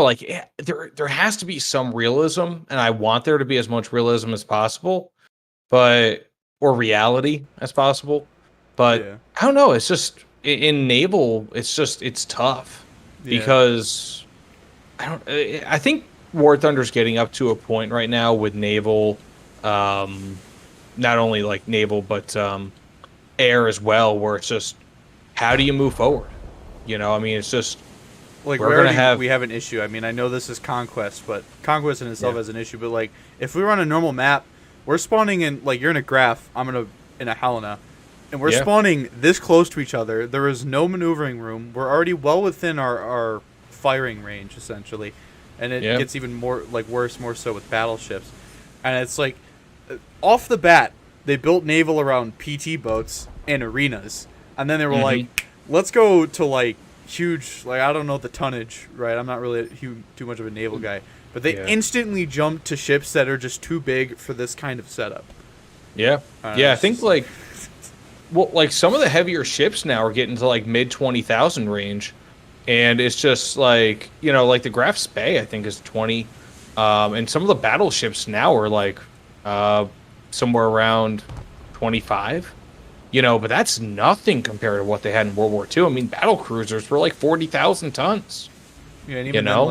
like there has to be some realism, and I want there to be as much realism as possible, but or reality as possible. But Yeah. I don't know. It's just in naval. It's tough Yeah. because I don't. I think War Thunder's getting up to a point right now with naval, not only like naval but air as well, where it's just how do you move forward? I mean, it's just Like we're gonna we have have an issue. I mean, I know this is conquest, but conquest in itself yeah is an issue. But like, if we run a normal map, we're spawning in like you're in a graph. I'm in a Helena, and we're yeah spawning this close to each other. There is no maneuvering room. We're already well within our firing range essentially, and it yeah gets even more like worse, more so with battleships. And it's like, off the bat, they built naval around PT boats and arenas, and then they were like, let's go to like huge, like I don't know the tonnage, right? I'm not really too much of a naval guy, but they instantly jumped to ships that are just too big for this kind of setup. I think like well, like some of the heavier ships now are getting to like mid 20,000 range, and it's just like like the Graf Spey I think is 20, and some of the battleships now are like somewhere around 25. But that's nothing compared to what they had in World War II. I mean, battle cruisers were like 40,000 tons. Yeah, and even then,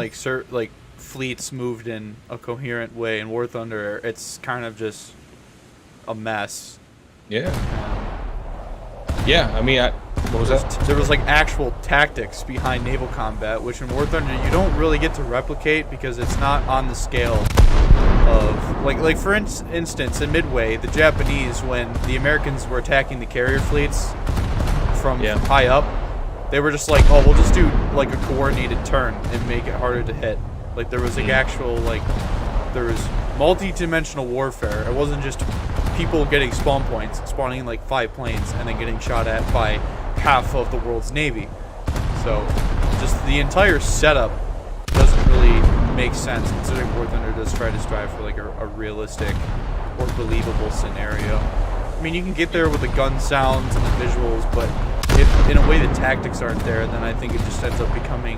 like fleets moved in a coherent way. In War Thunder, it's kind of just a mess. Yeah. Yeah, I mean, what was that? There was like actual tactics behind naval combat, which in War Thunder you don't really get to replicate because it's not on the scale of like for instance in Midway, the Japanese, when the Americans were attacking the carrier fleets from high up, they were just like, oh, we'll just do like a coordinated turn and make it harder to hit. Like there was like actual there was multi-dimensional warfare. It wasn't just people getting spawn points, spawning like 5 planes and then getting shot at by half of the world's navy. So just the entire setup doesn't really make sense, considering War Thunder does try to strive for like a realistic or believable scenario. I mean, you can get there with the gun sounds and the visuals, but if in a way the tactics aren't there, then I think it just ends up becoming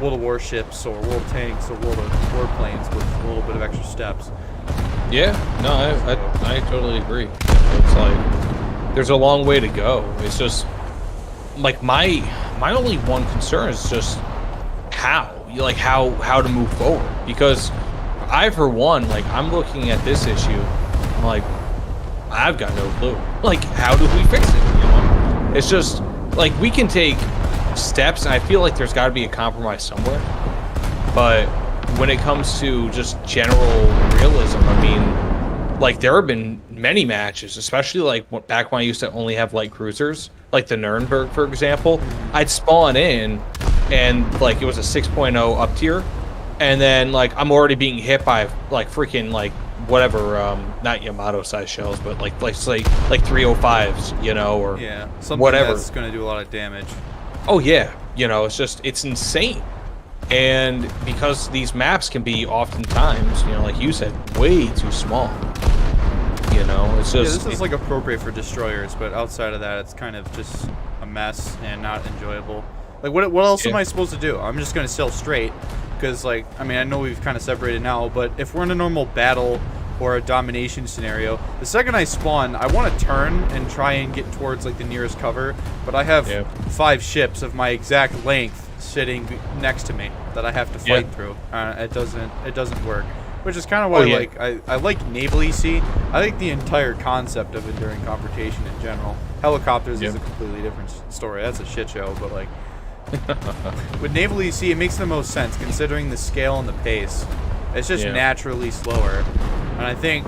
World of Warships or World Tanks or World of Warplanes with a little bit of extra steps. Yeah, no, I totally agree. It's like there's a long way to go. It's just like my only one concern is just how to move forward, because I, for one, like I'm looking at this issue, I'm like, I've got no clue. Like, how do we fix it? It's just like we can take steps, and I feel like there's got to be a compromise somewhere. But when it comes to just general realism, I mean, like there have been many matches, especially like back when I used to only have light cruisers, like the Nuremberg, for example. I'd spawn in, and like it was a 6.0 up tier, and then like I'm already being hit by like freaking like whatever, not Yamato size shells, but like 305s, or something whatever that's going to do a lot of damage. Oh yeah, it's insane. And because these maps can be oftentimes, like you said, way too small. It's just this is like appropriate for destroyers, but outside of that, it's kind of just a mess and not enjoyable. Like, what else am I supposed to do? I'm just gonna sail straight, because like, I mean, I know we've kind of separated now, but if we're in a normal battle or a domination scenario, the second I spawn, I want to turn and try and get towards like the nearest cover, but I have 5 ships of my exact length sitting next to me that I have to fight through. It doesn't work, which is kind of why I like Naval EC. I like the entire concept of enduring confrontation in general. Helicopters is a completely different story. That's a shit show, but like with Naval EC, it makes the most sense considering the scale and the pace. It's just naturally slower. And I think,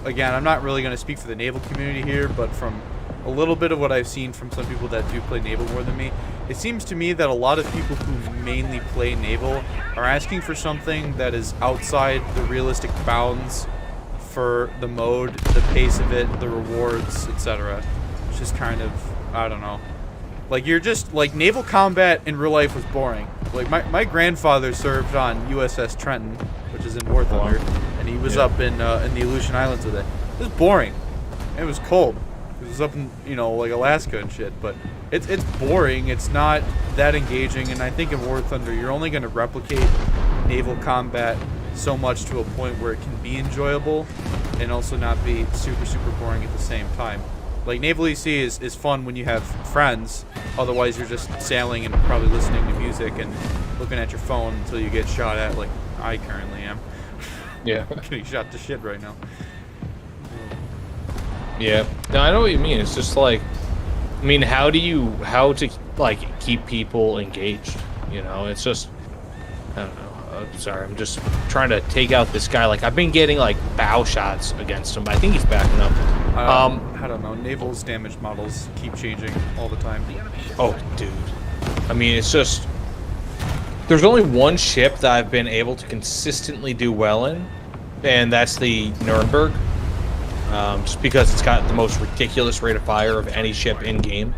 again, I'm not really going to speak for the naval community here, but from a little bit of what I've seen from some people that do play naval more than me, it seems to me that a lot of people who mainly play naval are asking for something that is outside the realistic bounds for the mode, the pace of it, the rewards, etc. It's just kind of, I don't know. Like, you're just, like, naval combat in real life was boring. Like, my grandfather served on USS Trenton, which is in War Thunder, and he was up in the Aleutian Islands with it. It was boring. It was cold. It was up in, like Alaska and shit, but it's boring. It's not that engaging, and I think in War Thunder, you're only going to replicate naval combat so much to a point where it can be enjoyable and also not be super, super boring at the same time. Like, Naval EC is fun when you have friends. Otherwise, you're just sailing and probably listening to music and looking at your phone until you get shot at, like I currently am. Yeah. I'm getting shot to shit right now. Yeah. No, I know what you mean. It's just like, I mean, how to like keep people engaged? You know, it's just, I don't know. Sorry, I'm just trying to take out this guy. Like, I've been getting like bow shots against him, but I think he's backing up. I don't know. Naval's damage models keep changing all the time. Oh, dude. I mean, it's just, there's only one ship that I've been able to consistently do well in, and that's the Nuremberg. Just because it's got the most ridiculous rate of fire of any ship in game.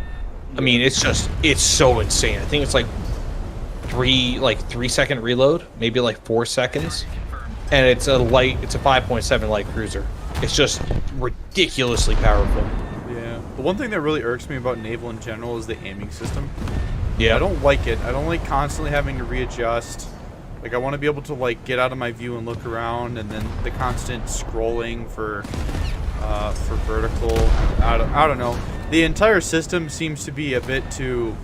I mean, it's so insane. I think it's like 3-second reload, maybe like 4 seconds, and it's a 5.7 light cruiser. It's just ridiculously powerful. Yeah. The one thing that really irks me about Naval in general is the aiming system. Yeah. I don't like it. I don't like constantly having to readjust. Like, I want to be able to like get out of my view and look around, and then the constant scrolling for vertical. I don't know. The entire system seems to be a bit too,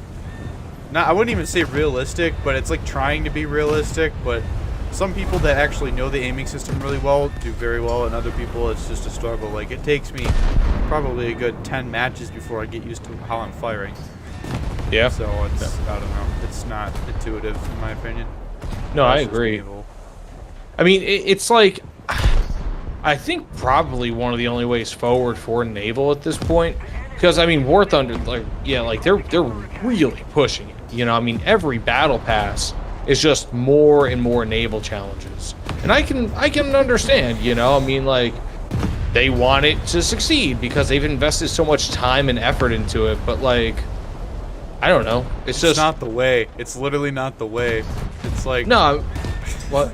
I wouldn't even say realistic, but it's like trying to be realistic. But some people that actually know the aiming system really well do very well, and other people it's just a struggle. Like, it takes me probably a good 10 matches before I get used to how I'm firing. Yeah. So it's, I don't know. It's not intuitive in my opinion. No, I agree. I mean, it's like, I think probably one of the only ways forward for Naval at this point, because I mean, War Thunder, like, yeah, like they're really pushing it. You know, I mean, every battle pass is just more and more naval challenges, and I can understand. You know, I mean, like, they want it to succeed because they've invested so much time and effort into it, but like, I don't know. It's just not the way. It's literally not the way. It's like, no. What?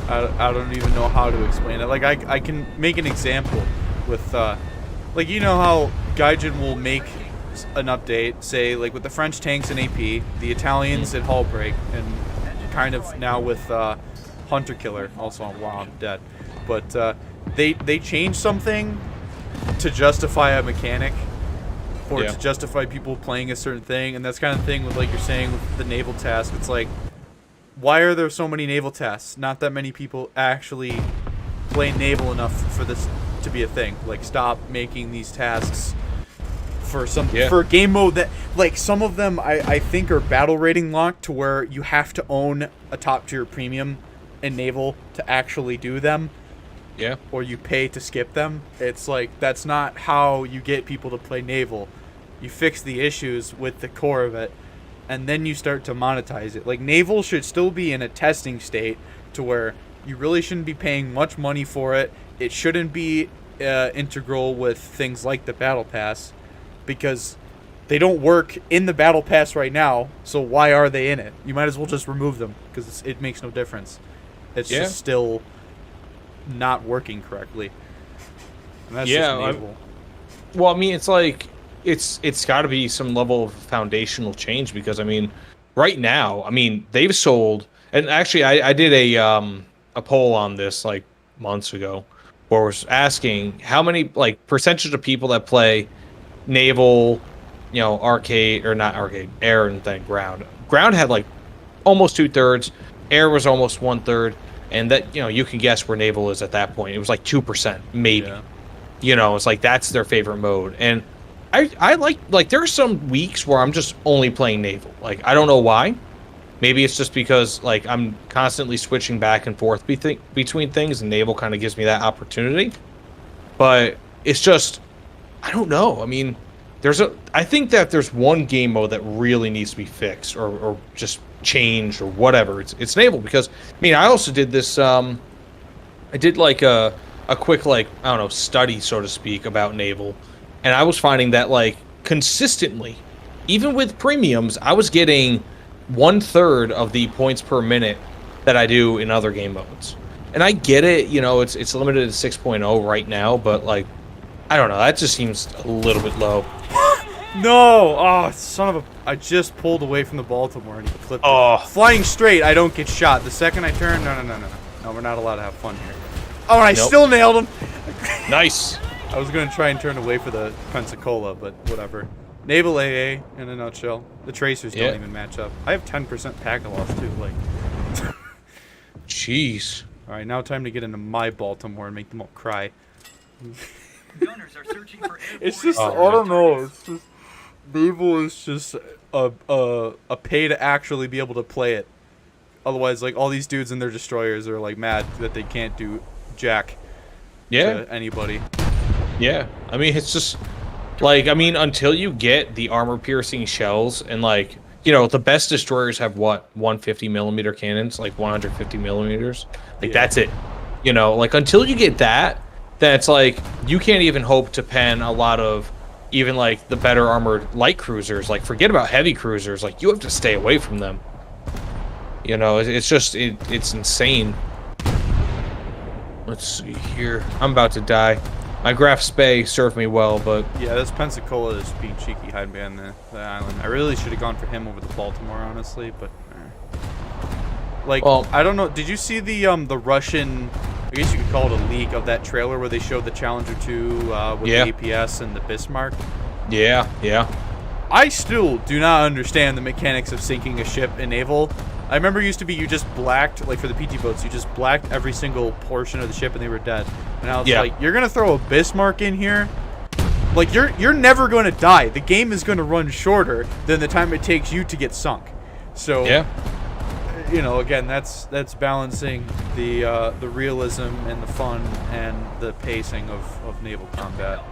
I don't even know how to explain it. Like, I can make an example with, like, you know how Gaijin will make an update, say, like with the French tanks in AP, the Italians at Hull Break, and kind of now with Hunter Killer, also on WoW, I'm dead. But they change something to justify a mechanic, or to justify people playing a certain thing, and that's kind of thing with, like you're saying, with the naval task. It's like, why are there so many naval tasks? Not that many people actually play naval enough for this to be a thing. Like, stop making these tasks for for a game mode that, like, some of them I think are battle rating locked to where you have to own a top tier premium in naval to actually do them. Yeah. Or you pay to skip them. It's like, that's not how you get people to play naval. You fix the issues with the core of it, and then you start to monetize it. Like, naval should still be in a testing state to where you really shouldn't be paying much money for it. It shouldn't be integral with things like the battle pass, because they don't work in the battle pass right now. So why are they in it? You might as well just remove them, because it makes no difference. It's just still not working correctly. And that's just naval. Well, I mean, it's like, it's got to be some level of foundational change, because I mean, right now, I mean, they've sold, and actually I did a poll on this like months ago, where I was asking how many, like, percentage of people that play naval, you know, arcade, or not arcade, air, and then ground had like almost 2/3, air was almost 1/3, and that, you know, you can guess where naval is at that point. It was like 2% maybe. You know, it's like that's their favorite mode. And I like there are some weeks where I'm just only playing naval. Like, I don't know why. Maybe it's just because, like, I'm constantly switching back and forth between things, and naval kind of gives me that opportunity. But it's just, I don't know. I mean, I think that there's one game mode that really needs to be fixed or just changed or whatever. It's naval, because I mean, I also did this. I did like a quick, like, I don't know, study, so to speak, about naval. And I was finding that, like, consistently, even with premiums, I was getting 1/3 of the points per minute that I do in other game modes. And I get it, you know, it's limited to 6.0 right now, but, like, I don't know, that just seems a little bit low. No! Oh, son of a... I just pulled away from the Baltimore and he clipped Oh. it. Flying straight, I don't get shot. The second I turn, no. No, we're not allowed to have fun here. Oh, and I still nailed him! Nice. I was going to try and turn away for the Pensacola, but whatever. Naval AA, in a nutshell. The tracers don't even match up. I have 10% pack loss, too, like... Jeez. Alright, now time to get into my Baltimore and make them all cry. Gunners are searching for It's just, I don't know, it's just... Naval is just a pay to actually be able to play it. Otherwise, like, all these dudes and their destroyers are, like, mad that they can't do jack to anybody. Yeah. I mean, it's just... Like, I mean, until you get the armor-piercing shells and, like... You know, the best destroyers have, what, 150mm cannons? Like, 150mm? Like, that's it. You know, like, until you get that, then it's like, you can't even hope to pen a lot of... Even, like, the better armored light cruisers. Like, forget about heavy cruisers. Like, you have to stay away from them. You know, it's just... It's insane. Let's see here. I'm about to die. My Graf Spey served me well, but... Yeah, this Pensacola is being cheeky hiding behind the island. I really should have gone for him over the Baltimore, honestly, but... Like, well, I don't know. Did you see the Russian... I guess you could call it a leak of that trailer where they showed the Challenger 2 with the APS and the Bismarck? Yeah, yeah. I still do not understand the mechanics of sinking a ship in naval. I remember it used to be you just blacked, like for the PT boats, you just blacked every single portion of the ship and they were dead. And now it's like, you're going to throw a Bismarck in here? Like, you're never going to die. The game is going to run shorter than the time it takes you to get sunk. So, you know, again, that's balancing the realism and the fun and the pacing of naval combat.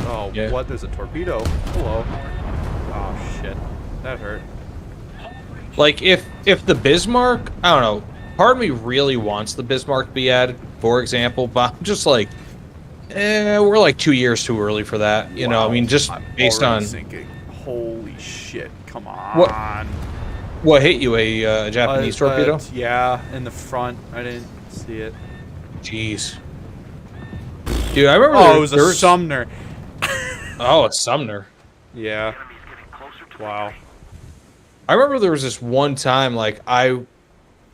Oh, what? There's a torpedo. Hello. Oh, shit. That hurt. Like, if the Bismarck, I don't know, part of me really wants the Bismarck to be added, for example, but I'm just like, we're like 2 years too early for that. You know, I mean, just based on... Sinking. Holy shit, come on. What hit you, a Japanese torpedo? Yeah, in the front. I didn't see it. Jeez. Dude, I remember... Oh, it was a Sumner. Oh, a Sumner. Yeah. Wow. I remember there was this one time, like, I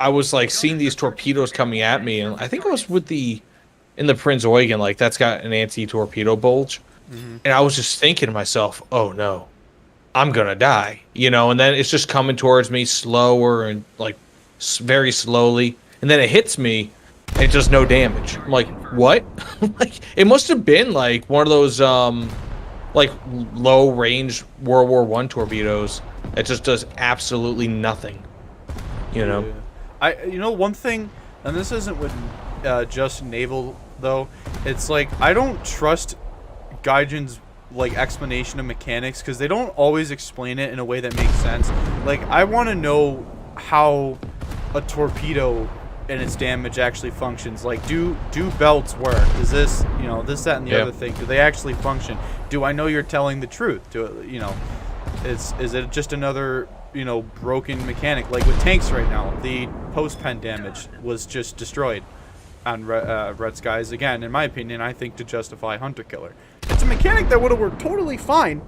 was, like, seeing these torpedoes coming at me, and I think I was in the Prince Eugen, like, that's got an anti-torpedo bulge, and I was just thinking to myself, oh, no, I'm gonna die, you know, and then it's just coming towards me slower and, like, very slowly, and then it hits me, and it does no damage. I'm like, what? Like, it must have been, like, one of those, like, low-range World War I torpedoes. It just does absolutely nothing, you know. You know, one thing, and this isn't with just naval though. It's like I don't trust Gaijin's like explanation of mechanics because they don't always explain it in a way that makes sense. Like I want to know how a torpedo and its damage actually functions. Like, do belts work? Is this, you know, this, that, and the other thing? Do they actually function? Do I know you're telling the truth? Do you know? Is it just another, you know, broken mechanic? Like with tanks right now, the post-pen damage was just destroyed on Red Skies. Again, in my opinion, I think to justify Hunter Killer. It's a mechanic that would have worked totally fine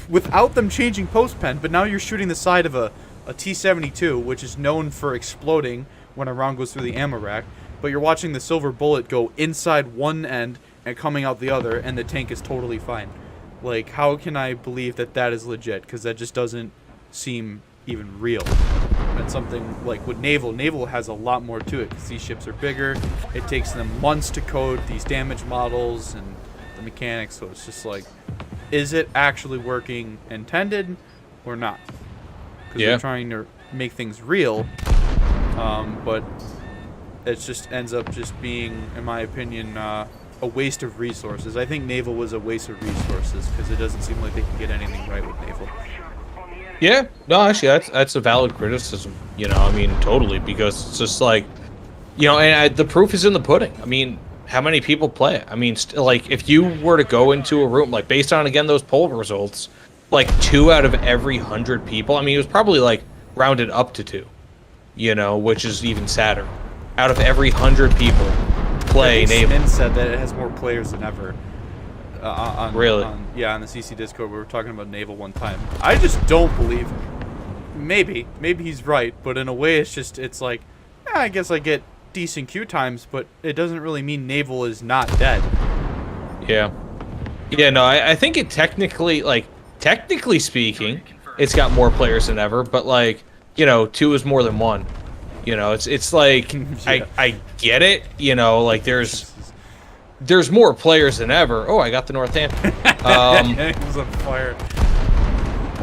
without them changing post-pen, but now you're shooting the side of a T-72, which is known for exploding when a round goes through the ammo rack, but you're watching the silver bullet go inside one end and coming out the other, and the tank is totally fine. Like, how can I believe that that is legit? Because that just doesn't seem even real. And something like with Naval has a lot more to it because these ships are bigger. It takes them months to code these damage models and the mechanics. So it's just like, is it actually working intended or not? Because they're trying to make things real, but it just ends up just being, in my opinion, a waste of resources. I think Naval was a waste of resources because it doesn't seem like they can get anything right with Naval. Yeah, no, actually, that's a valid criticism. You know, I mean, totally, because it's just like, you know, and the proof is in the pudding. I mean, how many people play it? I mean, like, if you were to go into a room, like, based on, again, those poll results, like, 2 out of every 100 people, I mean, it was probably, like, rounded up to 2, you know, which is even sadder. Out of every 100 people play Naval. Min said that it has more players than ever. Really? Yeah, on the CC Discord, we were talking about naval one time. I just don't believe him. Maybe he's right, but in a way, it's like, I guess I get decent queue times, but it doesn't really mean naval is not dead. Yeah. Yeah, no, I think it technically speaking, it's got more players than ever, but like, you know, 2 is more than 1. You know, it's like, Yeah. I get it, you know, like there's more players than ever. Oh, I got the Northampton. It was on fire.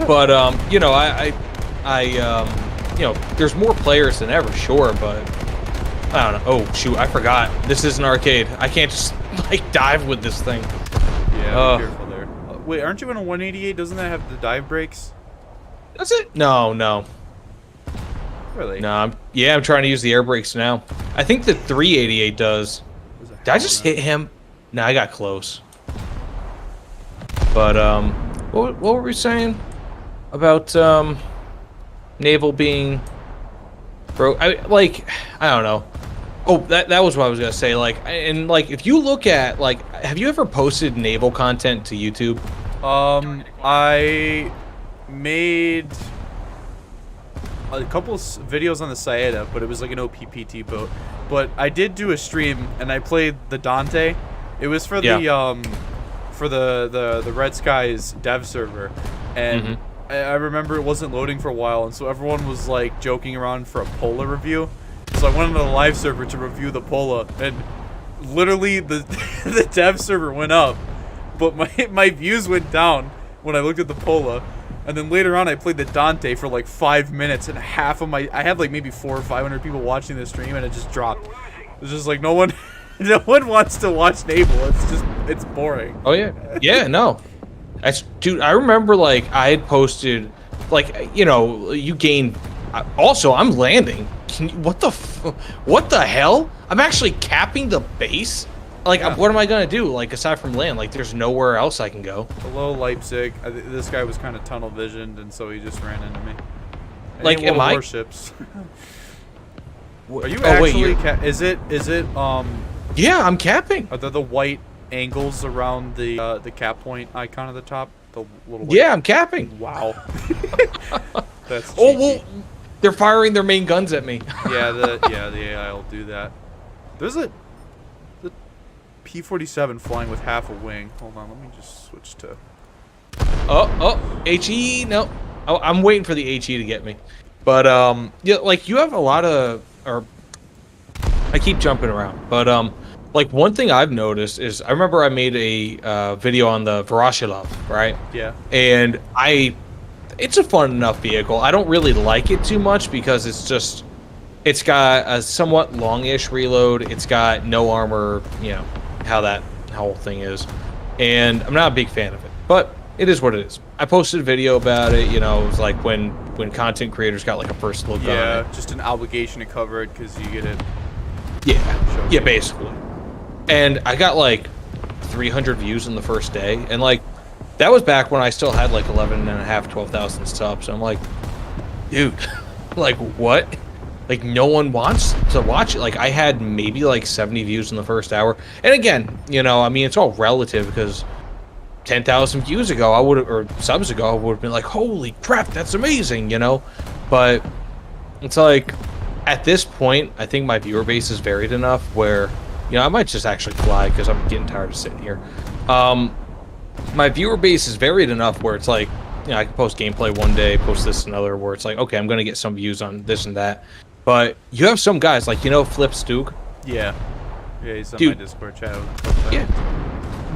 But you know, you know, there's more players than ever, sure, but I don't know. Oh shoot, I forgot. This is an arcade. I can't just like dive with this thing. Yeah, be careful there. Wait, aren't you in a 188? Doesn't that have the dive brakes? Does it? No. Really? No, I'm trying to use the air brakes now. I think the 388 does. Did I just hit him? No, I got close. But what were we saying about naval being broke? I don't know. Oh, that was what I was gonna say. Like, and like, if you look at like, have you ever posted naval content to YouTube? I made a couple of videos on the Saeda, but it was like an OPPT boat. But I did do a stream, and I played the Dante. It was for the Red Skies dev server, and I remember it wasn't loading for a while, and so everyone was like joking around for a Pola review. So I went on the live server to review the Pola, and literally the the dev server went up, but my views went down when I looked at the Pola. And then later on, I played the Dante for like 5 minutes, and half of I had like maybe 400 or 500 people watching the stream, and it just dropped. It's just like no one wants to watch naval. It's boring. Oh yeah, no. Dude, I remember like I had posted, like, you know, you gain. Also, I'm landing. What the hell? I'm actually capping the base. Like, Yeah. what am I gonna do? Like, aside from land, like, there's nowhere else I can go. Hello, Leipzig. This guy was kind of tunnel visioned, and so he just ran into me. Like, am I? Warships. Are you Oh, wait, actually? you're- Is it? Yeah, I'm capping. Are there the white angles around the cap point icon at the top? The little. White... Yeah, I'm capping. Wow. That's. Oh cheeky. well, they're firing their main guns at me. Yeah, the AI will do that. There's the P-47 flying with half a wing. Hold on, let me just switch to. Oh, HE, no. Oh, I'm waiting for the HE to get me. But yeah, like you have a lot of, or I keep jumping around. But like one thing I've noticed is I remember I made a video on the Voroshilov, right? Yeah. And it's a fun enough vehicle. I don't really like it too much because it's got a somewhat longish reload. It's got no armor, you know, how that whole thing is. And I'm not a big fan of it, but it is what it is. I posted a video about it, you know, it was like when content creators got like a first look on it. Yeah, just an obligation to cover it because you get it. Yeah, basically. And I got like 300 views in the first day, and like that was back when I still had like 12,000 subs. I'm like, dude, like what? Like no one wants to watch it. Like I had maybe like 70 views in the first hour. And again, you know, I mean, it's all relative because 10,000 views ago, I would have, or subs ago, I would have been like, holy crap, that's amazing, you know? But it's like, at this point, I think my viewer base is varied enough where, you know, I might just actually fly because I'm getting tired of sitting here. My viewer base is varied enough where it's like, you know, I can post gameplay one day, post this another, where it's like, okay, I'm going to get some views on this and that. But you have some guys, like, you know, Flip Stook? Yeah. Yeah, he's on Dude. my Discord chat. Yeah.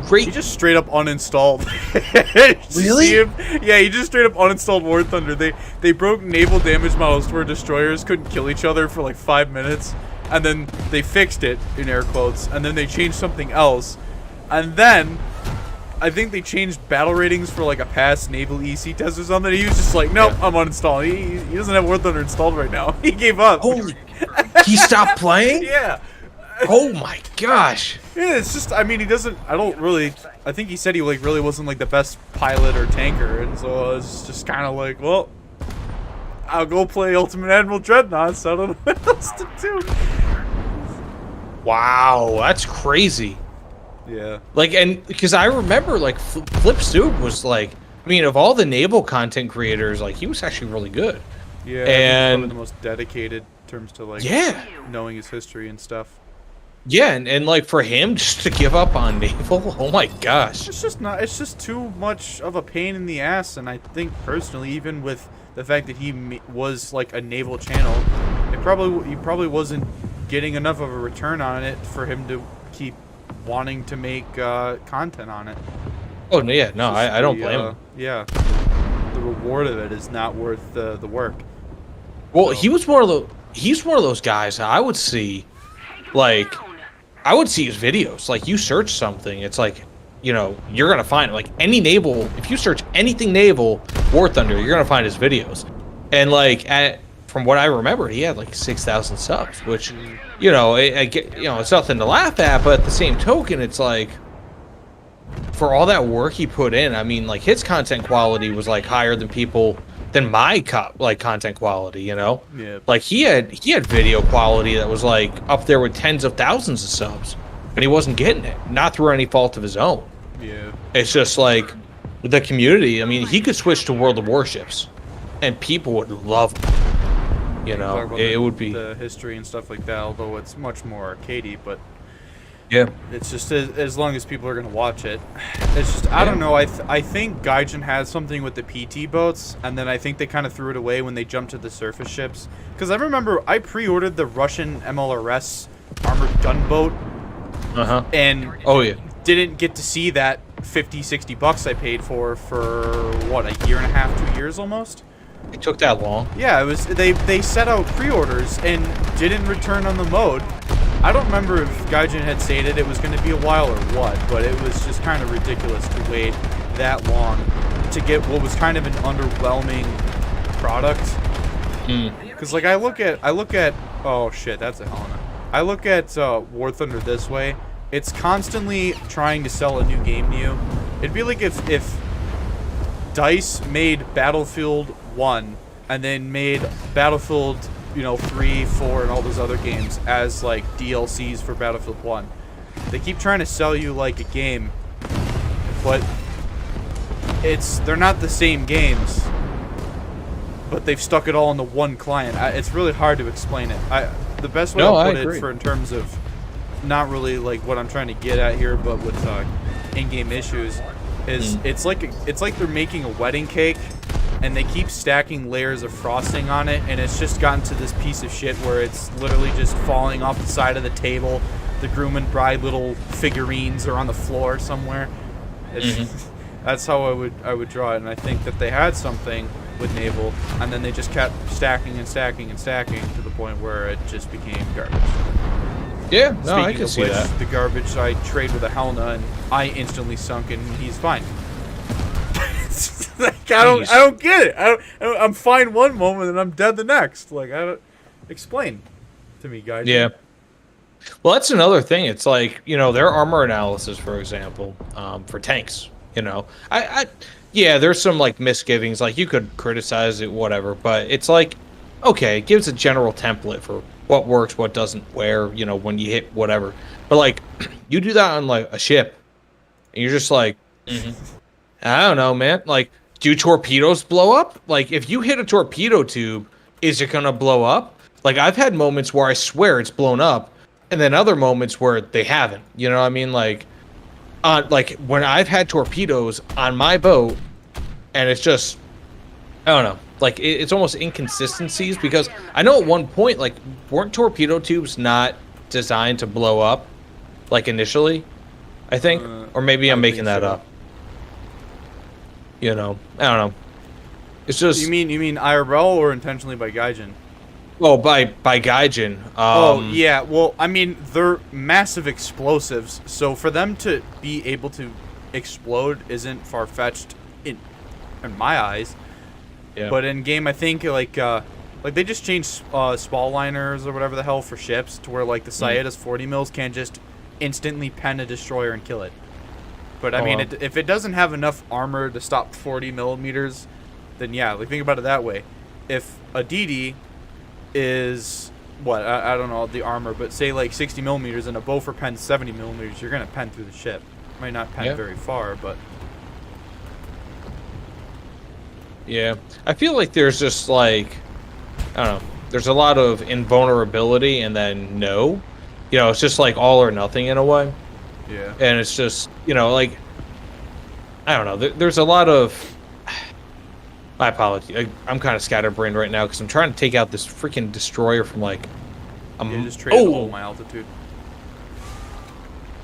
Great. He just straight up uninstalled. Really? See him? Yeah, he just straight up uninstalled War Thunder. They broke naval damage models to where destroyers couldn't kill each other for like 5 minutes. And then they fixed it, in air quotes. And then they changed something else. And then I think they changed battle ratings for like a past Naval EC test or something. He was just like, nope, I'm uninstalling. He doesn't have War Thunder installed right now. He gave up. Holy. He stopped playing? Yeah. Oh my gosh. Yeah, it's just, I mean, he doesn't, I think he said he like really wasn't like the best pilot or tanker. And so it's just kind of like, well, I'll go play Ultimate Admiral Dreadnoughts. I don't know what else to do. Wow, that's crazy. Yeah. Like, and because I remember, like, Flip Soup was like, I mean, of all the naval content creators, like, he was actually really good. Yeah, I think he's And probably the most dedicated in terms to like yeah, knowing his history and stuff. yeah, and like for him just to give up on naval, oh my gosh. It's just too much of a pain in the ass, and I think personally, even with the fact that he was like a naval channel, he probably wasn't getting enough of a return on it for him to keep wanting to make content on it. Oh yeah, no, I don't blame him. Yeah, the reward of it is not worth the work. Well, So. he's one of those guys that I would see, like, I would see his videos. Like, you search something, it's like, you know, you're gonna find like any naval. If you search anything naval, War Thunder, you're gonna find his videos. And like, from what I remember, he had like 6,000 subs, which, you know, it's nothing to laugh at. But at the same token, it's like, for all that work he put in, I mean, like his content quality was like higher than my content quality, you know? Yeah. Like he had video quality that was like up there with tens of thousands of subs, and he wasn't getting it, not through any fault of his own. Yeah. It's just like the community. I mean, he could switch to World of Warships, and people would love him. You know, Talk about it would be the history and stuff like that. Although it's much more arcadey, but yeah. it's just as long as people are gonna watch it. It's just I don't know. I think Gaijin has something with the PT boats, and then I think they kind of threw it away when they jumped to the surface ships. Because I remember I pre-ordered the Russian MLRS armored gunboat, and Oh yeah. didn't get to see that $50-$60 I paid for what, a year and a half, 2 years almost. It took that long. Yeah, it was. They set out pre-orders and didn't return on the mode. I don't remember if Gaijin had stated it was going to be a while or what, but it was just kind of ridiculous to wait that long to get what was kind of an underwhelming product. Because like I look at oh shit, that's a Helena. I look at War Thunder this way. It's constantly trying to sell a new game to you. It'd be like if DICE made Battlefield 1 and then made Battlefield, 3, 4, and all those other games as like DLCs for Battlefield 1. They keep trying to sell you like a game, but they're not the same games. But they've stuck it all into one client. It's really hard to explain it. The best way to put it for in terms of not really like what I'm trying to get at here, but with in-game issues, is it's like they're making a wedding cake, and they keep stacking layers of frosting on it, and it's just gotten to this piece of shit where it's literally just falling off the side of the table. The groom and bride little figurines are on the floor somewhere. That's how I would draw it, and I think that they had something with Naval, and then they just kept stacking and stacking and stacking to the point where it just became garbage. Yeah, no, I Speaking can of see which, that. the garbage I trade with a Helena, and I instantly sunk, and he's fine. Like, I don't get it. I'm fine one moment and I'm dead the next. Like, I don't explain to me, guys. Yeah. Well, that's another thing. It's like, their armor analysis, for example, for tanks. Yeah, there's some like misgivings. Like you could criticize it, whatever, but it's like, okay, it gives a general template for what works, what doesn't, where, when you hit whatever. But like, you do that on like a ship, and you're just like, I don't know, man. Like, do torpedoes blow up? Like, if you hit a torpedo tube, is it gonna blow up? Like, I've had moments where I swear it's blown up, and then other moments where they haven't. You know what I mean? Like when I've had torpedoes on my boat, and it's just, I don't know. Like, it's almost inconsistencies, because I know at one point, like, weren't torpedo tubes not designed to blow up, like, initially? I think? Or maybe I'm making that up. I don't know. It's just... You mean IRL or intentionally by Gaijin? Oh, by Gaijin. Yeah. Well, I mean, they're massive explosives, so for them to be able to explode isn't far-fetched in my eyes. Yeah. But in game, I think like they just changed spall liners or whatever the hell for ships to where like the Saetta's 40 mils can't just instantly pen a destroyer and kill it. But I mean, if it doesn't have enough armor to stop 40 millimeters, then yeah, like think about it that way. If a DD is what, I don't know the armor, but say like 60 millimeters and a bow for pen 70 millimeters, you're gonna pen through the ship. Might not pen very far, but yeah, I feel like there's just like, I don't know, there's a lot of invulnerability and then no, it's just like all or nothing in a way. yeah. And it's just, like, I don't know, there's a lot of, my apology, I'm kind of scatterbrained right now because I'm trying to take out this freaking destroyer from like, Just traded all my altitude.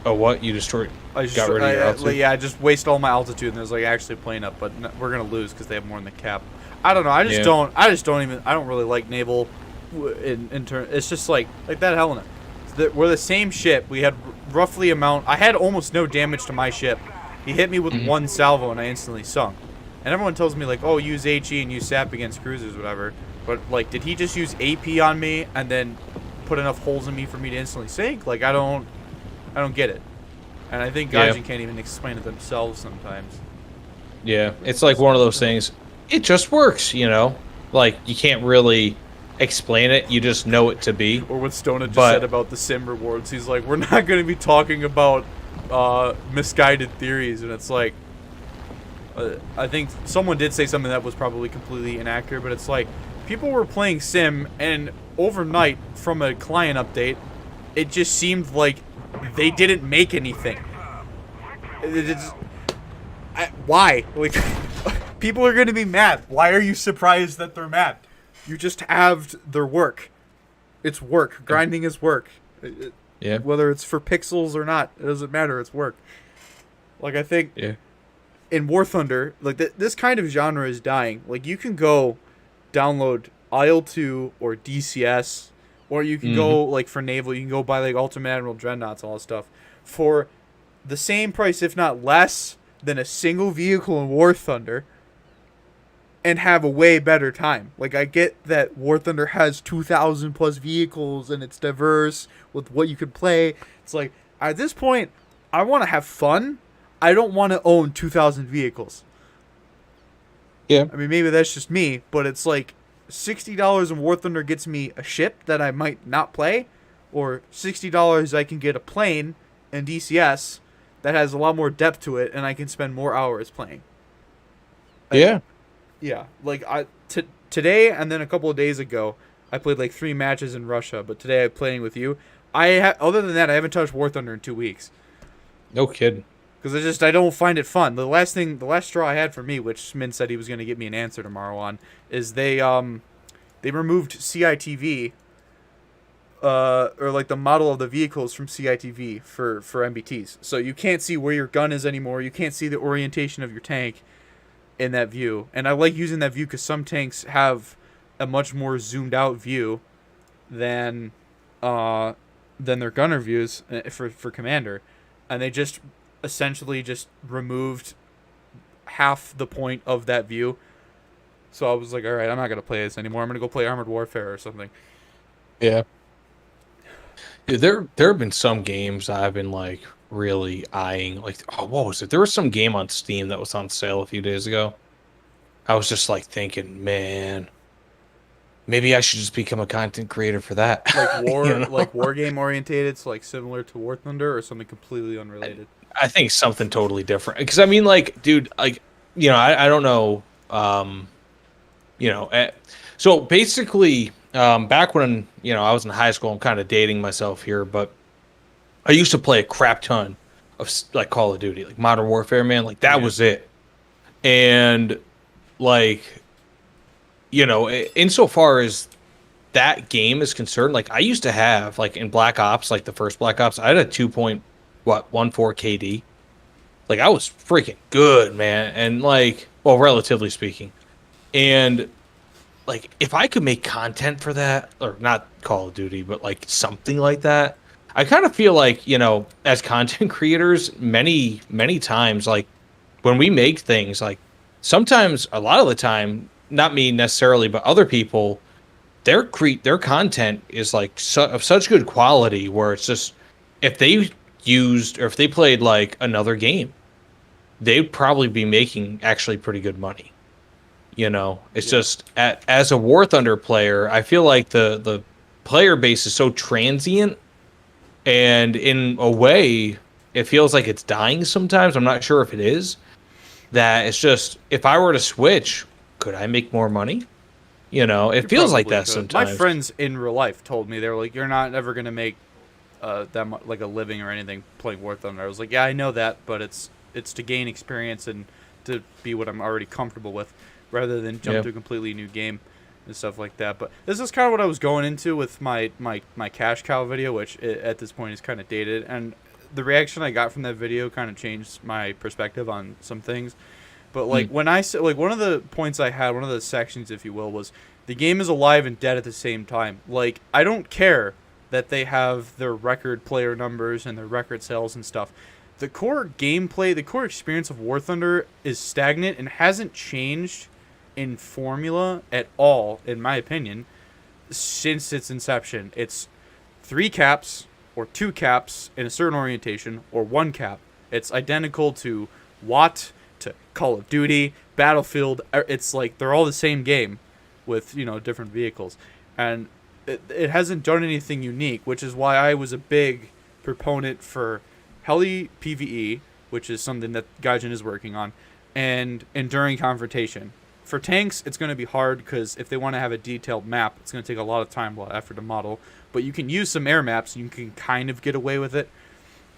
Oh, what? You destroyed? Got rid of your altitude? Yeah, I just waste all my altitude, and there's like actually a plane up, but we're gonna lose because they have more in the cap. I don't know. I just don't really like naval. In turn, it's just like that Helena. We're the same ship. We had roughly amount. I had almost no damage to my ship. He hit me with one salvo, and I instantly sunk. And everyone tells me like, oh, use HE and use SAP against cruisers, whatever. But like, did he just use AP on me and then put enough holes in me for me to instantly sink? Like, I don't get it. And I think Gaijin can't even explain it themselves sometimes. Yeah, it's like one of those things. It just works, Like, you can't really explain it. You just know it to be. Or what Stone had just said about the sim rewards. He's like, we're not going to be talking about misguided theories. And it's like, I think someone did say something that was probably completely inaccurate. But it's like, people were playing sim, and overnight, from a client update, it just seemed like they didn't make anything. Why? Like, people are going to be mad. Why are you surprised that they're mad? You just halved their work. It's work. Grinding is work. Yeah. Whether it's for pixels or not, it doesn't matter. It's work. Like, I think in War Thunder, like, this kind of genre is dying. Like, you can go download IL-2 or DCS, or you can go, like, for naval, you can go buy, like, Ultimate Admiral Dreadnoughts, all that stuff, for the same price, if not less, than a single vehicle in War Thunder, and have a way better time. Like, I get that War Thunder has 2,000 plus vehicles, and it's diverse with what you could play. It's like, at this point, I want to have fun. I don't want to own 2,000 vehicles. Yeah. I mean, maybe that's just me, but it's like, $60 in War Thunder gets me a ship that I might not play, or $60 I can get a plane in DCS that has a lot more depth to it, and I can spend more hours playing. Yeah. Yeah. Like, today and then a couple of days ago, I played like 3 matches in Russia, but today I'm playing with you. Other than that, I haven't touched War Thunder in 2 weeks. No kidding. Because I don't find it fun. The last straw I had for me, which Min said he was going to get me an answer tomorrow on, is they removed CITV, or like the model of the vehicles from CITV for MBTs. So you can't see where your gun is anymore. You can't see the orientation of your tank in that view. And I like using that view because some tanks have a much more zoomed out view than their gunner views for commander, and they just essentially just removed half the point of that view. So I was like, all right, I'm not going to play this anymore. I'm going to go play Armored Warfare or something. Yeah. There have been some games I've been like really eyeing. Like, what was it? There was some game on Steam that was on sale a few days ago. I was just like thinking, man, maybe I should just become a content creator for that. Like like war game orientated, so like similar to War Thunder, or something completely unrelated. I think something totally different. Because I mean, like, dude, like, I don't know. So basically, back when I was in high school, I'm kind of dating myself here, but I used to play a crap ton of like Call of Duty, like Modern Warfare, man. Like that was it. And like, insofar as that game is concerned, like I used to have like in Black Ops, like the first Black Ops, I had a 2.14 KD. Like I was freaking good, man. And like, well, relatively speaking. And like, if I could make content for that, or not Call of Duty, but like something like that, I kind of feel like, as content creators, many, many times, like when we make things, like sometimes, a lot of the time, not me necessarily, but other people, their content is like of such good quality where it's just, if they played like another game, they'd probably be making actually pretty good money. It's just as a War Thunder player, I feel like the player base is so transient, and in a way, it feels like it's dying sometimes. I'm not sure if it is. That it's just, if I were to switch, could I make more money? You know, it You feels like probably that could. sometimes. My friends in real life told me, they were like, "You're not ever gonna make that much, like a living or anything playing War Thunder." I was like, "Yeah, I know that, but it's to gain experience and to be what I'm already comfortable with, rather than jump to a completely new game and stuff like that." But this is kind of what I was going into with my cash cow video, which at this point is kind of dated, and the reaction I got from that video kind of changed my perspective on some things. But like when I said, like, one of the points I had, one of the sections, if you will, was the game is alive and dead at the same time. Like, I don't care that they have their record player numbers and their record sales and stuff. The core gameplay, the core experience of War Thunder is stagnant and hasn't changed in formula at all, in my opinion, since its inception. It's 3 caps or 2 caps in a certain orientation, or 1 cap. It's identical to WoT, to Call of Duty, Battlefield. It's like they're all the same game with, you know, different vehicles. And it hasn't done anything unique, which is why I was a big proponent for Heli PvE, which is something that Gaijin is working on, and Enduring Confrontation. For tanks, it's going to be hard because if they want to have a detailed map, it's going to take a lot of time, a lot of effort to model. But you can use some air maps, and you can kind of get away with it.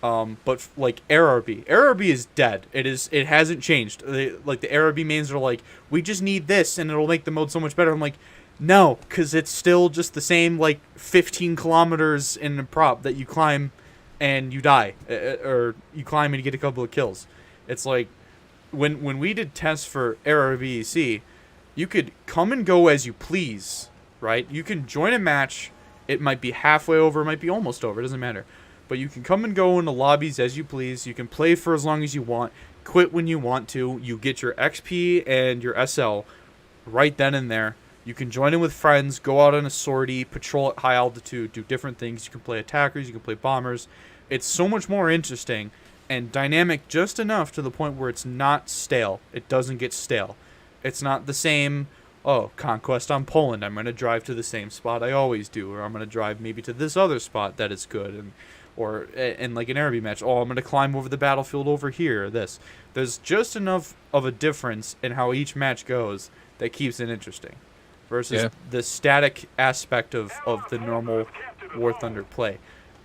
But like AirRB is dead. It hasn't changed. Like the AirRB mains are like, we just need this, and it'll make the mode so much better. I'm like, no, because it's still just the same, like 15 kilometers in a prop that you climb and you die, or you climb and you get a couple of kills. It's like when we did tests for AirRB EC, you could come and go as you please, right? You can join a match. It might be halfway over, it might be almost over. It doesn't matter. But you can come and go in the lobbies as you please. You can play for as long as you want. Quit when you want to. You get your XP and your SL right then and there. You can join in with friends, go out on a sortie, patrol at high altitude, do different things. You can play attackers, you can play bombers. It's so much more interesting and dynamic, just enough to the point where it's not stale. It doesn't get stale. It's not the same, oh, Conquest on Poland, I'm going to drive to the same spot I always do, or I'm going to drive maybe to this other spot that is good, or in like an AirB match, oh, I'm going to climb over the battlefield over here, or this. There's just enough of a difference in how each match goes that keeps it interesting, versus the static aspect of the normal War Thunder play.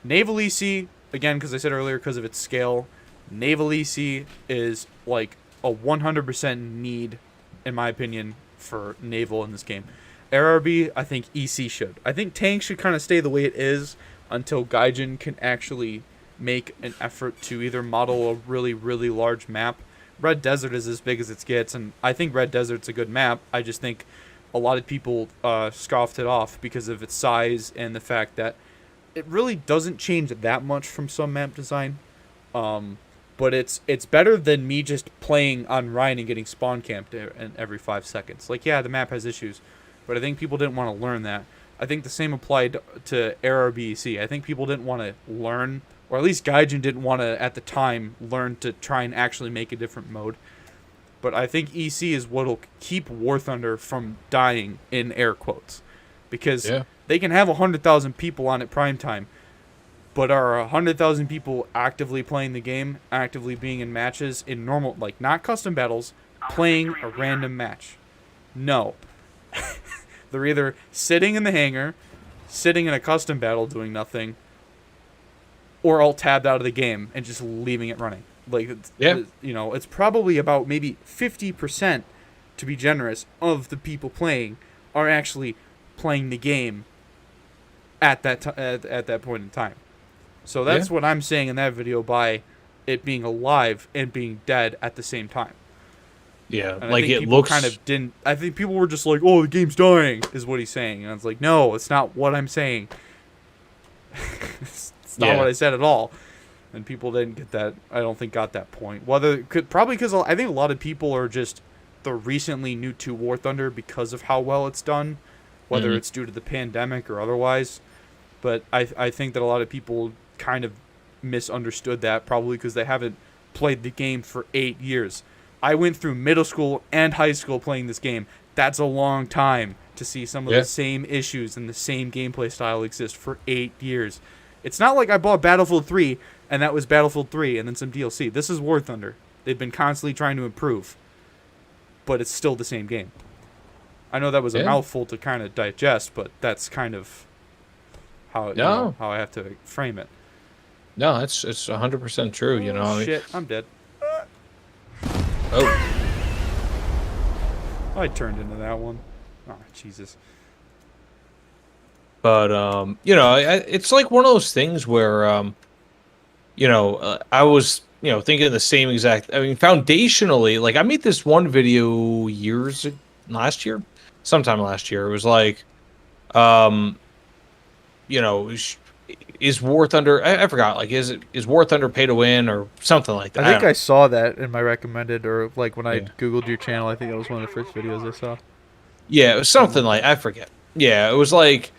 Naval EC, again, because I said earlier, because of its scale, Naval EC is like a 100% need, in my opinion, for naval in this game. AirRB, I think EC should. I think tanks should kind of stay the way it is until Gaijin can actually make an effort to either model a really, really large map. Red Desert is as big as it gets, and I think Red Desert's a good map. I just think a lot of people scoffed it off because of its size and the fact that it really doesn't change that much from some map design. But it's better than me just playing on Rhine and getting spawn camped every 5 seconds. Like, yeah, the map has issues, but I think people didn't want to learn that. I think the same applied to AirRBEC. I think people didn't want to learn, or at least Gaijin didn't want to, at the time, learn to try and actually make a different mode. But I think EC is what'll keep War Thunder from dying, in air quotes. Because they can have 100,000 people on at prime time, but are 100,000 people actively playing the game, actively being in matches, in normal, like, not custom battles, playing a random match? No. They're either sitting in the hangar, sitting in a custom battle doing nothing, or all tabbed out of the game and just leaving it running. Like, you know, it's probably about maybe 50%, to be generous, of the people playing are actually playing the game at that at that point in time. So that's what I'm saying in that video by it being alive and being dead at the same time. Yeah, and like, it looks kind of didn't. I think people were just like, "Oh, the game's dying," is what he's saying, and I was like, "No, it's not what I'm saying. It's not what I said at all." And people didn't get that. I don't think got that point. Probably because I think a lot of people are just the recently new to War Thunder because of how well it's done, whether it's due to the pandemic or otherwise. But I think that a lot of people kind of misunderstood that, probably because they haven't played the game for 8 years. I went through middle school and high school playing this game. That's a long time to see some of the same issues and the same gameplay style exist for 8 years. It's not like I bought Battlefield 3 and that was Battlefield 3 and then some DLC. This is War Thunder. They've been constantly trying to improve, but it's still the same game. I know that was a mouthful to kind of digest, but that's kind of how how I have to frame it. No, it's 100% true. You know. Shit, I'm dead. Oh. I turned into that one. Oh, Jesus. But you know, it's like one of those things where you know, I was thinking the same exact. I mean, foundationally, like I made this one video sometime last year. It was like, you know, is War Thunder? I forgot. Like, is War Thunder pay to win or something like that? I think I saw that in my recommended, or like when I googled your channel. I think that was one of the first videos I saw. Yeah, it was something like, I forget. Yeah, it was like,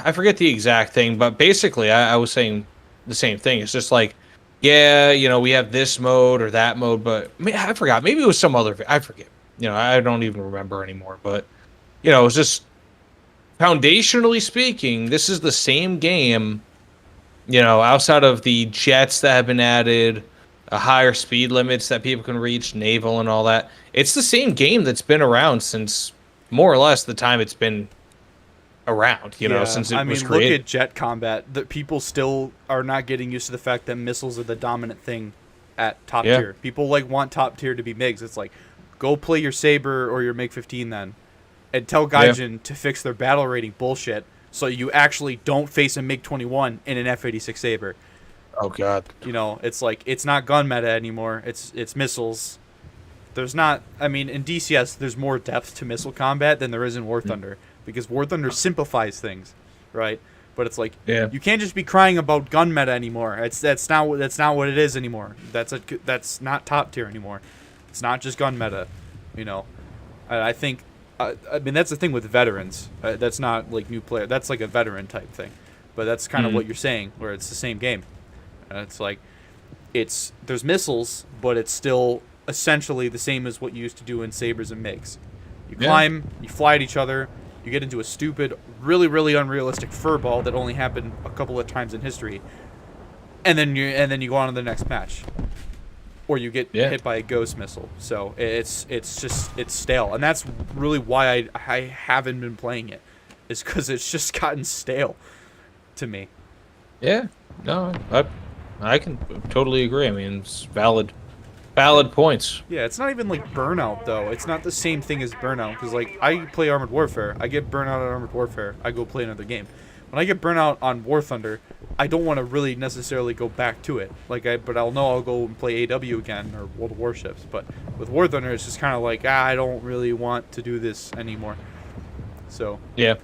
I forget the exact thing, but basically I was saying the same thing. It's just like, yeah, you know, we have this mode or that mode, but I forgot. Maybe it was some other. I forget. You know, I don't even remember anymore. But you know, it was just foundationally speaking, this is the same game. You know, outside of the jets that have been added, higher speed limits that people can reach, naval and all that. It's the same game that's been around since more or less the time it's been around, you know, since it was created. Look at jet combat. That people still are not getting used to the fact that missiles are the dominant thing at top tier. People like want top tier to be MiGs. It's like, go play your Saber or your MiG-15 then, and tell Gaijin to fix their battle rating bullshit so you actually don't face a MiG-21 in an F-86 Saber. Oh God. You know, it's like, it's not gun meta anymore. It's missiles. There's not, I mean, in DCS, there's more depth to missile combat than there is in War Thunder, because War Thunder simplifies things, right? But it's like, you can't just be crying about gun meta anymore. That's not what it is anymore. That's not top tier anymore. It's not just gun meta, you know. I think, I mean, that's the thing with veterans. That's not like new player. That's like a veteran type thing. But that's kind of what you're saying, where it's the same game. It's like, there's missiles, but it's still essentially the same as what you used to do in Sabers and MiGs. You climb, you fly at each other, you get into a stupid, really, really unrealistic furball that only happened a couple of times in history, and then you go on to the next match, or you get hit by a ghost missile. So it's stale, and that's really why I haven't been playing it, is because it's just gotten stale to me. Yeah, no, I can totally agree. I mean, it's valid points. Yeah, it's not even like Burnout, though. It's not the same thing as Burnout, because like I play Armored Warfare, I get Burnout on Armored Warfare, I go play another game. When I get Burnout on War Thunder, I don't want to really necessarily go back to it. But I'll know I'll go and play AW again or World of Warships. But with War Thunder, it's just kind of like, I don't really want to do this anymore. So Did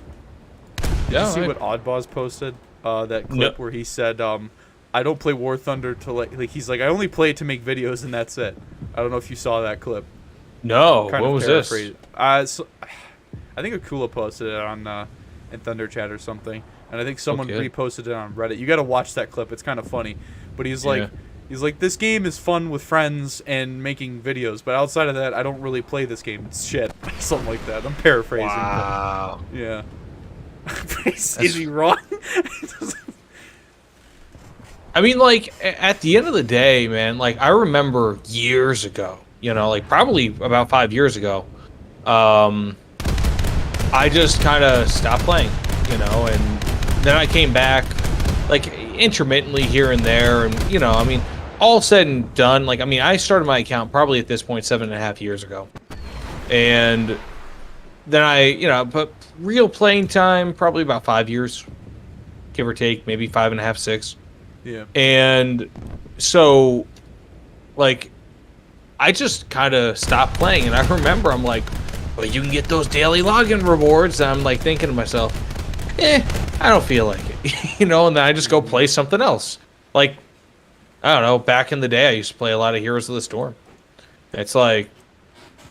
you see what Oddboz posted? That clip where he said, I don't play War Thunder to like he's like, I only play it to make videos and that's it. I don't know if you saw that clip. No, what was this? So, I think Akula posted it on in Thunder Chat or something, and I think someone reposted it on Reddit. You got to watch that clip; it's kind of funny. But he's like, this game is fun with friends and making videos, but outside of that, I don't really play this game. It's shit, something like that. I'm paraphrasing. Wow. But, yeah. Is he wrong? I mean, like, at the end of the day, man, like, I remember years ago, you know, like, probably about 5 years ago, I just kind of stopped playing, you know, and then I came back, like, intermittently here and there, and, you know, I mean, all said and done, like, I mean, I started my account probably at this point 7.5 years ago, and then but real playing time, probably about 5 years, give or take, maybe 5.5, 6. Yeah. And so, like, I just kind of stopped playing, and I remember I'm like, well, you can get those daily login rewards, and I'm like thinking to myself, I don't feel like it, you know, and then I just go play something else. Like, I don't know, back in the day, I used to play a lot of Heroes of the Storm. It's like,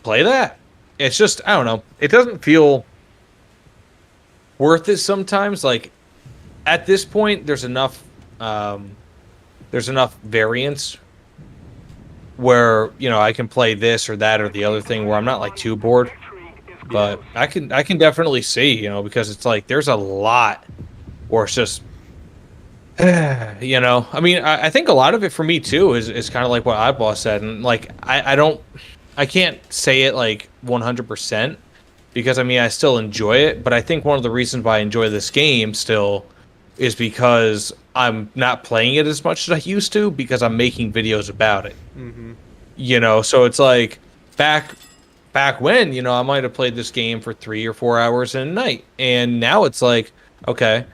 play that. It's just, I don't know, it doesn't feel worth it sometimes. Like, at this point, there's enough variance where, you know, I can play this or that or the other thing where I'm not like too bored. But I can definitely see, you know, because it's like there's a lot where it's just you know, I mean, I think a lot of it for me too is kind of like what Oddball said, and like I can't say it like 100% because I mean I still enjoy it, but I think one of the reasons why I enjoy this game still is because I'm not playing it as much as I used to because I'm making videos about it. Mm-hmm. You know, so it's like back when, you know, I might have played this game for 3 or 4 hours in a night, and now it's like, okay,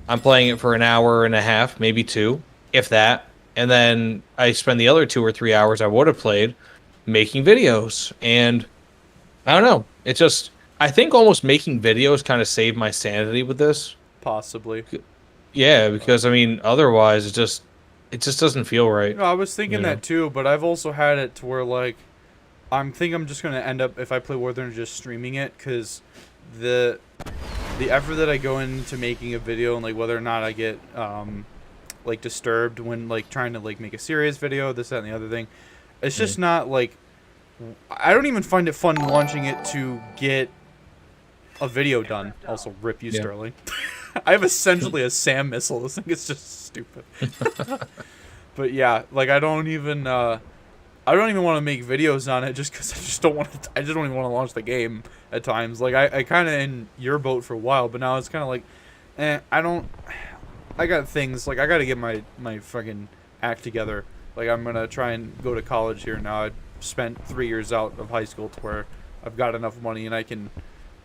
I'm playing it for an hour and a half, maybe two, if that, and then I spend the other 2 or 3 hours I would have played making videos, and I don't know, it's just, I think almost making videos kind of saved my sanity with this. Possibly. Yeah, because I mean, otherwise it just doesn't feel right. No, I was thinking you know? that too, but I've also had it to where like I'm just gonna end up, if I play War Thunder, just streaming it, because the effort that I go into making a video and like whether or not I get like disturbed when like trying to like make a serious video, this, that, and the other thing, it's just not like, I don't even find it fun launching it to get a video done. Also, rip you, Sterling. I have essentially a SAM missile. This thing is just stupid. But yeah, like I don't even want to make videos on it just because I just don't even want to launch the game at times. Like I kind of in your boat for a while, but now it's kind of like, I got things, like I got to get my fucking act together. Like I'm going to try and go to college here now. I spent 3 years out of high school to where I've got enough money and I can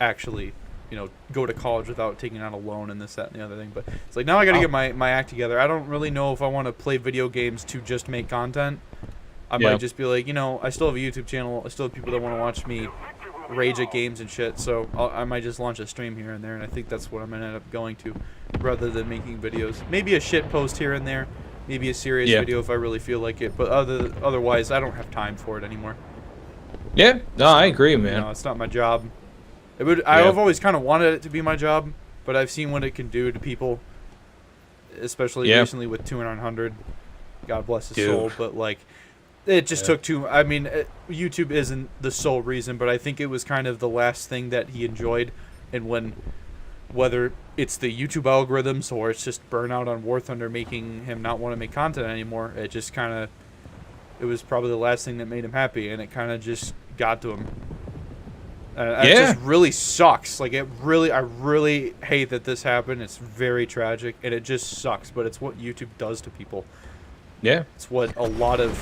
actually, you know, go to college without taking out a loan and this, that, and the other thing. But it's like now I got to get my act together. I don't really know if I want to play video games to just make content. I might just be like, you know, I still have a YouTube channel. I still have people that want to watch me rage at games and shit. So I might just launch a stream here and there. And I think that's what I'm going to end up going to rather than making videos. Maybe a shit post here and there. Maybe a serious video if I really feel like it. But otherwise, I don't have time for it anymore. Yeah, no, I agree, man. You know, it's not my job. I've always kind of wanted it to be my job, but I've seen what it can do to people, especially recently with 2900. God bless his soul, but like, it just took too. I mean, YouTube isn't the sole reason, but I think it was kind of the last thing that he enjoyed, and whether it's the YouTube algorithms or it's just burnout on War Thunder making him not want to make content anymore, it just kind of, it was probably the last thing that made him happy, and it kind of just got to him. It just really sucks. Like I really hate that this happened. It's very tragic, and it just sucks. But it's what YouTube does to people. Yeah, it's what a lot of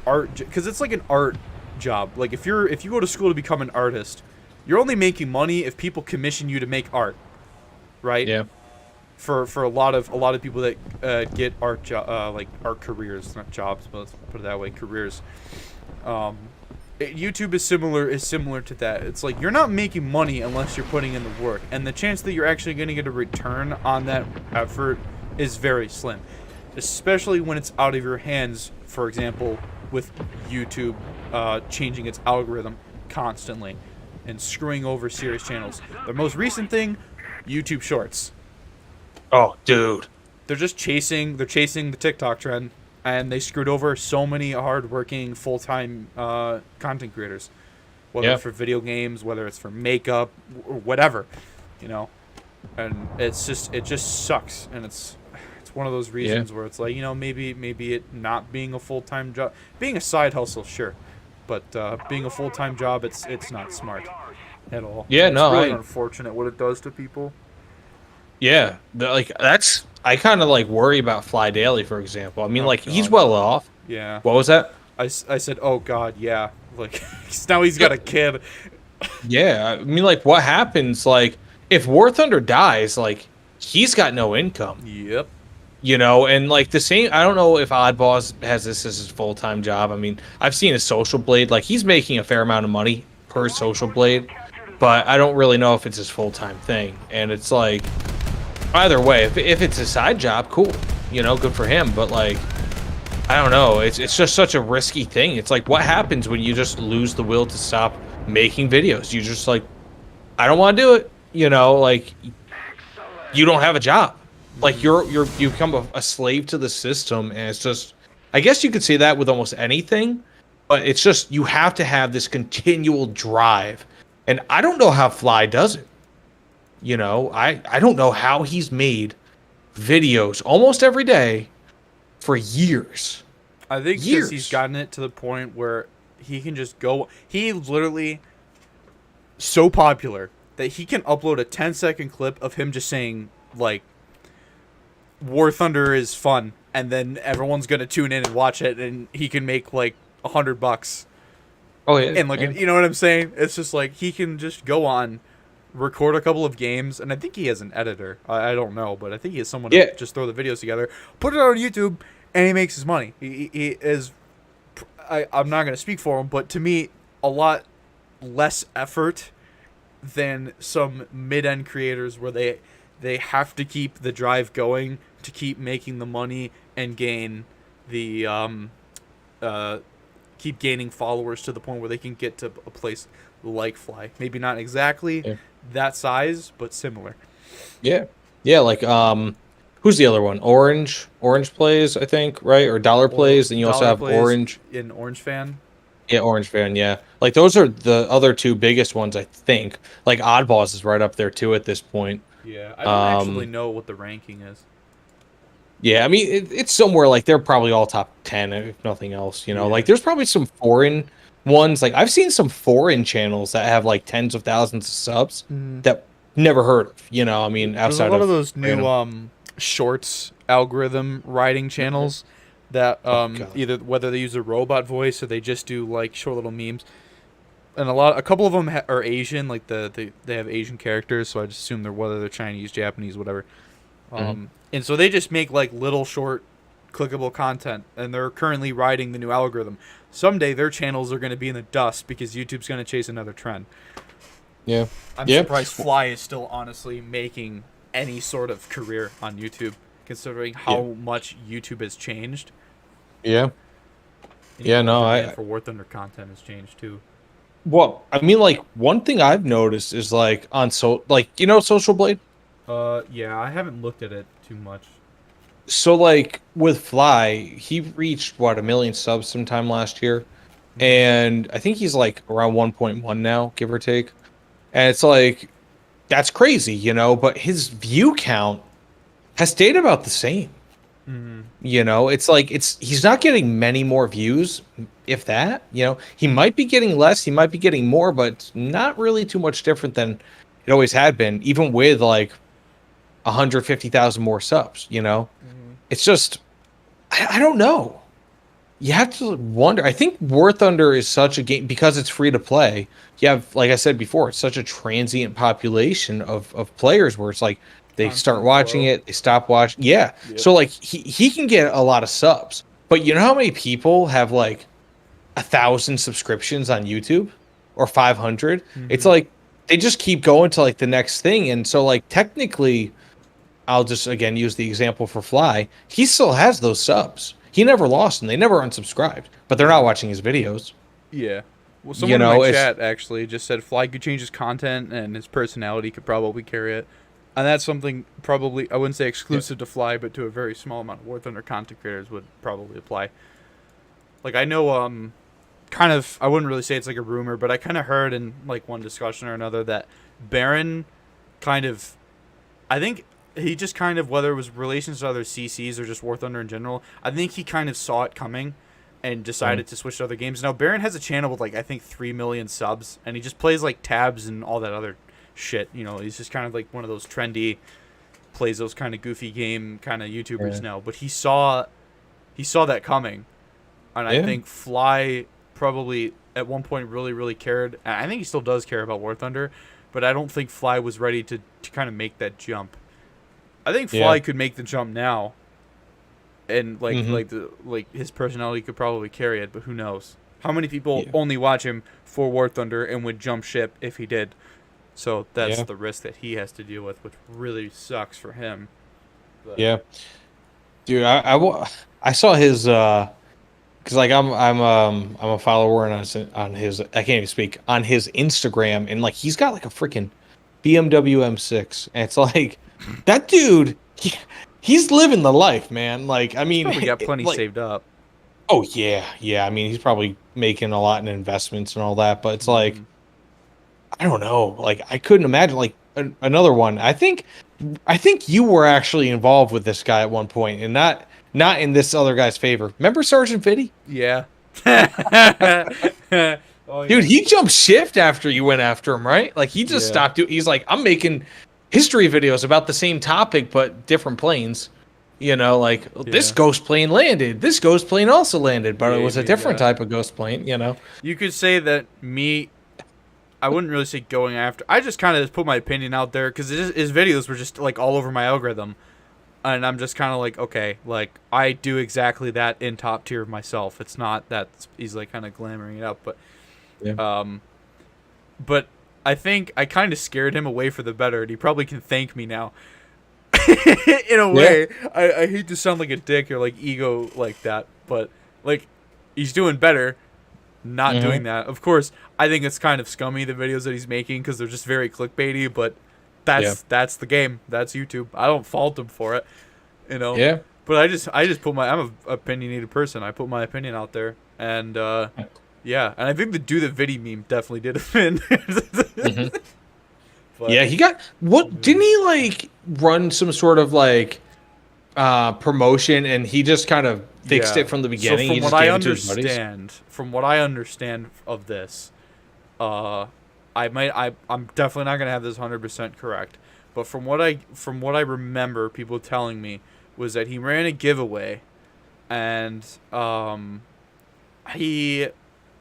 art, because it's like an art job. Like if you go to school to become an artist, you're only making money if people commission you to make art, right? Yeah. For a lot of people that get art like art careers, not jobs, but let's put it that way, careers. YouTube is similar to that. It's like you're not making money unless you're putting in the work, and the chance that you're actually going to get a return on that effort is very slim, especially when it's out of your hands. For example, with YouTube changing its algorithm constantly and screwing over serious channels. The most recent thing, YouTube Shorts. Oh, dude, they're chasing the TikTok trend. And they screwed over so many hard-working, full-time content creators, whether it's for video games, whether it's for makeup, or whatever, you know. And it just sucks, and it's one of those reasons where it's like, you know, maybe it not being a full-time job, being a side hustle, sure, but being a full-time job, it's not smart at all. Yeah, it's really unfortunate what it does to people. Yeah, I kind of like worry about Fly Daily, for example. I mean, he's well off. Yeah. What was that? I said, oh God, yeah. Like now he's got a kid. Yeah, I mean, like what happens? Like if War Thunder dies, like he's got no income. Yep. You know, and like the same. I don't know if Oddboss has this as his full-time job. I mean, I've seen his Social Blade. Like he's making a fair amount of money per Social Blade, but I don't really know if it's his full-time thing. And it's like. Either way, if it's a side job, cool. You know, good for him. But like, I don't know. It's just such a risky thing. It's like, what happens when you just lose the will to stop making videos? You just like, I don't want to do it. You know, like, you don't have a job. Like you become a slave to the system, and it's just I guess you could say that with almost anything, but it's just you have to have this continual drive. And I don't know how Fly does it. You know, I don't know how he's made videos almost every day for years. I think because he's gotten it to the point where he can just go. He literally so popular that he can upload a 10-second clip of him just saying like War Thunder is fun, and then everyone's gonna tune in and watch it, and he can make like $100. Oh yeah, and look at, you know what I'm saying? It's just like he can just go on, record a couple of games, and I think he has an editor. I don't know, but I think he has someone to just throw the videos together, put it on YouTube, and he makes his money. He is. I'm not gonna speak for him, but to me, a lot less effort than some mid-end creators where they have to keep the drive going to keep making the money and gain the keep gaining followers to the point where they can get to a place like Fly. Maybe not exactly that size, but similar. Yeah. Like who's the other one? Orange Plays, I think, right? Or Dollar Plays, and you also have Orange. In Orange Fan. Yeah, Orange Fan, yeah. Like those are the other two biggest ones, I think. Like Oddballs is right up there too at this point. Yeah, I don't actually know what the ranking is. Yeah, I mean it's somewhere like they're probably all top 10 if nothing else, you know. Like there's probably some foreign ones. Like I've seen some foreign channels that have like tens of thousands of subs that never heard of, you know. I mean, outside there's a lot of those new shorts algorithm writing channels that either whether they use a robot voice or they just do like short little memes. And a couple of them are Asian, like they have Asian characters, so I just assume whether they're Chinese, Japanese, whatever. And so they just make like little short clickable content, and they're currently riding the new algorithm. Someday their channels are going to be in the dust because YouTube's going to chase another trend. Yeah. I'm surprised Fly is still honestly making any sort of career on YouTube, considering how much YouTube has changed. Yeah. Yeah, no, for War Thunder content has changed too. Well, I mean, like one thing I've noticed is like on Social Blade. Yeah, I haven't looked at it too much. So like with Fly, he reached 1 million subs sometime last year, and I think he's like around 1.1 now, give or take. And it's like that's crazy, you know. But his view count has stayed about the same. You know, it's like he's not getting many more views, if that. You know, he might be getting less, he might be getting more, but it's not really too much different than it always had been, even with like 150,000 more subs. You know, it's just I don't know. You have to wonder. I think War Thunder is such a game because it's free to play. You have, like I said before, it's such a transient population of players where it's like they start watching it, they stop watching. Yeah. So like he can get a lot of subs, but you know how many people have like 1,000 subscriptions on YouTube or 500? It's like they just keep going to like the next thing, and so like technically, I'll just again use the example for Fly. He still has those subs. He never lost them. They never unsubscribed, but they're not watching his videos. Yeah. Well, someone in my chat actually just said Fly could change his content and his personality could probably carry it. And that's something probably, I wouldn't say exclusive to Fly, but to a very small amount of War Thunder content creators would probably apply. Like, I know, kind of, I wouldn't really say it's like a rumor, but I kind of heard in, like, one discussion or another that Baron kind of, I think he just kind of, whether it was relations to other CCs or just War Thunder in general, I think he kind of saw it coming and decided to switch to other games. Now, Baron has a channel with, like, I think 3 million subs, and he just plays, like, tabs and all that other shit. You know, he's just kind of like one of those trendy, plays those kind of goofy game kind of YouTubers now. But he saw that coming, and I think Fly probably at one point really cared. And I think he still does care about War Thunder, but I don't think Fly was ready to kind of make that jump. I think Fly could make the jump now, and like his personality could probably carry it. But who knows? How many people only watch him for War Thunder and would jump ship if he did? So that's the risk that he has to deal with, which really sucks for him. But. Yeah, dude, I saw his because like I'm a follower on his I can't even speak on his Instagram, and like he's got like a freaking BMW M6, and it's like that dude he's living the life, man. Like I mean, we got plenty saved up. Oh yeah, yeah. I mean, he's probably making a lot in investments and all that, but it's like I don't know. Like I couldn't imagine like another one. I think you were actually involved with this guy at one point, and not in this other guy's favor. Remember Sergeant Fitty? Yeah. Oh Dude, yeah. he jumped shift after you went after him, right? Like he just Yeah. stopped doing. He's like, I'm making history videos about the same topic but different planes. You know, like this Yeah. ghost plane landed. This ghost plane also landed, but Yeah, it he was a made different that. type of ghost plane. You know. You could say that me. I wouldn't really say going after. I just kind of just put my opinion out there because his videos were just like all over my algorithm, and I'm just kind of like, okay, like I do exactly that in top tier myself. It's not that he's like kind of glamoring it up, but Yeah. but I think I kind of scared him away for the better, and he probably can thank me now. In a way, I hate to sound like a dick or like ego like that, but like he's doing better not doing that. Of course, I think it's kind of scummy the videos that he's making because they're just very clickbaity, but that's the game. That's YouTube. I don't fault him for it, you know. Yeah. But I just put my I'm a opinionated person. I put my opinion out there, and yeah, and I think the do the viddy meme definitely did offend. Mhm. But, Yeah, he got what didn't he like run some sort of like promotion and he just kind of fixed yeah. it from the beginning. So He from just what I gave it to his buddies. understand of this, I'm definitely not gonna have this 100% correct, but from what I remember, people telling me was that he ran a giveaway, and he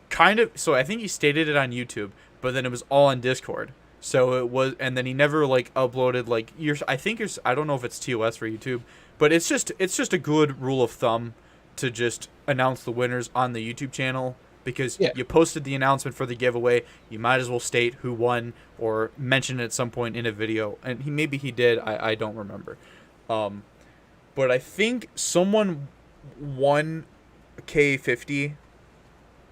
kind of so I think he stated it on YouTube, but then it was all on Discord. So it was, and then he never like uploaded like I don't know if it's TOS for YouTube, but it's just a good rule of thumb to just announce the winners on the YouTube channel because Yeah. you posted the announcement for the giveaway. You might as well state who won or mention it at some point in a video. And maybe he did. I don't remember. But I think someone won K50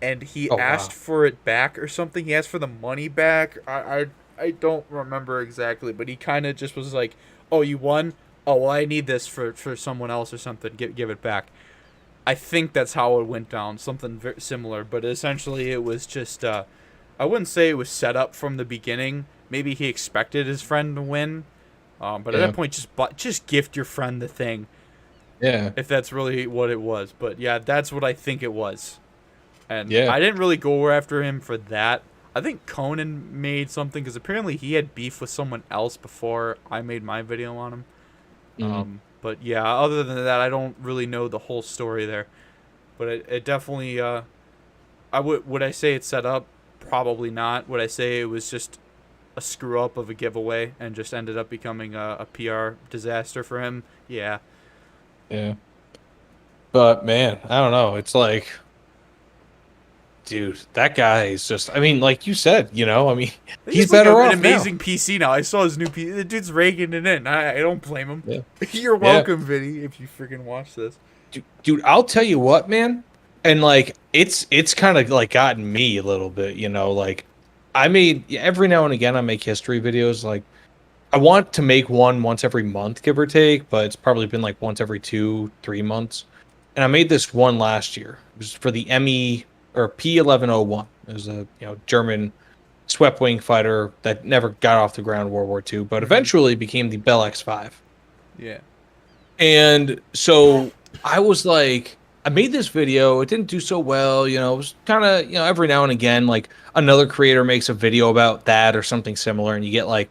and he Oh asked wow. for it back or something. He asked for the money back. I don't remember exactly, but he kind of just was like, "Oh, you won? Oh, well, I need this for someone else or something. Give it back." I think that's how it went down, something very similar. But essentially, it was just I wouldn't say it was set up from the beginning. Maybe he expected his friend to win, but at Yeah. that point, just gift your friend the thing Yeah. if that's really what it was. But yeah, that's what I think it was. And Yeah. I didn't really go after him for that. I think Conan made something because apparently he had beef with someone else before I made my video on him. Mhm. But yeah, other than that, I don't really know the whole story there. But it definitely, would I say it's set up? Probably not. Would I say it was just a screw up of a giveaway and just ended up becoming a PR disaster for him? Yeah. Yeah. But man, I don't know. It's like dude, that guy is just I mean, like you said, I mean, he's He's like better an off now. amazing PC now. I saw his new PC. The dude's raking it in. I don't blame him. Yeah. You're Yeah. welcome, Vinny, if you freaking watch this. Dude, I'll tell you what, man. And like it's kind of like gotten me a little bit, like I made every now and again I make history videos like I want to make one once every month, give or take, but it's probably been like once every 2-3 months. And I made this one last year. It was for the ME or P1101. It was a German swept wing fighter that never got off the ground in World War II, but eventually became the Bell X5. Yeah. And so I was like, I made this video. It didn't do so well. It was kind of, every now and again, like another creator makes a video about that or something similar, and you get like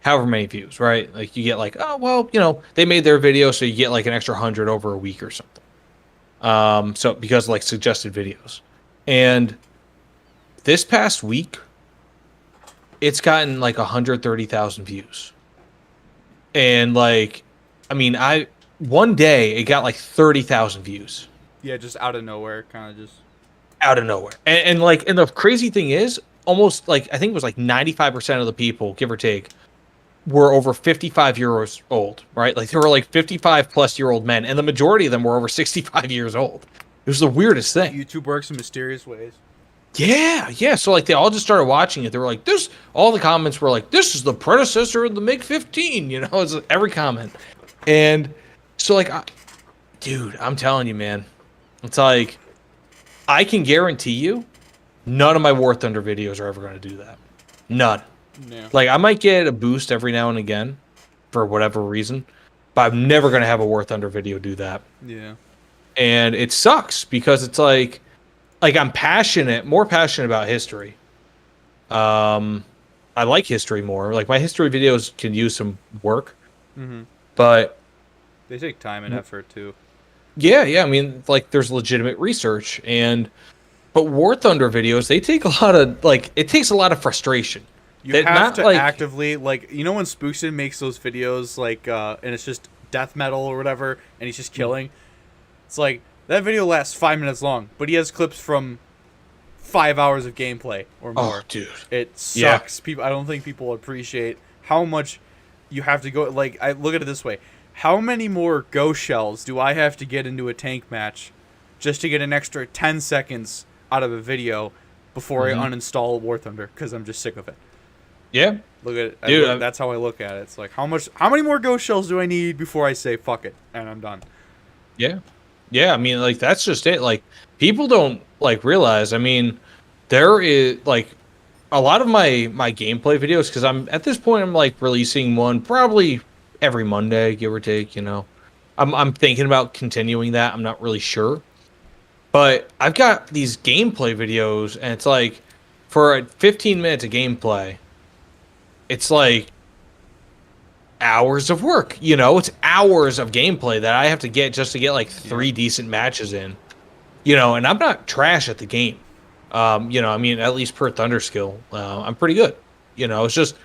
however many views, right? Like you get like, oh, well, they made their video, so you get like an extra 100 over a week or something. So because of, like suggested videos. And this past week, it's gotten like 130,000 views. And like, I mean, one day it got like 30,000 views Yeah, just out of nowhere, kind of just. out of nowhere. And like, and the crazy thing is, almost like I think it was like 95% of the people, give or take, were over 55 years old, right? Like there were like 55 plus year old men, and the majority of them were over 65 years old. It was the weirdest thing. YouTube works in mysterious ways. Yeah. So like they all just started watching it. They were like, "This." All the comments were like, "This is the predecessor of the MiG-15." It's every comment. And so like, dude, I'm telling you, man, it's like I can guarantee you, none of my War Thunder videos are ever going to do that. None. Yeah. Like, I might get a boost every now and again for whatever reason, but I'm never going to have a War Thunder video do that. Yeah. And it sucks because it's like I'm more passionate about history. I like history more. Like, my history videos can use some work, but they take time and effort too. Yeah. I mean, like, there's legitimate research, but War Thunder videos, they take a lot of it takes a lot of frustration. You have to actively, like, you know when Spookson makes those videos, like, and it's just death metal or whatever, and he's just killing. It's like, that video lasts 5 minutes long, but he has clips from 5 hours of gameplay or more. Oh, dude. It sucks. People, I don't think people appreciate how much you have to go. Like, I look at it this way. How many more ghost shells do I have to get into a tank match just to get an extra 10 seconds out of a video before I uninstall War Thunder because I'm just sick of it? Yeah. Look at it. Dude, that's how I look at it. It's like, how many more ghost shells do I need before I say fuck it and I'm done? Yeah. Yeah, I mean, like, that's just it. Like, people don't realize, I mean, there is a lot of my gameplay videos, because at this point I'm releasing one probably every Monday, give or take, you know. I'm thinking about continuing that. I'm not really sure. But I've got these gameplay videos, and it's like, for 15 minutes of gameplay, it's like hours of work, you know. It's hours of gameplay that I have to get just to get 3 decent matches in, you know. And I'm not trash at the game, you know. I mean, at least per Thunder skill, I'm pretty good, you know. It's just,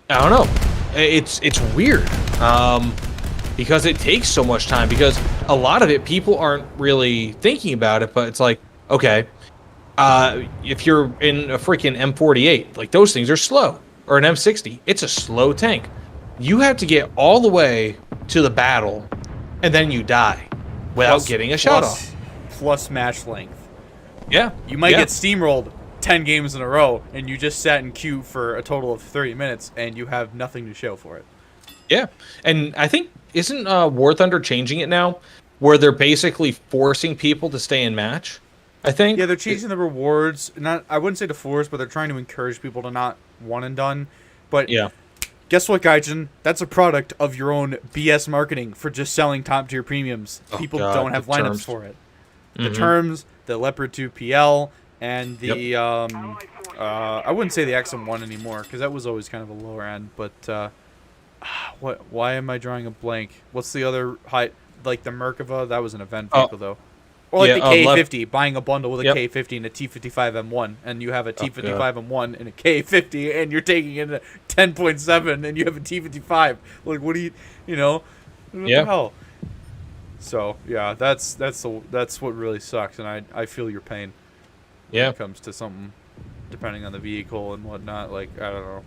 I don't know, it's weird, because it takes so much time, because a lot of it people aren't really thinking about it, but it's like, okay, if you're in a freaking M48, like, those things are slow, or an M60, it's a slow tank. You have to get all the way to the battle, and then you die without getting a shot off. Plus match length. Yeah. You might get steamrolled 10 games in a row, and you just sat in queue for a total of 30 minutes, and you have nothing to show for it. Yeah. And I think, isn't War Thunder changing it now, where they're basically forcing people to stay in match? I think. Yeah, they're changing the rewards. I wouldn't say to force, but they're trying to encourage people to not one and done. But yeah. Guess what, Gaijin? That's a product of your own BS marketing for just selling top-tier premiums. People don't have lineups for it. The terms, the Leopard 2 PL, and the, I wouldn't say the XM1 anymore, because that was always kind of a lower end, but, why am I drawing a blank? What's the other high, like the Merkava? That was an event vehicle, though. Or like the K50, buying a bundle with a K50 and a T55 M1, and you have a T55 M1 and a K50, and you're taking in a 10.7, and you have a T55. Like, what do you know? What the hell? So yeah, that's what really sucks, and I feel your pain. When it comes to something, depending on the vehicle and whatnot. Like, I don't know.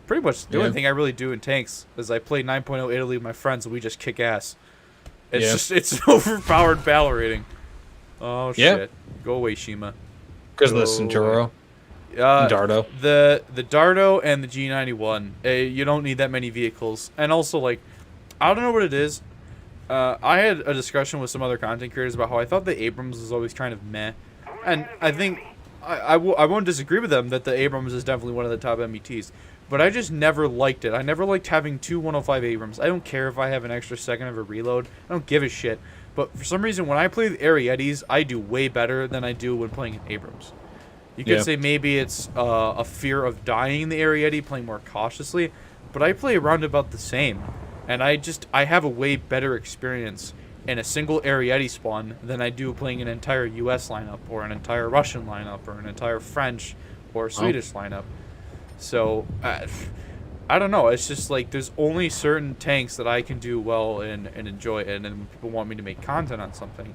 Pretty much the only thing I really do in tanks is I play 9.0 Italy with my friends, and we just kick ass. It's just it's an overpowered battle rating. Oh shit! Go away, Shima. Because of the Centauro. Dardo. The Dardo and the G91. You don't need that many vehicles, and also, like, I don't know what it is. I had a discussion with some other content creators about how I thought the Abrams was always kind of meh, and I think I won't disagree with them that the Abrams is definitely one of the top METs. But I just never liked it. I never liked having 2 105 Abrams. I don't care if I have an extra second of a reload. I don't give a shit. But for some reason, when I play the Arietis, I do way better than I do when playing an Abrams. You could say maybe it's a fear of dying in the Ariete, playing more cautiously. But I play around about the same. And I have a way better experience in a single Ariete spawn than I do playing an entire US lineup, or an entire Russian lineup, or an entire French or Swedish lineup. So, I don't know. It's just like there's only certain tanks that I can do well and enjoy it. And then people want me to make content on something.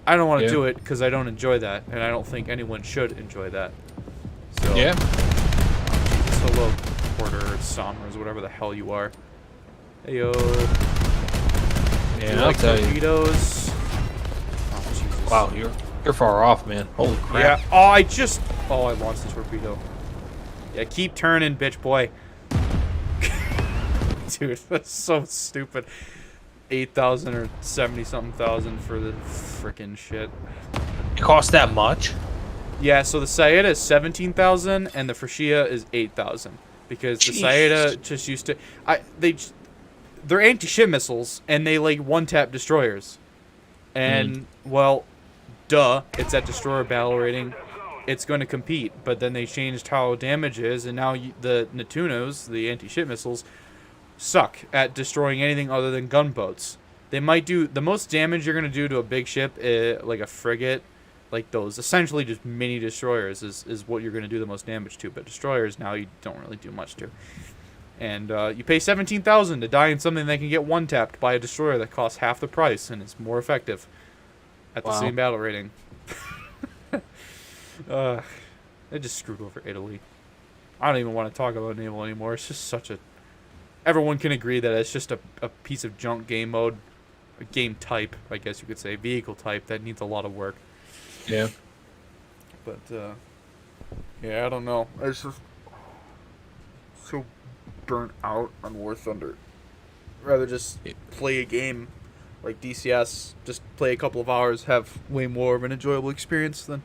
I don't want to do it because I don't enjoy that. And I don't think anyone should enjoy that. So, hello, Porter, Sommers, whatever the hell you are. Heyo. Yeah, I'll tell you. Torpedoes? Oh, Jesus. Wow, you're far off, man. Holy crap. Yeah. I launched the torpedo. Yeah, keep turning, bitch boy. Dude, that's so stupid. 8,000 or 70-something thousand for the frickin' shit. It costs that much? Yeah, so the Saeda is 17,000 and the Freshia is 8,000 because the Jeez. Saeda just used to they're anti-ship missiles and they like one-tap destroyers. And well, duh, it's at destroyer battle rating. It's going to compete, but then they changed how damage is, and now the Netunos, the anti-ship missiles, suck at destroying anything other than gunboats. They might do the most damage you're going to do to a big ship, like a frigate, like those. Essentially, just mini destroyers is what you're going to do the most damage to. But destroyers now you don't really do much to. And you pay 17,000 to die in something that can get one tapped by a destroyer that costs half the price and is more effective at the same battle rating. They just screwed over Italy. I don't even want to talk about naval anymore. It's just such a... Everyone can agree that it's just a piece of junk game mode. A game type, I guess you could say. Vehicle type that needs a lot of work. Yeah. But, yeah, I don't know. It's just so burnt out on War Thunder. Rather just play a game like DCS. Just play a couple of hours, have way more of an enjoyable experience than...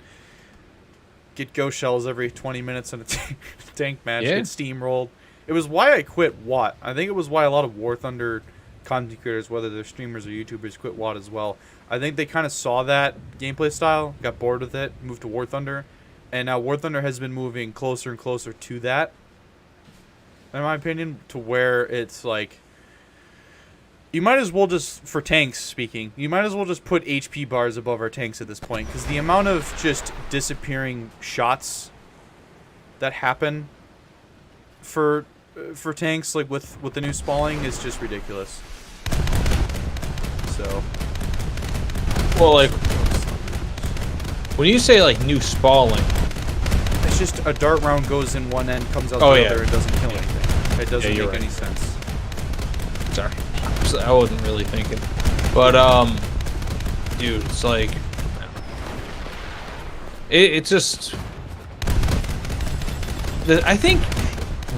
get ghost shells every 20 minutes in a tank match, get steamrolled. It was why I quit WOT. I think it was why a lot of War Thunder content creators, whether they're streamers or YouTubers, quit WOT as well. I think they kind of saw that gameplay style, got bored with it, moved to War Thunder, and now War Thunder has been moving closer and closer to that, in my opinion, to where it's like, you might as well just, for tanks speaking, you might as well just put HP bars above our tanks at this point, because the amount of just disappearing shots that happen for tanks, like with the new spalling, is just ridiculous. So, well, like, when you say like new spalling, it's just a dart round goes in one end, comes out the other, and doesn't kill anything. It doesn't make any sense. Sorry. I wasn't really thinking, but dude, it's like it's just I think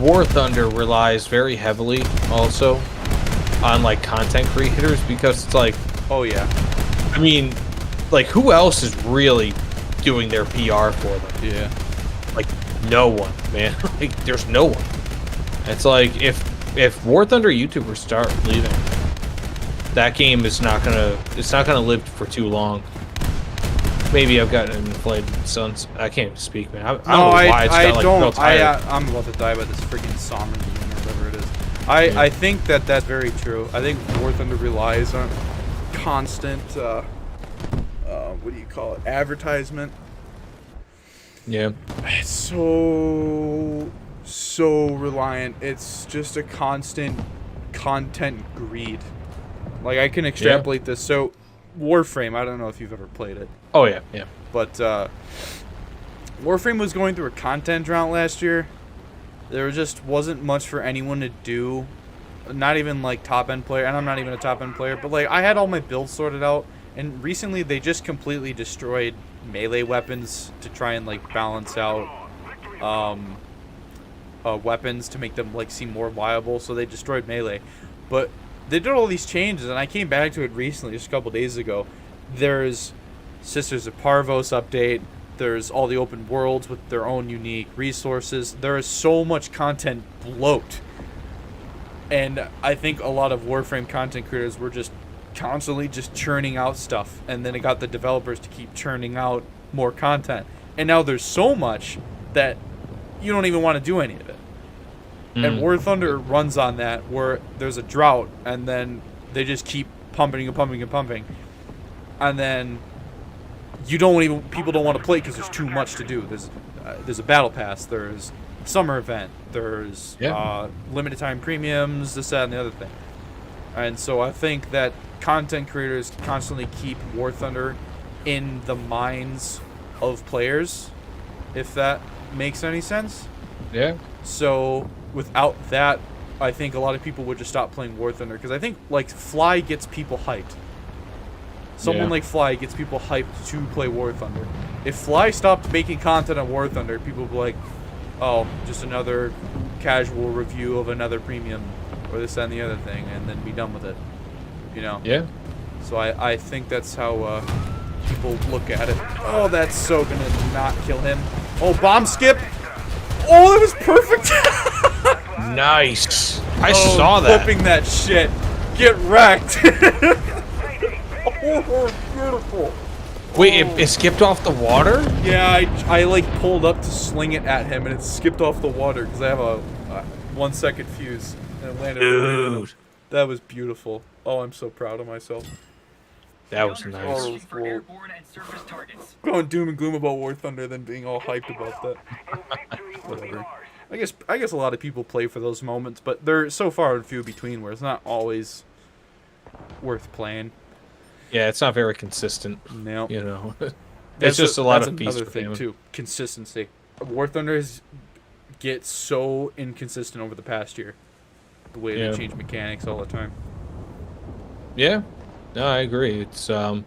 War Thunder relies very heavily also on like content creators, because it's like, oh yeah, I mean, like, who else is really doing their PR for them? Yeah, like, no one, man. Like, there's no one. It's like, if War Thunder YouTubers start leaving, that game is not gonna live for too long. Maybe I've got an inflated sense. I can't even speak, man. I don't know why it's got, like, real tired. I'm about to die by this freaking Sovereign demon or whatever it is. I think that's very true. I think War Thunder relies on constant, what do you call it? Advertisement. Yeah. It's so reliant. It's just a constant content greed. Like, I can extrapolate this. So, Warframe, I don't know if you've ever played it. Oh, yeah, yeah. But, Warframe was going through a content drought last year. There just wasn't much for anyone to do. Not even, like, top-end player. And I'm not even a top-end player. But, like, I had all my builds sorted out. And recently, they just completely destroyed melee weapons to try and, like, balance out, weapons to make them, like, seem more viable. So they destroyed melee. But they did all these changes, and I came back to it recently, just a couple days ago. There's Sisters of Parvos update. There's all the open worlds with their own unique resources. There is so much content bloat. And I think a lot of Warframe content creators were just constantly just churning out stuff. And then it got the developers to keep churning out more content. And now there's so much that you don't even want to do any of it. And War Thunder runs on that, where there's a drought, and then they just keep pumping and pumping and pumping. And then people don't want to play because there's too much to do. There's a battle pass, there's summer event, there's limited time premiums, this, that, and the other thing. And so I think that content creators constantly keep War Thunder in the minds of players, if that makes any sense. Yeah. So without that, I think a lot of people would just stop playing War Thunder, because I think, like, Fly gets people hyped. Someone like Fly gets people hyped to play War Thunder. If Fly stopped making content on War Thunder, people would be like, oh, just another casual review of another premium or this, that, and the other thing, and then be done with it. You know? Yeah. So I think that's how people people look at it. Oh, that's so gonna not kill him. Oh, bomb skip. Oh, that was perfect. Nice. I saw that. Flipping that shit. Get wrecked. Oh, beautiful. Wait, it skipped off the water? Yeah, I like pulled up to sling it at him, and it skipped off the water because I have a 1 second fuse, and it landed. Dude. That was beautiful. Oh, I'm so proud of myself. That was The owners are nice. searching for airborne and surface targets. Going doom and gloom about War Thunder, then being all hyped about that. Whatever. I guess a lot of people play for those moments, but they're so far and few between where it's not always worth playing. Yeah, it's not very consistent. No. You know, it's just a lot of peace another for thing family. too. Consistency. War Thunder gets so inconsistent over the past year. The way Yeah. they change mechanics all the time. Yeah, no, I agree. It's hold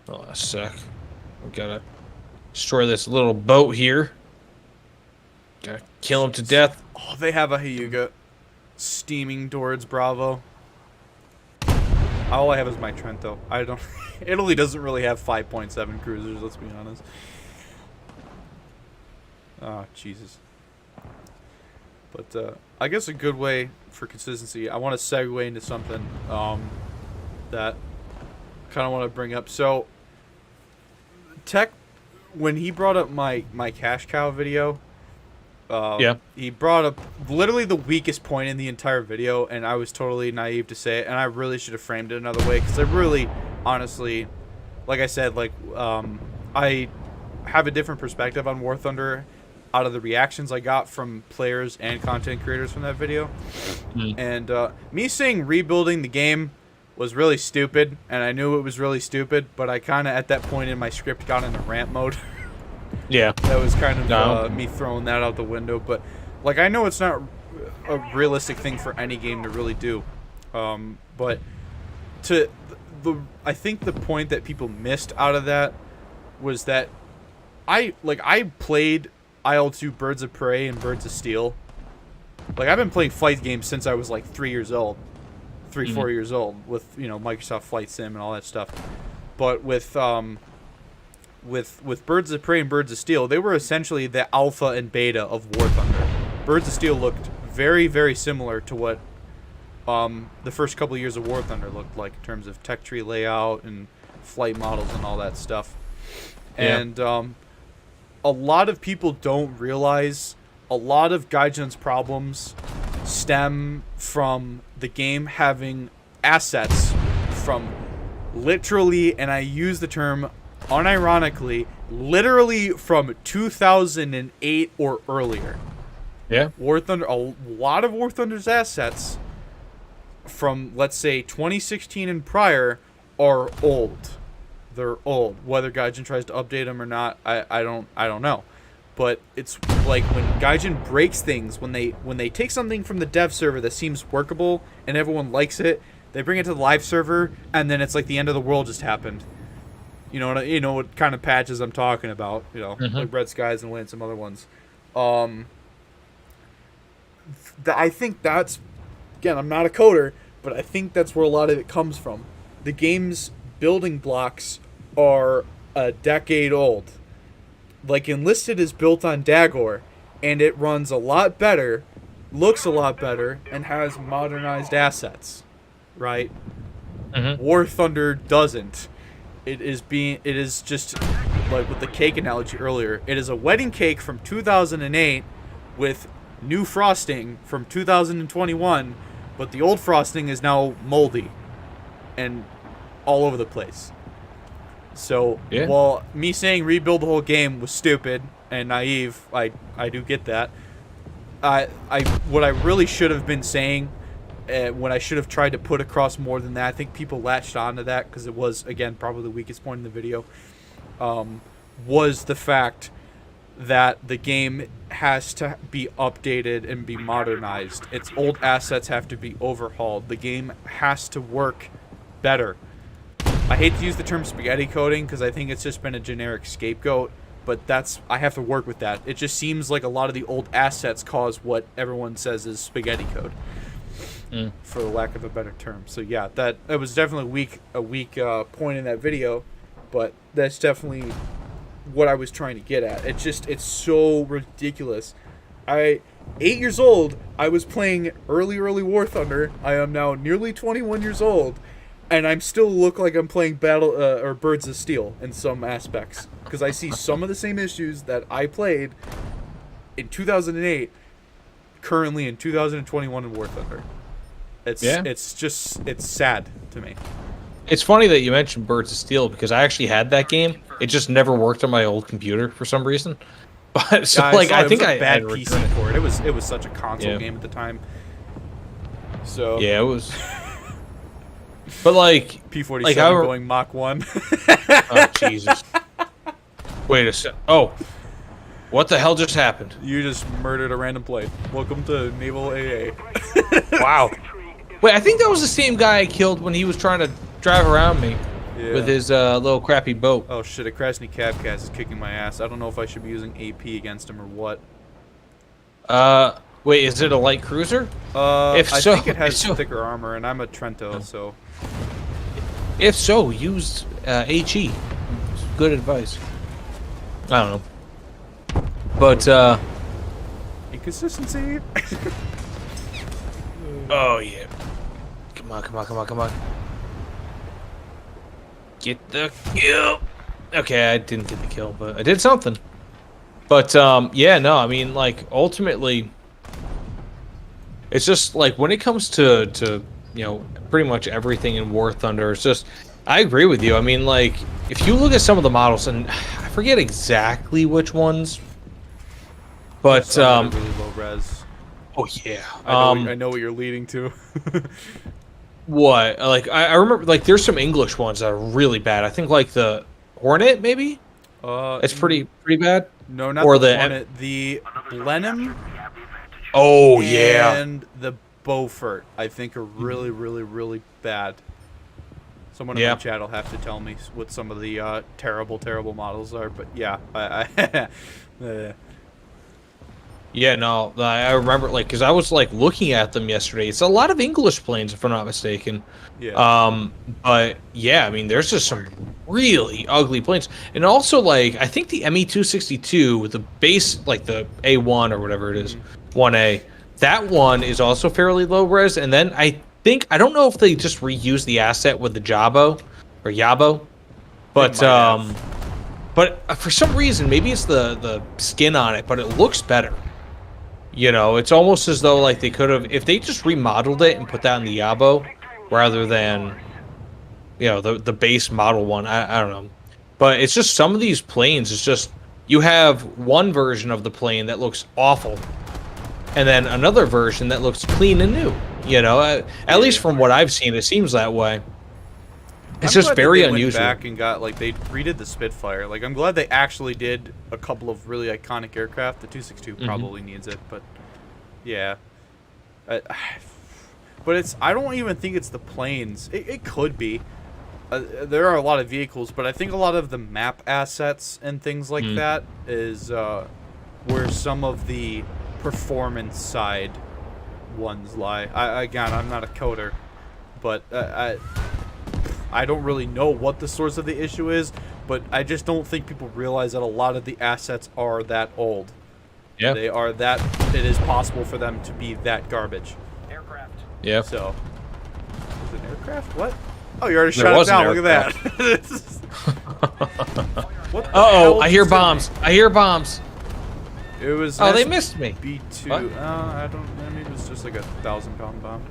on a sec. We gotta destroy this little boat here. Gotta kill him to death. Oh, they have a Hyuga steaming towards Bravo. All I have is my Trento. I don't. Italy doesn't really have 5.7 cruisers. Let's be honest. Oh, Jesus. But I guess a good way for consistency. I want to segue into something that kind of want to bring up. So, Tech, when he brought up my cash cow video. Yeah. He brought up literally the weakest point in the entire video, and I was totally naive to say it, and I really should have framed it another way, because I really, honestly, like I said, like, I have a different perspective on War Thunder out of the reactions I got from players and content creators from that video. And me saying rebuilding the game was really stupid, and I knew it was really stupid, but I kind of, at that point in my script, got into rant mode. Yeah. That was kind of me throwing that out the window, but like I know it's not a realistic thing for any game to really do, but I think the point that people missed out of that was that I played IL-2 Birds of Prey and Birds of Steel. Like I've been playing flight games since I was like 3 years old, 4 years old, with Microsoft Flight Sim and all that stuff, but with Birds of Prey and Birds of Steel, they were essentially the alpha and beta of War Thunder. Birds of Steel looked very, very similar to what the first couple of years of War Thunder looked like in terms of tech tree layout and flight models and all that stuff. Yeah. And a lot of people don't realize a lot of Gaijin's problems stem from the game having assets from literally, and I use the term unironically, literally from 2008 or earlier. Yeah. War Thunder, a lot of War Thunder's assets from, let's say, 2016 and prior are old. They're old. Whether Gaijin tries to update them or not, I don't know. But it's like when Gaijin breaks things, when they take something from the dev server that seems workable and everyone likes it, they bring it to the live server, and then it's like the end of the world just happened. You know what kind of patches I'm talking about. Like Red Skies and some other ones. I think that's, again, I'm not a coder, but I think that's where a lot of it comes from. The game's building blocks are a decade old. Like Enlisted is built on Dagor, and it runs a lot better, looks a lot better, and has modernized assets, right? War Thunder doesn't. It is just like with the cake analogy earlier. It is a wedding cake from 2008 with new frosting from 2021, but the old frosting is now moldy and all over the place. So, Yeah. while me saying rebuild the whole game was stupid and naive, I do get that. What I really should have been saying, when I should have tried to put across more than that, I think people latched onto that because it was, again, probably the weakest point in the video, was the fact that the game has to be updated and be modernized. Its old assets have to be overhauled. The game has to work better. I hate to use the term spaghetti coding because I think it's just been a generic scapegoat, but I have to work with that. It just seems like a lot of the old assets cause what everyone says is spaghetti code, for the lack of a better term. So yeah, that was definitely a weak point in that video, but that's definitely what I was trying to get at. It's so ridiculous. 8 years old, I was playing early War Thunder. I am now nearly 21 years old, and I'm still look like I'm playing or Birds of Steel in some aspects, because I see some of the same issues that I played in 2008 currently in 2021 in War Thunder. It's sad to me. It's funny that you mentioned Birds of Steel because I actually had that game. It just never worked on my old computer for some reason. But so Yeah, I think it was I a bad had PC for it. It was such a console game at the time. So yeah, it was. But like P47 like going Mach 1. Oh Jesus! Wait a sec. Oh, what the hell just happened? You just murdered a random plane. Welcome to Naval AA. Wow. Wait, I think that was the same guy I killed when he was trying to drive around me with his little crappy boat. Oh shit, a Krasny Cavcast is kicking my ass. I don't know if I should be using AP against him or what. Wait, is it a light cruiser? I think it has thicker armor, and I'm a Trento, so... If so, use HE. Good advice. I don't know. But, Inconsistency! Oh, yeah. Come on. Get the kill. Okay, I didn't get the kill, but I did something. But, yeah, no, I mean, like, ultimately, it's just, like, when it comes to you know, pretty much everything in War Thunder, it's just, I agree with you. I mean, like, if you look at some of the models, and I forget exactly which ones, but, really low res. Oh, yeah. I know what you're leading to. What? Like, I remember, like, there's some English ones that are really bad. I think, like, the Hornet, maybe? It's pretty bad? No, not or the Hornet. The Blenheim. Oh, yeah. And the Beaufort, I think, are really bad. Someone in my chat will have to tell me what some of the terrible models are, but yeah, Yeah, no, I remember, like, because I was, like, looking at them yesterday. It's a lot of English planes, if I'm not mistaken. Yeah. But, yeah, I mean, there's just some really ugly planes. And also, like, I think the ME-262 with the base, like, the A1 or whatever it is, 1A, that one is also fairly low res. And then I don't know if they just reuse the asset with the Jabo, or Yabo. But for some reason, maybe it's the skin on it, but it looks better. You know, it's almost as though, like, they could have, if they just remodeled it and put that in the Yabo rather than, you know, the base model one. I don't know. But it's just some of these planes, it's just, you have one version of the plane that looks awful, and then another version that looks clean and new. You know, at least from what I've seen, it seems that way. It's just very unusual. Went back and got, like, they redid the Spitfire. Like, I'm glad they actually did a couple of really iconic aircraft. The 262 probably needs it, but yeah. But I don't even think it's the planes. It could be. There are a lot of vehicles, but I think a lot of the map assets and things like that is where some of the performance side ones lie. Again, I'm not a coder, but I don't really know what the source of the issue is, but I just don't think people realize that a lot of the assets are that old. Yeah. They are that, it is possible for them to be that garbage. Aircraft. Yeah. So, is it an aircraft? What? Oh, you already shot it down. Look at that. What the hell I hear just bombs. I hear bombs. It was. Oh, they missed me. B2. What? I don't. I mean, it was just like a 1,000-pound bomb.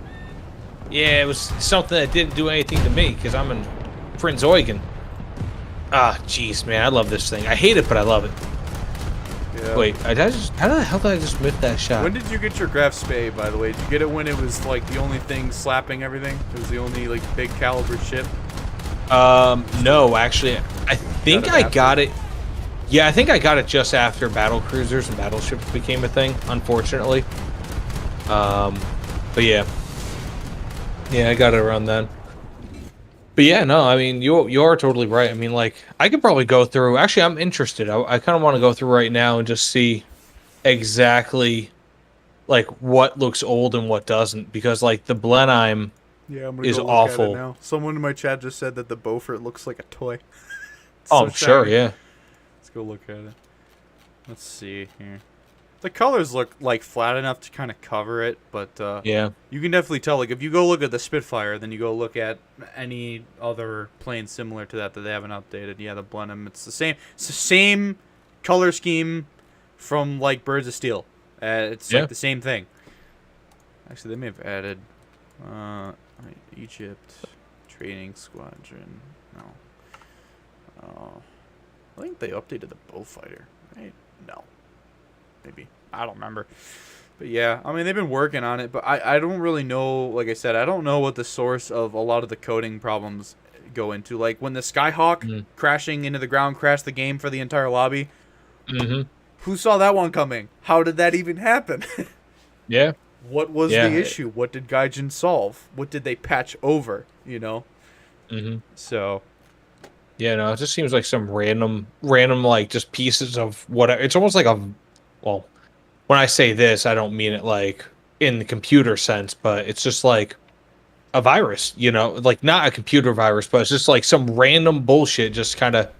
Yeah, it was something that didn't do anything to me because I'm in Prince Eugen. Ah, jeez, man, I love this thing. I hate it, but I love it. Yeah. Wait, how the hell did I just miss that shot? When did you get your Graf Spey, by the way? Did you get it when it was like the only thing slapping everything? It was the only like big caliber ship? No, actually, I think I got it. Yeah, I think I got it just after battle cruisers and battleships became a thing, unfortunately. But yeah. Yeah, I got it around then. But yeah, no, I mean, you are totally right. I mean, like, I could probably go through. Actually, I'm interested. I kind of want to go through right now and just see exactly, like, what looks old and what doesn't. Because, like, the Blenheim I'm gonna is go look awful. at it now. Someone in my chat just said that the Beaufort looks like a toy. Oh, so I'm sure, shiny. yeah. Let's go look at it. Let's see here. The colors look like flat enough to kind of cover it, but Yeah. you can definitely tell. Like if you go look at the Spitfire, then you go look at any other plane similar to that they haven't updated. Yeah, the Blenheim. It's the same. It's the same color scheme from like Birds of Steel. It's Yeah. like the same thing. Actually, they may have added Egypt training squadron. No. I think they updated the Bullfighter, right? No. Maybe. I don't remember. But yeah, I mean, they've been working on it, but I don't really know, like I said, I don't know what the source of a lot of the coding problems go into. Like, when the Skyhawk crashing into the ground crashed the game for the entire lobby, who saw that one coming? How did that even happen? Yeah. What was the issue? What did Gaijin solve? What did they patch over, you know? So... Yeah, no, it just seems like some random, like, just pieces of whatever. It's almost like well, when I say this, I don't mean it like in the computer sense, but it's just like a virus, you know, like not a computer virus, but it's just like some random bullshit just kind of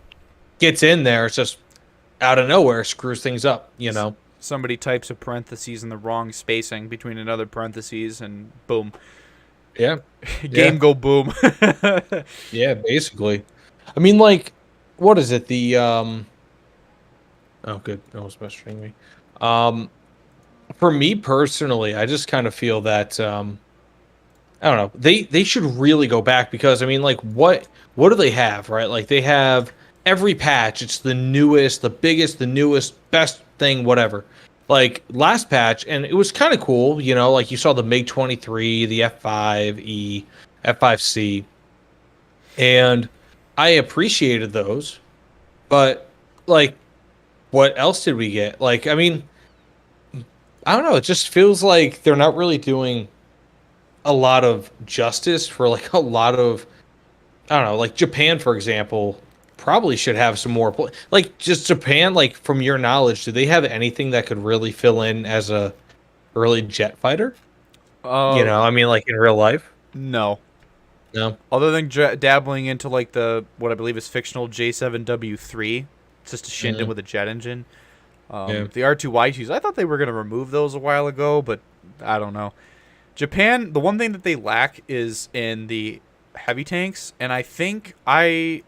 gets in there. It's just out of nowhere, screws things up, you know. Somebody types a parentheses in the wrong spacing between another parentheses, and boom. Yeah. Game go boom. Yeah, basically. I mean, like, what is it? Oh, good. No one's messaging me. For me personally, I just kind of feel that I don't know. They should really go back because I mean, like, what do they have, right? Like, they have every patch. It's the newest, the biggest, the newest, best thing, whatever. Like last patch, and it was kind of cool, you know. Like you saw the MiG 23, the F5E, F5C, and I appreciated those, but like, what else did we get? Like, I mean, I don't know. It just feels like they're not really doing a lot of justice for like a lot of, I don't know, like Japan, for example, probably should have some more. Like, just Japan, like from your knowledge, do they have anything that could really fill in as a early jet fighter? You know, I mean, like in real life? No. No. Other than dabbling into like the what I believe is fictional J7W3, it's just a Shinden with a jet engine. The R2Y2s, I thought they were going to remove those a while ago, but I don't know. Japan, the one thing that they lack is in the heavy tanks, and I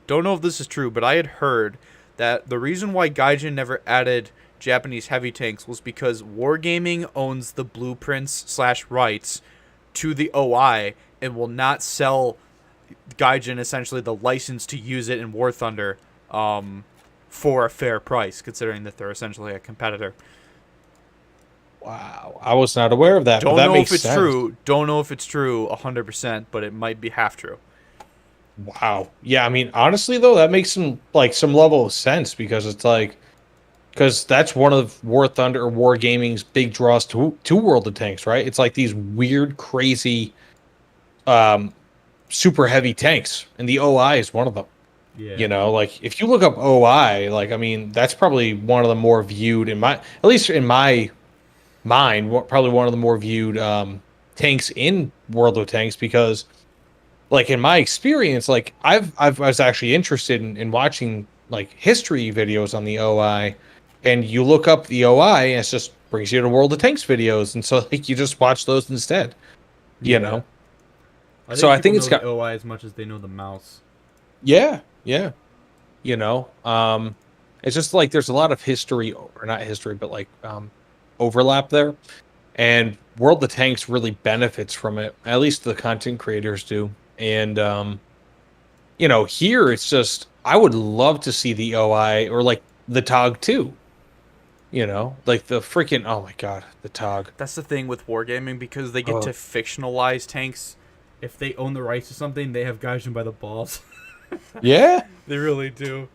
don't know if this is true, but I had heard that the reason why Gaijin never added Japanese heavy tanks was because Wargaming owns the blueprints / rights to the OI and will not sell Gaijin essentially the license to use it in War Thunder for a fair price, considering that they're essentially a competitor. Wow, I was not aware of that. Don't but that know makes if it's sense. true. Don't know if it's true 100%, but it might be half true. Wow. Yeah, I mean, honestly though, that makes some level of sense because it's like, because that's one of War Thunder or War Gaming's big draws to World of Tanks, right? It's like these weird, crazy, super heavy tanks, and the OI is one of them. Yeah. You know, like if you look up OI, like I mean, that's probably one of the more viewed at least in my mind, probably one of the more viewed tanks in World of Tanks because, like in my experience, like I was actually interested in watching like history videos on the OI, and you look up the OI and it just brings you to World of Tanks videos, and so like you just watch those instead. You know. I think it's got the OI as much as they know the mouse. Yeah. You know, it's just like there's a lot of history, or not history, but like overlap there, and World of Tanks really benefits from it. At least the content creators do, and you know, here it's just I would love to see the OI or like the TOG too. You know, like the freaking oh my god, the TOG. That's the thing with Wargaming because they get to fictionalize tanks. If they own the rights to something, they have Gaijin by the balls. Yeah, they really do.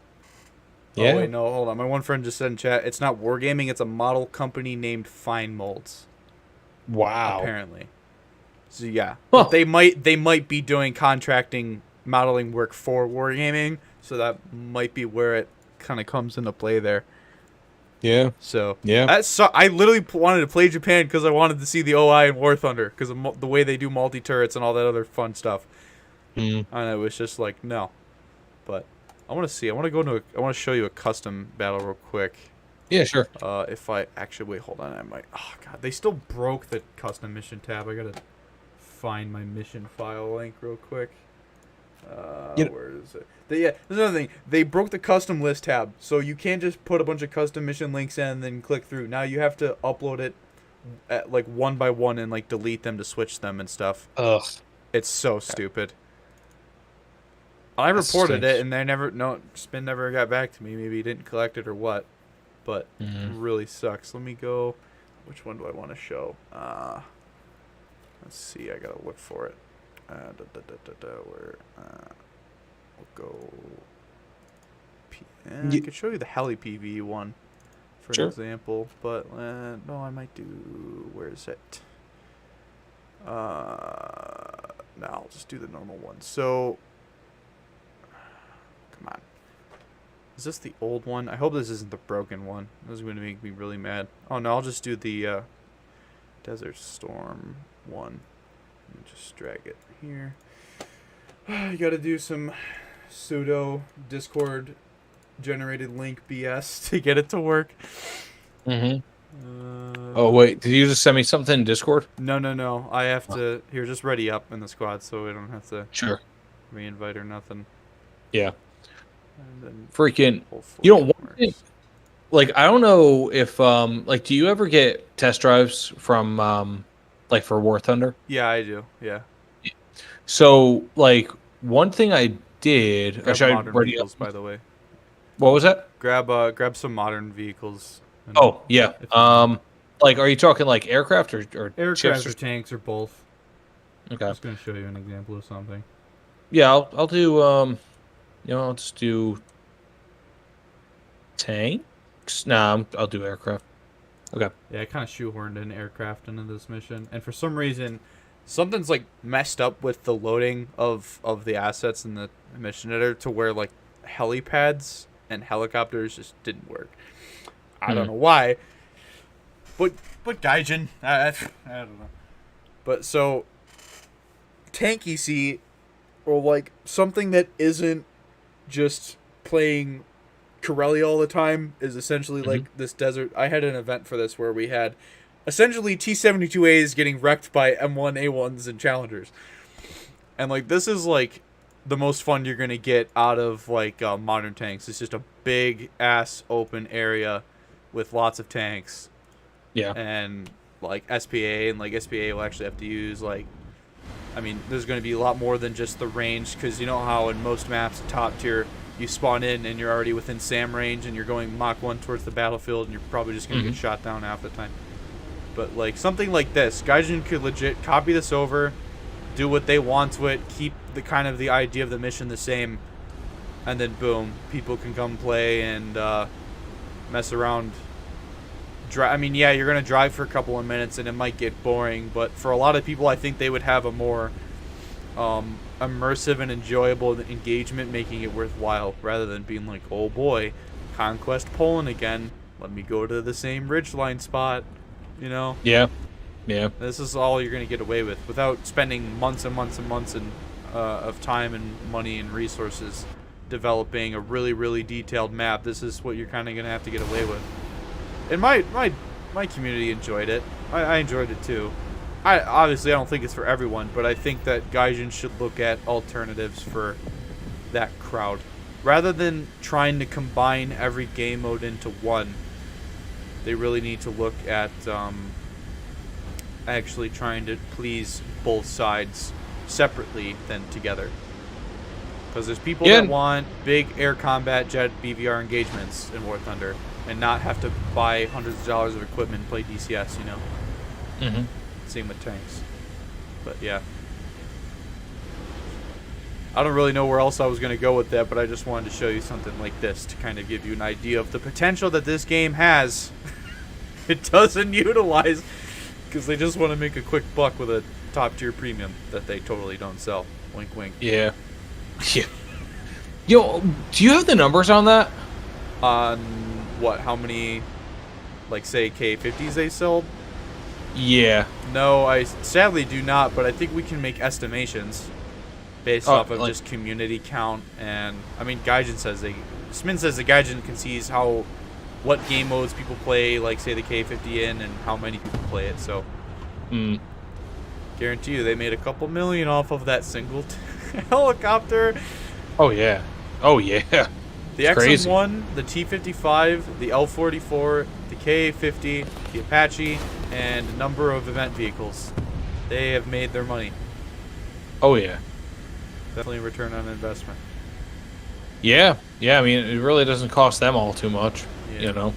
Yeah. Oh wait, no, hold on. My one friend just said in chat, it's not Wargaming, it's a model company named Fine Molds. Wow. Apparently. So yeah, Huh. But they might be doing contracting modeling work for Wargaming, so that might be where it kind of comes into play there. Yeah. So yeah, I literally wanted to play Japan because I wanted to see the OI and War Thunder because of the way they do multi turrets and all that other fun stuff. And it was just like no, but I want to see. I want to go into. I want to show you a custom battle real quick. Yeah, sure. If I actually wait, hold on. I might. Oh god, they still broke the custom mission tab. I gotta find my mission file link real quick. Where is it? Yeah, there's another thing. They broke the custom list tab, so you can't just put a bunch of custom mission links in and then click through. Now you have to upload it at, like, one by one and like delete them to switch them and stuff. Ugh. It's so stupid. I reported it and Spin never got back to me. Maybe he didn't collect it or what. But it really sucks. Let me go. Which one do I want to show? Let's see. I gotta look for it. Where? We'll go. I could show you the heli PV one, for example. But no, I might do. Where is it? No, I'll just do the normal one. So, come on. Is this the old one? I hope this isn't the broken one. This is going to make me really mad. Oh, no, I'll just do the Desert Storm one. Let me just drag it here. You got to do some pseudo Discord generated link BS to get it to work. Oh, wait. Did you just send me something in Discord? No. I have to... Here, just ready up in the squad so we don't have to... re-invite or nothing. Yeah. Freaking, you don't want it. Like, I don't know if like, do you ever get test drives from like for War Thunder? Yeah, I do. Yeah. So, like, one thing I did, grab modern vehicles, by the way. What was that? Grab some modern vehicles. Oh yeah. Like, are you talking like aircraft or aircraft or tanks or both? Okay. I'm just gonna show you an example of something. Yeah, I'll do I'll just do tanks. Nah, I'll do aircraft. Okay. Yeah, I kind of shoehorned in aircraft into this mission, and for some reason, something's like messed up with the loading of the assets in the mission editor to where like helipads and helicopters just didn't work. I don't know why. But Gaijin, I don't know. But so Tank EC, or like something that isn't just playing Corelli all the time, is essentially like this desert. I had an event for this where we had essentially T-72As getting wrecked by M1A1s and Challengers. And like this is like the most fun you're going to get out of like modern tanks. It's just a big ass open area with lots of tanks. Yeah. And like SPA, and like SPA will actually have to use like, I mean, there's going to be a lot more than just the range, because you know how in most maps, top tier, you spawn in and you're already within SAM range and you're going Mach 1 towards the battlefield and you're probably just going to get shot down half the time. But like something like this, Gaijin could legit copy this over, do what they want to it, keep the kind of the idea of the mission the same, and then boom, people can come play and mess around. I mean, yeah, you're going to drive for a couple of minutes and it might get boring, but for a lot of people, I think they would have a more immersive and enjoyable engagement, making it worthwhile, rather than being like, oh boy, Conquest Poland again, let me go to the same ridgeline spot, you know? Yeah. Yeah. This is all you're going to get away with without spending months and months and months of time and money and resources developing a really, really detailed map. This is what you're kind of going to have to get away with. And my community enjoyed it. I enjoyed it too. Obviously I don't think it's for everyone, but I think that Gaijin should look at alternatives for that crowd. Rather than trying to combine every game mode into one, they really need to look at actually trying to please both sides separately than together. Because there's people that want big air combat jet BVR engagements in War Thunder and not have to buy hundreds of dollars of equipment and play DCS, you know? Same with tanks. But yeah. I don't really know where else I was going to go with that, but I just wanted to show you something like this to kind of give you an idea of the potential that this game has. It doesn't utilize, because they just want to make a quick buck with a top tier premium that they totally don't sell. Wink, wink. Yeah. Yeah. Yo, do you have the numbers on that? On what? How many, like, say, K50s they sold? Yeah. No, I sadly do not, but I think we can make estimations. based off of just community count. And I mean, Smin says the Gaijin can see what game modes people play, like say the K50N, and how many people play it. So, guarantee you they made a couple million off of that single helicopter. Oh yeah, oh yeah. The XM1, the T-55, the L-44, the K-50, the Apache, and a number of event vehicles. They have made their money. Oh yeah. Definitely a return on investment. Yeah, yeah. I mean, it really doesn't cost them all too much, you know,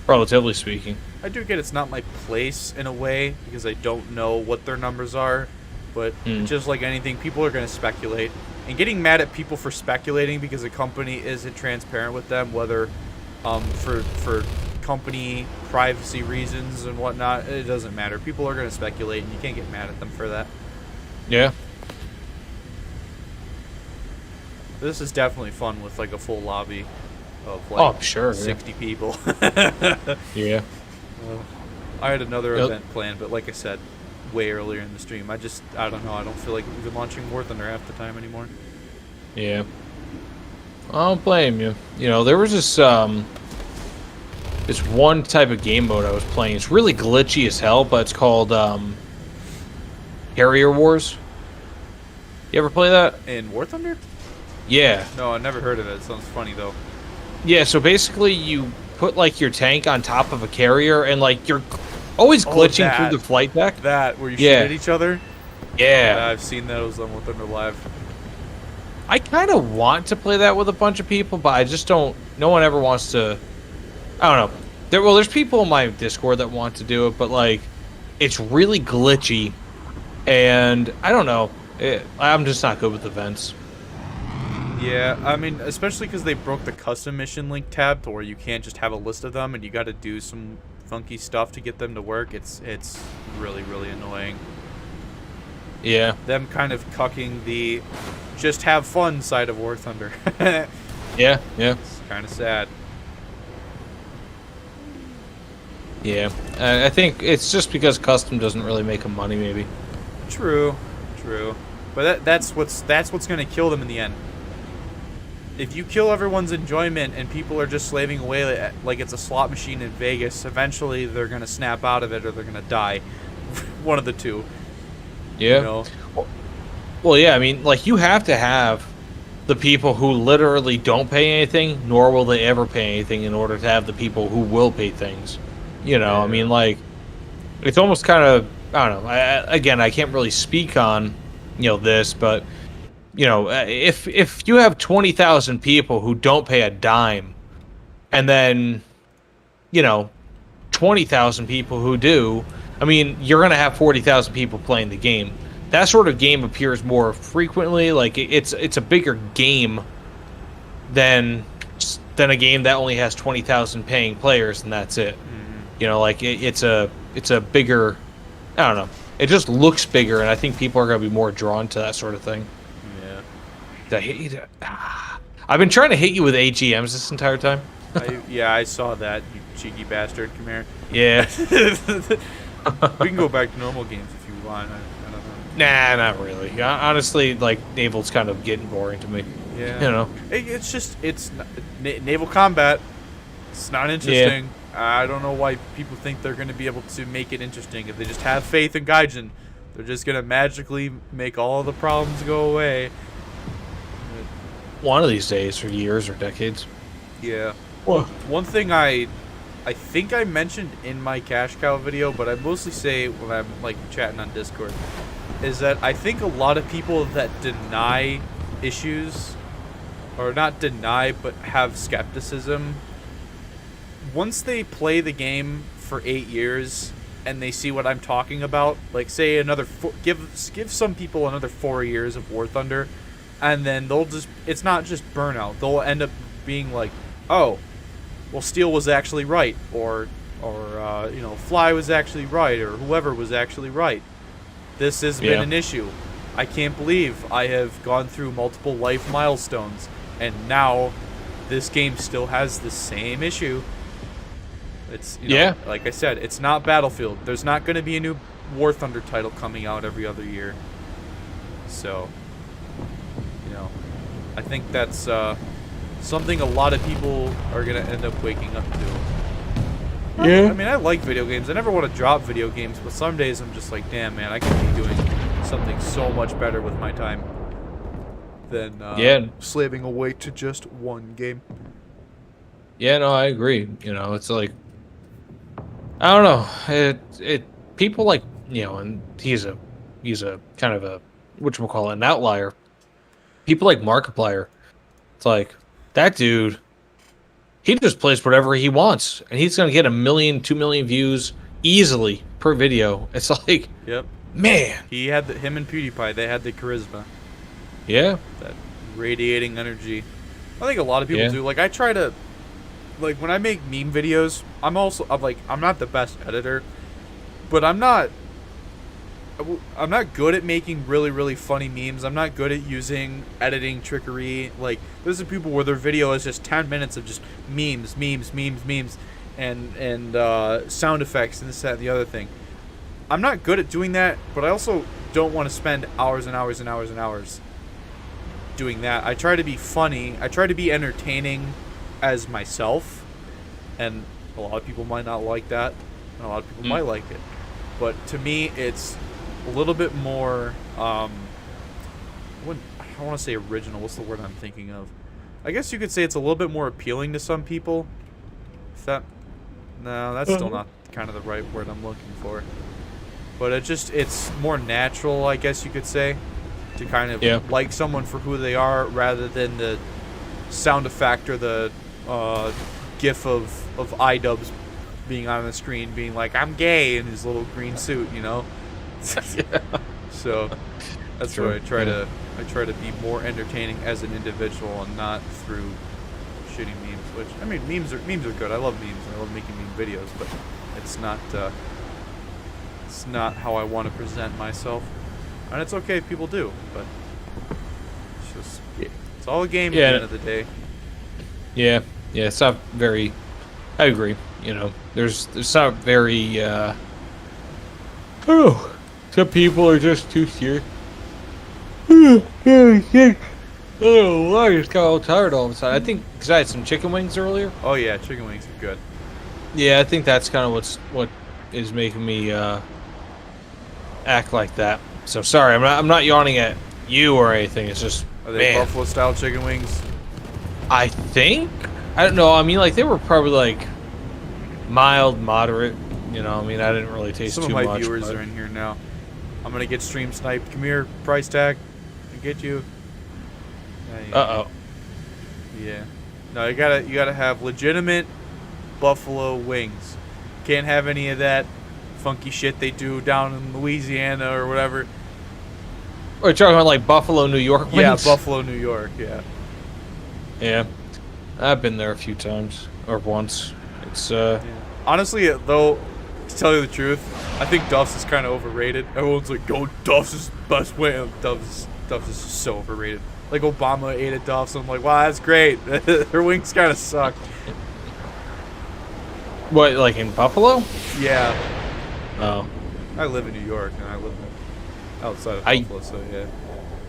relatively speaking. I do get it's not my place in a way because I don't know what their numbers are, but just like anything, people are going to speculate. And getting mad at people for speculating because a company isn't transparent with them, whether for company privacy reasons and whatnot, it doesn't matter. People are going to speculate, and you can't get mad at them for that. Yeah. This is definitely fun with like a full lobby of like 60 people. Yeah. I had another event planned, but like I said, way earlier in the stream. I don't know. I don't feel like even launching War Thunder half the time anymore. Yeah. I don't blame you. You know, there was this one type of game mode I was playing. It's really glitchy as hell, but it's called Carrier Wars. You ever play that? In War Thunder? Yeah. No, I never heard of it. It sounds funny though. Yeah, so basically you put like your tank on top of a carrier and like you're always glitching through the flight deck. That where you shoot at each other? Yeah. I've seen those on War Thunder Live. I kind of want to play that with a bunch of people, but I just don't. No one ever wants to. I don't know. There's people in my Discord that want to do it, but like, it's really glitchy, and I don't know. I'm just not good with events. Yeah, I mean, especially because they broke the custom mission link tab to where you can't just have a list of them, and you got to do some funky stuff to get them to work. It's really, really annoying. Yeah. Them kind of cucking the just have fun side of War Thunder. Yeah. It's kind of sad. Yeah. I think it's just because custom doesn't really make them money, maybe. True. But that's what's going to kill them in the end. If you kill everyone's enjoyment and people are just slaving away like it's a slot machine in Vegas, eventually they're going to snap out of it or they're going to die. One of the two. Yeah. You know? Well, yeah, I mean, like, you have to have the people who literally don't pay anything, nor will they ever pay anything in order to have the people who will pay things. You know, I mean, like, it's almost kind of, I don't know. I can't really speak on, this, but, if you have 20,000 people who don't pay a dime, and then, 20,000 people who do, I mean, you're going to have 40,000 people playing the game. That sort of game appears more frequently. Like, it's a bigger game than a game that only has 20,000 paying players, and that's it. Mm-hmm. Like, it's a bigger, I don't know. It just looks bigger, and I think people are going to be more drawn to that sort of thing. Yeah. Did I hit you? I've been trying to hit you with AGMs this entire time. I saw that, you cheeky bastard. Come here. Yeah. We can go back to normal games if you want. I don't know. Nah, not really. Honestly, like, Naval's kind of getting boring to me. Yeah. It's naval combat. It's not interesting. Yeah. I don't know why people think they're going to be able to make it interesting. If they just have faith in Gaijin, they're just going to magically make all the problems go away. One of these days, for years or decades. Yeah. Well, one thing I think I mentioned in my Cash Cow video, but I mostly say when I'm like chatting on Discord, is that I think a lot of people that deny issues, or not deny, but have skepticism, once they play the game for 8 years and they see what I'm talking about, like say another give some people another 4 years of War Thunder, and then it's not just Burnout. They'll end up being like, oh, well, Steel was actually right, or Fly was actually right, or whoever was actually right. This has been an issue. I can't believe I have gone through multiple life milestones, and now this game still has the same issue. It's like I said, it's not Battlefield. There's not going to be a new War Thunder title coming out every other year. So I think that's something a lot of people are gonna end up waking up to. Yeah. I mean, I like video games. I never want to drop video games, but some days I'm just like, damn, man, I could be doing something so much better with my time than slaving away to just one game. Yeah, no, I agree. You know, it's like, I don't know. People like, you know, and he's a kind of a, whatchamacallit, an outlier. People like Markiplier. It's like, that dude, he just plays whatever he wants, and he's gonna get 1 million, 2 million views easily per video. It's like, yep, man. He had him and PewDiePie. They had the charisma. Yeah. That radiating energy. I think a lot of people do. Like, I try to, like, when I make meme videos, I'm not the best editor, but I'm not good at making really, really funny memes. I'm not good at using editing trickery. Like, there's some people where their video is just 10 minutes of just memes, and sound effects and this, that, and the other thing. I'm not good at doing that, but I also don't want to spend hours and hours and hours and hours doing that. I try to be funny. I try to be entertaining as myself, and a lot of people might not like that, and a lot of people might like it. But to me, it's a little bit more, I don't want to say original. What's the word I'm thinking of? I guess you could say it's a little bit more appealing to some people. No, that's still not kind of the right word I'm looking for. But it's more natural, I guess you could say, to kind of like someone for who they are rather than the sound effect or the gif of iDubbbz being on the screen being like, I'm gay in his little green suit, you know? So that's why I try to be more entertaining as an individual and not through shitty memes. Which, I mean, memes are good. I love memes. I love making meme videos, but it's not how I want to present myself. And it's okay if people do, but it's just, it's all a game at the end of the day. Yeah, it's not very, I agree, you know, there's not very, some people are just too serious. Oh, I just got all tired all of a sudden. I think because I had some chicken wings earlier. Oh yeah, chicken wings are good. Yeah, I think that's kind of what is making me act like that. So sorry, I'm not yawning at you or anything. It's just, are they buffalo style chicken wings? I think, I don't know. I mean, like, they were probably like mild, moderate. You know, I mean, I didn't really taste too much. Some of my viewers are in here now. I'm gonna get stream sniped. Come here, price tag. I get you. Uh oh. Yeah. No, you gotta have legitimate buffalo wings. Can't have any of that funky shit they do down in Louisiana or whatever. Or you're talking about like Buffalo, New York wings? Yeah, Buffalo, New York. Yeah. Yeah, I've been there a few times or once. It's honestly, though, to tell you the truth, I think Duff's is kind of overrated. Everyone's like, "Yo, Duff's is the best way." Duff's is so overrated. Like, Obama ate at Duff's. I'm like, wow, that's great. Their wings kind of suck. What, like in Buffalo? Yeah. Oh. I live in New York, and I live outside of Buffalo, so yeah.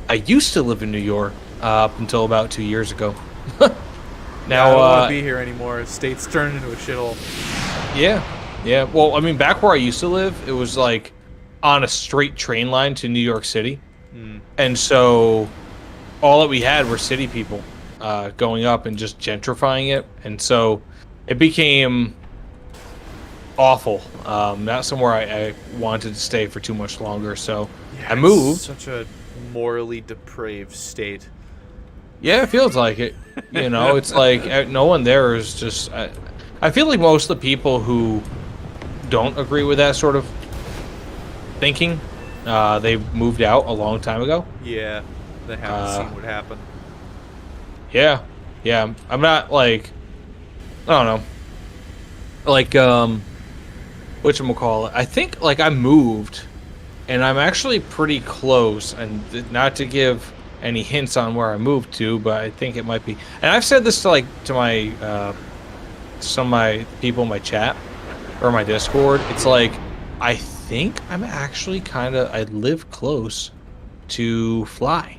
I used to live in New York up until about 2 years ago. Now, I don't want to be here anymore. State's turned into a shithole. Yeah. Well, I mean, back where I used to live, it was like on a straight train line to New York City. And so all that we had were city people going up and just gentrifying it. And so it became awful. Not somewhere I wanted to stay for too much longer. So I moved. Such a morally depraved state. Yeah, it feels like it. You know, it's like no one there is just... I feel like most of the people who don't agree with that sort of thinking, they moved out a long time ago. Yeah, they haven't seen what happened. Yeah. I'm not like... I don't know. Like, whatchamacallit. I think, like, I moved, and I'm actually pretty close, and not to give any hints on where I moved to, but I think it might be. And I've said this to my some of my people in my chat or my Discord. It's like, I think I'm actually I live close to Fly.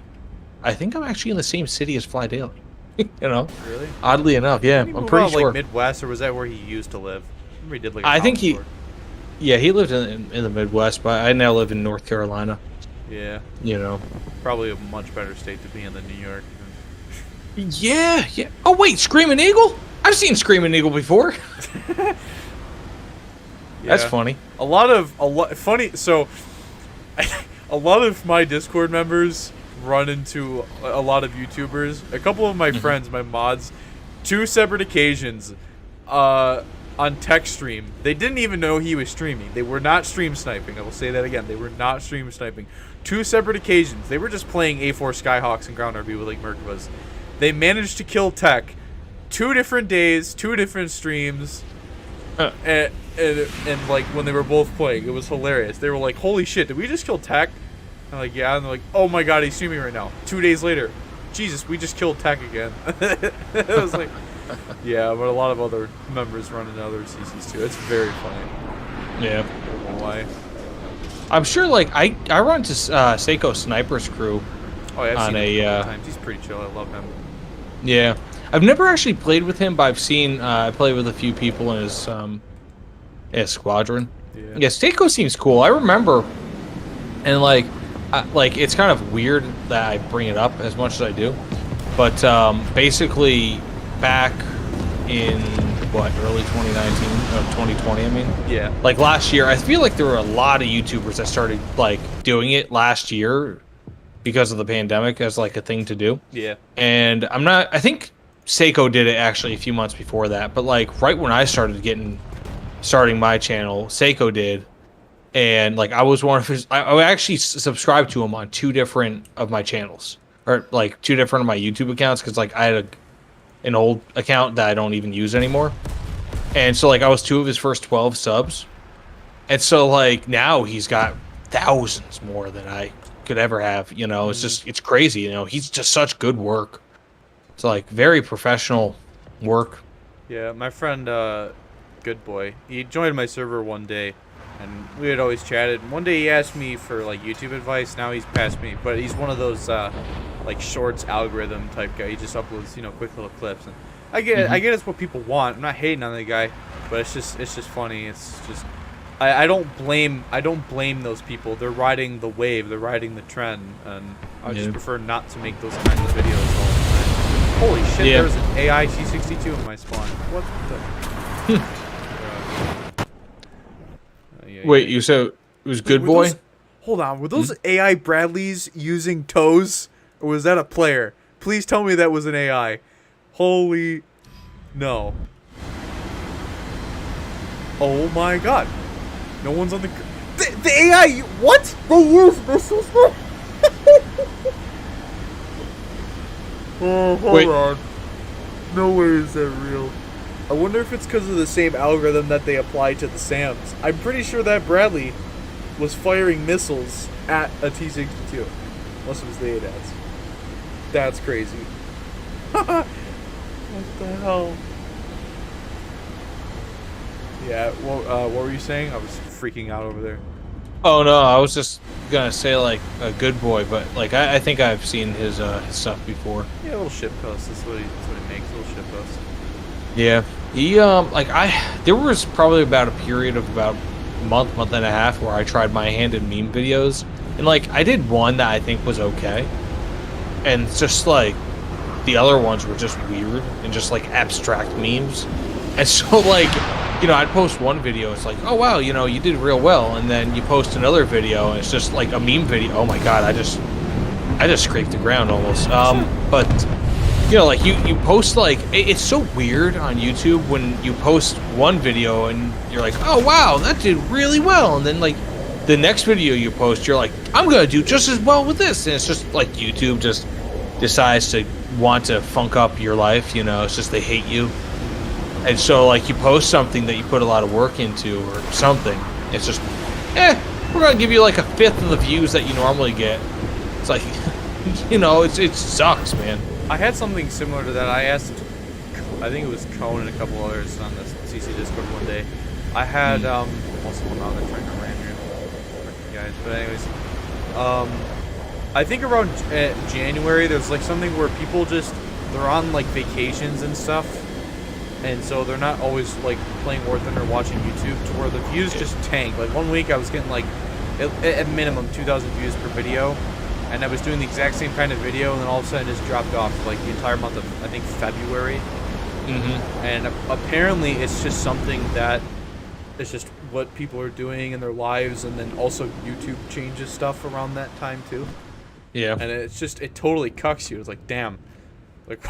I think I'm actually in the same city as Fly Daily. You know, Really? oddly enough, yeah, Didn't he I'm move pretty out, sure. like Midwest, or was that where he used to live? I remember he did like. I think college he, tour. yeah, he lived in the Midwest, but I now live in North Carolina. Yeah. You know. Probably a much better state to be in than New York. Yeah, yeah. Oh wait, Screaming Eagle? I've seen Screaming Eagle before. That's Yeah. funny. A lot funny. So, a lot of my Discord members run into a lot of YouTubers. A couple of my friends, my mods, 2 separate occasions, on tech stream. They didn't even know he was streaming. They were not stream sniping. I will say that again. They were not stream sniping. 2 separate occasions. They were just playing A4 Skyhawks and Ground RB with like Merkavas. They managed to kill tech 2 different days, 2 different streams. And like when they were both playing, it was hilarious. They were like, "Holy shit, did we just kill Tech?" I'm like, "Yeah." And they're like, "Oh my god, he's streaming right now." 2 days later, Jesus, we just killed Tech again. It was like, yeah, but a lot of other members run into other CCs too. It's very funny. Yeah. I don't know why. I'm sure, like, I run to Seiko Sniper's crew. Oh yeah, I've On seen him a a, couple times. He's pretty chill. I love him. Yeah. I've never actually played with him, but I've seen, I played with a few people in his squadron. Yeah, Seiko seems cool. I remember, and like it's kind of weird that I bring it up as much as I do, but basically back in early 2019 or 2020, I mean, Yeah. like last year, I feel like there were a lot of YouTubers that started like doing it last year because of the pandemic as like a thing to do. Yeah. And I think Seiko did it actually a few months before that, but like right when I starting my channel, Seiko did, and like I was one of his. I actually subscribed to him on 2 different of my channels, or like 2 different of my YouTube accounts, because like I had an old account that I don't even use anymore, and so like I was 2 of his first 12 subs, and so like now he's got thousands more than I could ever have. You know, it's crazy. You know, he's just such good work. It's like very professional work. Yeah, my friend, Good Boy, he joined my server one day, and we had always chatted. And one day he asked me for like YouTube advice. Now he's past me, but he's one of those like shorts algorithm type guy. He just uploads, quick little clips. And I get it's what people want. I'm not hating on the guy, but it's just funny. It's just I don't blame those people. They're riding the wave. They're riding the trend, and I just prefer not to make those kinds of videos all the time. Holy shit! Yeah. There's an AI T62 in my spawn. What the? Wait, you said it was Good Boy? Hold on, were those AI Bradleys using toes, or was that a player? Please tell me that was an AI. Holy, no. Oh my god, no one's on the AI. What? They use missiles. Oh, hold on. No way is that real. I wonder if it's because of the same algorithm that they apply to the SAMs. I'm pretty sure that Bradley was firing missiles at a T-62. Unless it was the ADATs. That's crazy. What the hell? Yeah, what were you saying? I was freaking out over there. Oh no, I was just gonna say like a Good Boy, but like I think I've seen his stuff before. Yeah, a little ship post. That's what he makes. A little ship post. Yeah, he there was probably about a period of about a month and a half where I tried my hand in meme videos, and like I did one that I think was okay, and it's just like the other ones were just weird and just like abstract memes, and so like I'd post one video, it's like, oh wow, you did real well, and then you post another video and it's just like a meme video. Oh my god, I just scraped the ground almost. But like you post like it's so weird on YouTube when you post one video and you're like, oh wow, that did really well, and then like the next video you post, you're like, I'm gonna do just as well with this, and it's just like YouTube just decides to want to funk up your life. It's just they hate you. And so, like, you post something that you put a lot of work into or something, it's just, we're going to give you, like, a fifth of the views that you normally get. It's like, it sucks, man. I had something similar to that. I asked, I think it was Cone and a couple others on the CC Discord one day. I had, also one other trying to ran here, guys. But anyways, I think around January, there's like something where people they're on like vacations and stuff, and so they're not always like playing War Thunder or watching YouTube, to where the views just tank. Like one week I was getting like at minimum 2,000 views per video, and I was doing the exact same kind of video, and then all of a sudden it just dropped off for like the entire month of, I think, February. And apparently it's just something that it's just what people are doing in their lives, and then also YouTube changes stuff around that time too. Yeah. And it's just, it totally cucks you. It's like, damn, like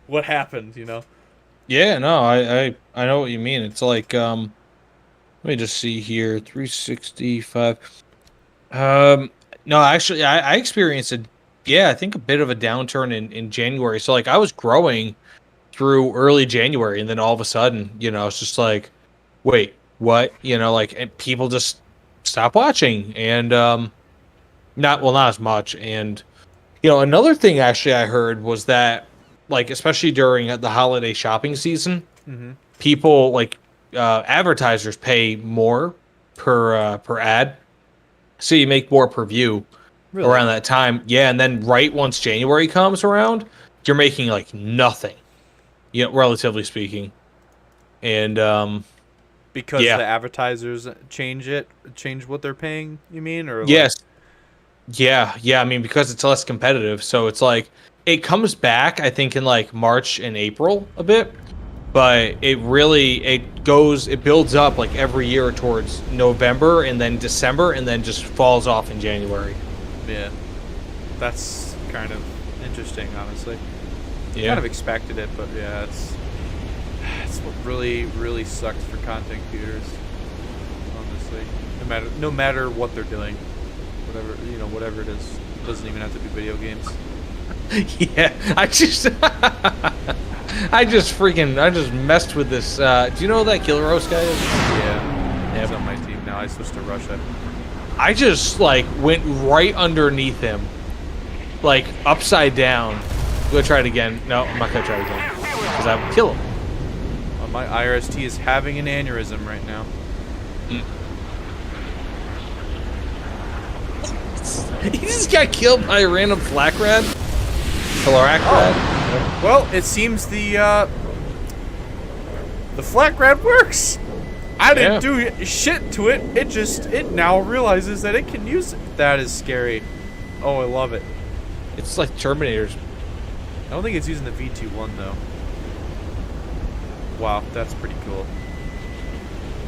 what happened, you know? Yeah, no, I know what you mean. It's like, let me just see here, 365. No, actually, I experienced I think a bit of a downturn in January. So like I was growing through early January, and then all of a sudden, it's just like, wait, what? Like, and people just stop watching, and not as much. And another thing actually I heard was that, like, especially during the holiday shopping season, people like advertisers pay more per ad, so you make more per view around that time. Yeah, and then right once January comes around, you're making like nothing, relatively speaking. And because the advertisers change what they're paying, you mean? Or yes. Yeah, I mean, because it's less competitive, so it's like it comes back, I think, in like March and April a bit, but it builds up like every year towards November and then December, and then just falls off in January. Yeah, that's kind of interesting, honestly. Yeah, kind of expected it, but yeah, it's what really sucks for content creators, honestly. No matter what they're doing. Whatever it is. It doesn't even have to be video games. Yeah, I just messed with this. Do you know who that Killer Roast guy is? Yeah. He's on my team now. I switched to Russia. I just like went right underneath him, like upside down. I'm gonna try it again. No, I'm not gonna try it again because I would kill him. My IRST is having an aneurysm right now. He just got killed by a random flak rad. Well, it seems the flak rad works. I didn't do shit to it. It now realizes that it can use it. That is scary. Oh, I love it. It's like Terminators. I don't think it's using the V21 though. Wow, that's pretty cool.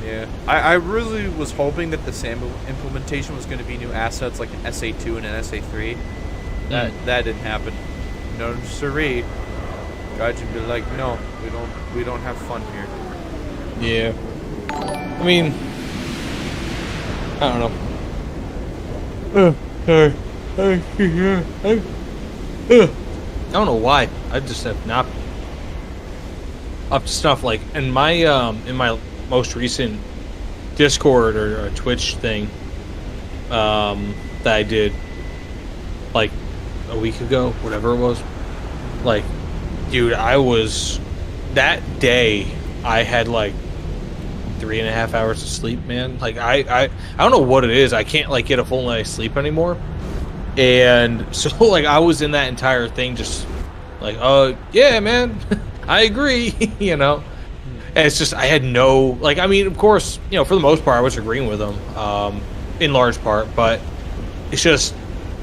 Yeah, I really was hoping that the SAM implementation was going to be new assets like an SA2 and an SA3. That didn't happen. No, siree. Gaijin be like, no, we don't have fun here. Yeah. I mean, I don't know why. I just have not up to stuff. Like in my most recent Discord or Twitch thing that I did like a week ago, whatever it was. Like, dude, that day I had like 3.5 hours of sleep, man. Like I don't know what it is. I can't like get a full night's sleep anymore. And so like I was in that entire thing just like, yeah, man, I agree, And it's just, I had no, like, I mean, of course, for the most part, I was agreeing with him, in large part, but it's just,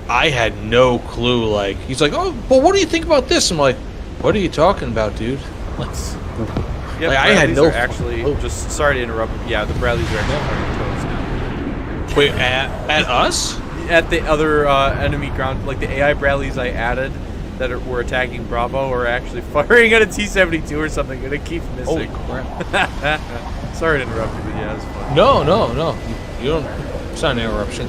I had no clue. Like, he's like, oh, well, what do you think about this? I'm like, what are you talking about, dude? Like, I had no. Actually, just sorry to interrupt. Yeah, the Bradleys are actually firing toads now. Wait, at us? At the other enemy ground, like the AI Bradleys I added that were attacking Bravo are actually firing at a T-72 or something, and it keeps missing. Holy crap. Sorry to interrupt you, but yeah, it's fun. No. You don't. It's not an interruption.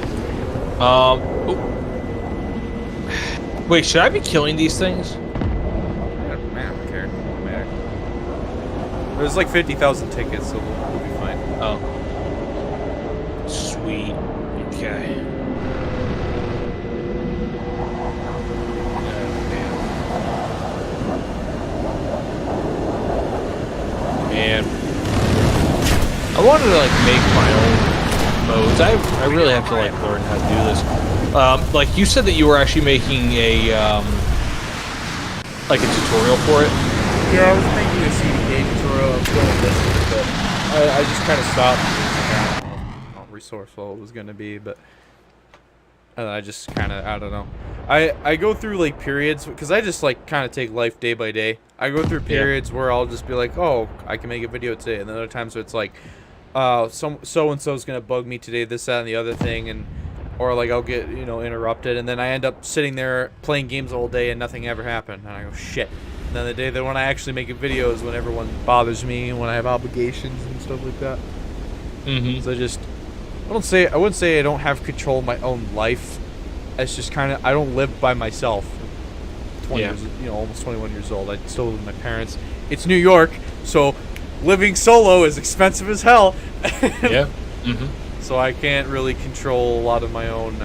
Wait, should I be killing these things? Man, I don't care. There's like 50,000 tickets, so we'll be fine. Oh. Sweet. Okay. Man, I wanted to like make my own modes. I really have to like learn how to do this. Like you said that you were actually making a like a tutorial for it. Yeah, I was making a CDK tutorial. I was going to listen, but I just kind of stopped. I don't know how resourceful it was going to be, but I just kind of, I don't know. I go through like periods, because I just like kind of take life day by day. I go through periods where I'll just be like, oh, I can make a video today. And then other times where it's like, so-and-so's going to bug me today, this, that, and the other thing. And or like I'll get, interrupted. And then I end up sitting there playing games all day and nothing ever happened. And I go, shit. And then the day that when I actually make a video is when everyone bothers me and when I have obligations and stuff like that. Mm-hmm. So I wouldn't say I don't have control of my own life. It's just kind of, I don't live by myself. 20 years, almost 21 years old. I still live with my parents. It's New York, so living solo is expensive as hell. Yeah. Mm-hmm. So I can't really control a lot of my own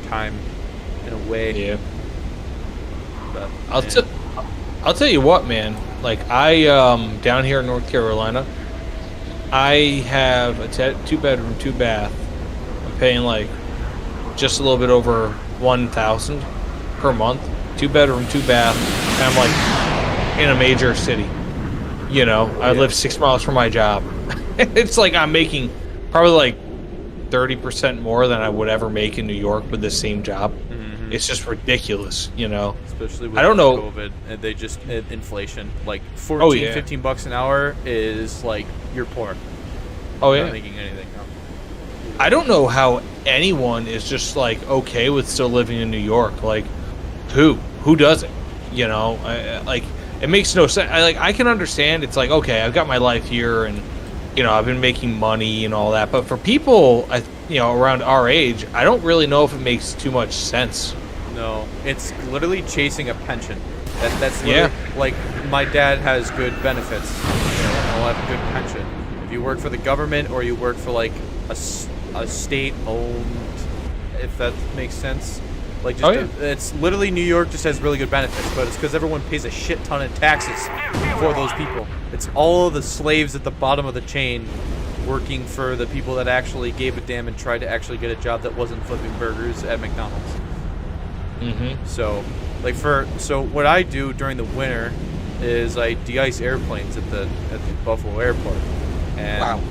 time in a way. Yeah. But, I'll tell you what, man. Like I down here in North Carolina, I have a 2-bedroom, 2-bath. I'm paying like just a little bit over $1,000 per month. 2-bedroom, 2-bath. And I'm like in a major city. I live 6 miles from my job. It's like I'm making probably like 30% more than I would ever make in New York with the same job. Mm-hmm. It's just ridiculous, Especially with I don't know. COVID and inflation. Like $15 an hour is like you're poor. Oh You're yeah. Not making anything. No. I don't know how anyone is just like okay with still living in New York. Like, who does it? Like it makes no sense. I can understand. It's like okay, I've got my life here, and I've been making money and all that. But for people, around our age, I don't really know if it makes too much sense. No, it's literally chasing a pension. That's literally, like my dad has good benefits. I'll have a good pension. If you work for the government or you work for like a state-owned, if that makes sense. Like, it's literally New York just has really good benefits, but it's because everyone pays a shit ton of taxes for those people. It's all of the slaves at the bottom of the chain working for the people that actually gave a damn and tried to actually get a job that wasn't flipping burgers at McDonald's. Mm-hmm. So what I do during the winter is I de-ice airplanes at the Buffalo airport, and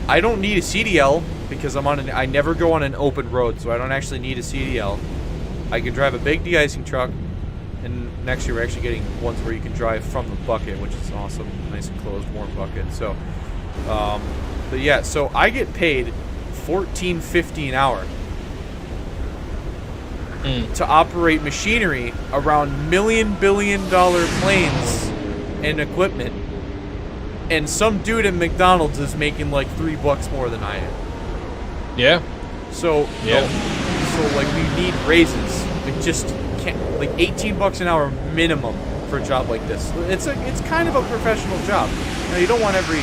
I don't need a CDL because I never go on an open road, so I don't actually need a CDL. I can drive a big de-icing truck, and next year we're actually getting ones where you can drive from the bucket, which is awesome, nice and closed, warm bucket. So, but yeah, so I get paid $14.50 an hour to operate machinery around billion-dollar planes and equipment. And some dude at McDonald's is making like $3 more than I am. Yeah. So like we need raises. We just can't, like $18 an hour minimum for a job like this. It's kind of a professional job. You don't want every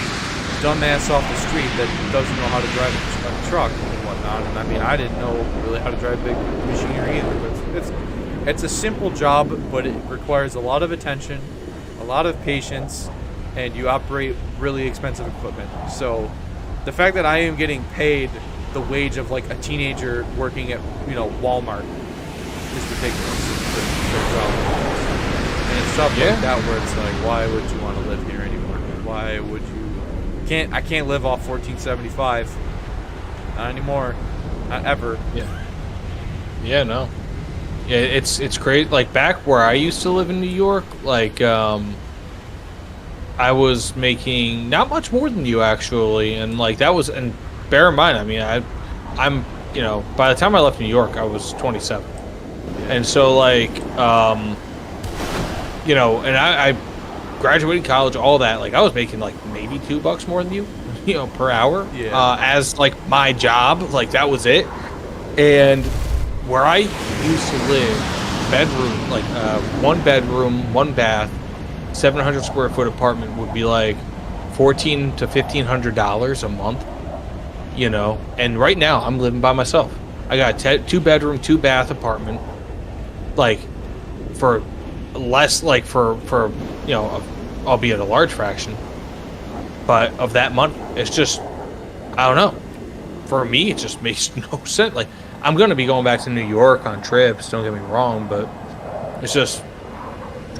dumbass off the street that doesn't know how to drive a truck and whatnot. And I mean, I didn't know really how to drive big machinery either. But it's a simple job, but it requires a lot of attention, a lot of patience, and you operate really expensive equipment. So the fact that I am getting paid the wage of like a teenager working at Walmart is ridiculous. And it's stuff like that where it's like, why would you want to live here anymore? Why would you? I can't live off $14.75. Not anymore. Not ever. Yeah, no. Yeah, it's great. Like back where I used to live in New York, like I was making not much more than you actually, and like that was, and bear in mind, I mean, I'm by the time I left New York, I was 27, and so like and I graduated college, all that, like I was making like maybe $2 more than you, per hour, as like my job, like that was it, and where I used to live, bedroom, like 1 bedroom, 1 bath, 700 square foot apartment would be like $1,400 to $1,500 a month, and right now I'm living by myself. I got a 2 bedroom, 2 bath apartment, like for less, like for albeit a large fraction, but of that money. It's just, I don't know. for me, it just makes no sense. Like, I'm gonna be going back to New York on trips. Don't get me wrong, but it's just,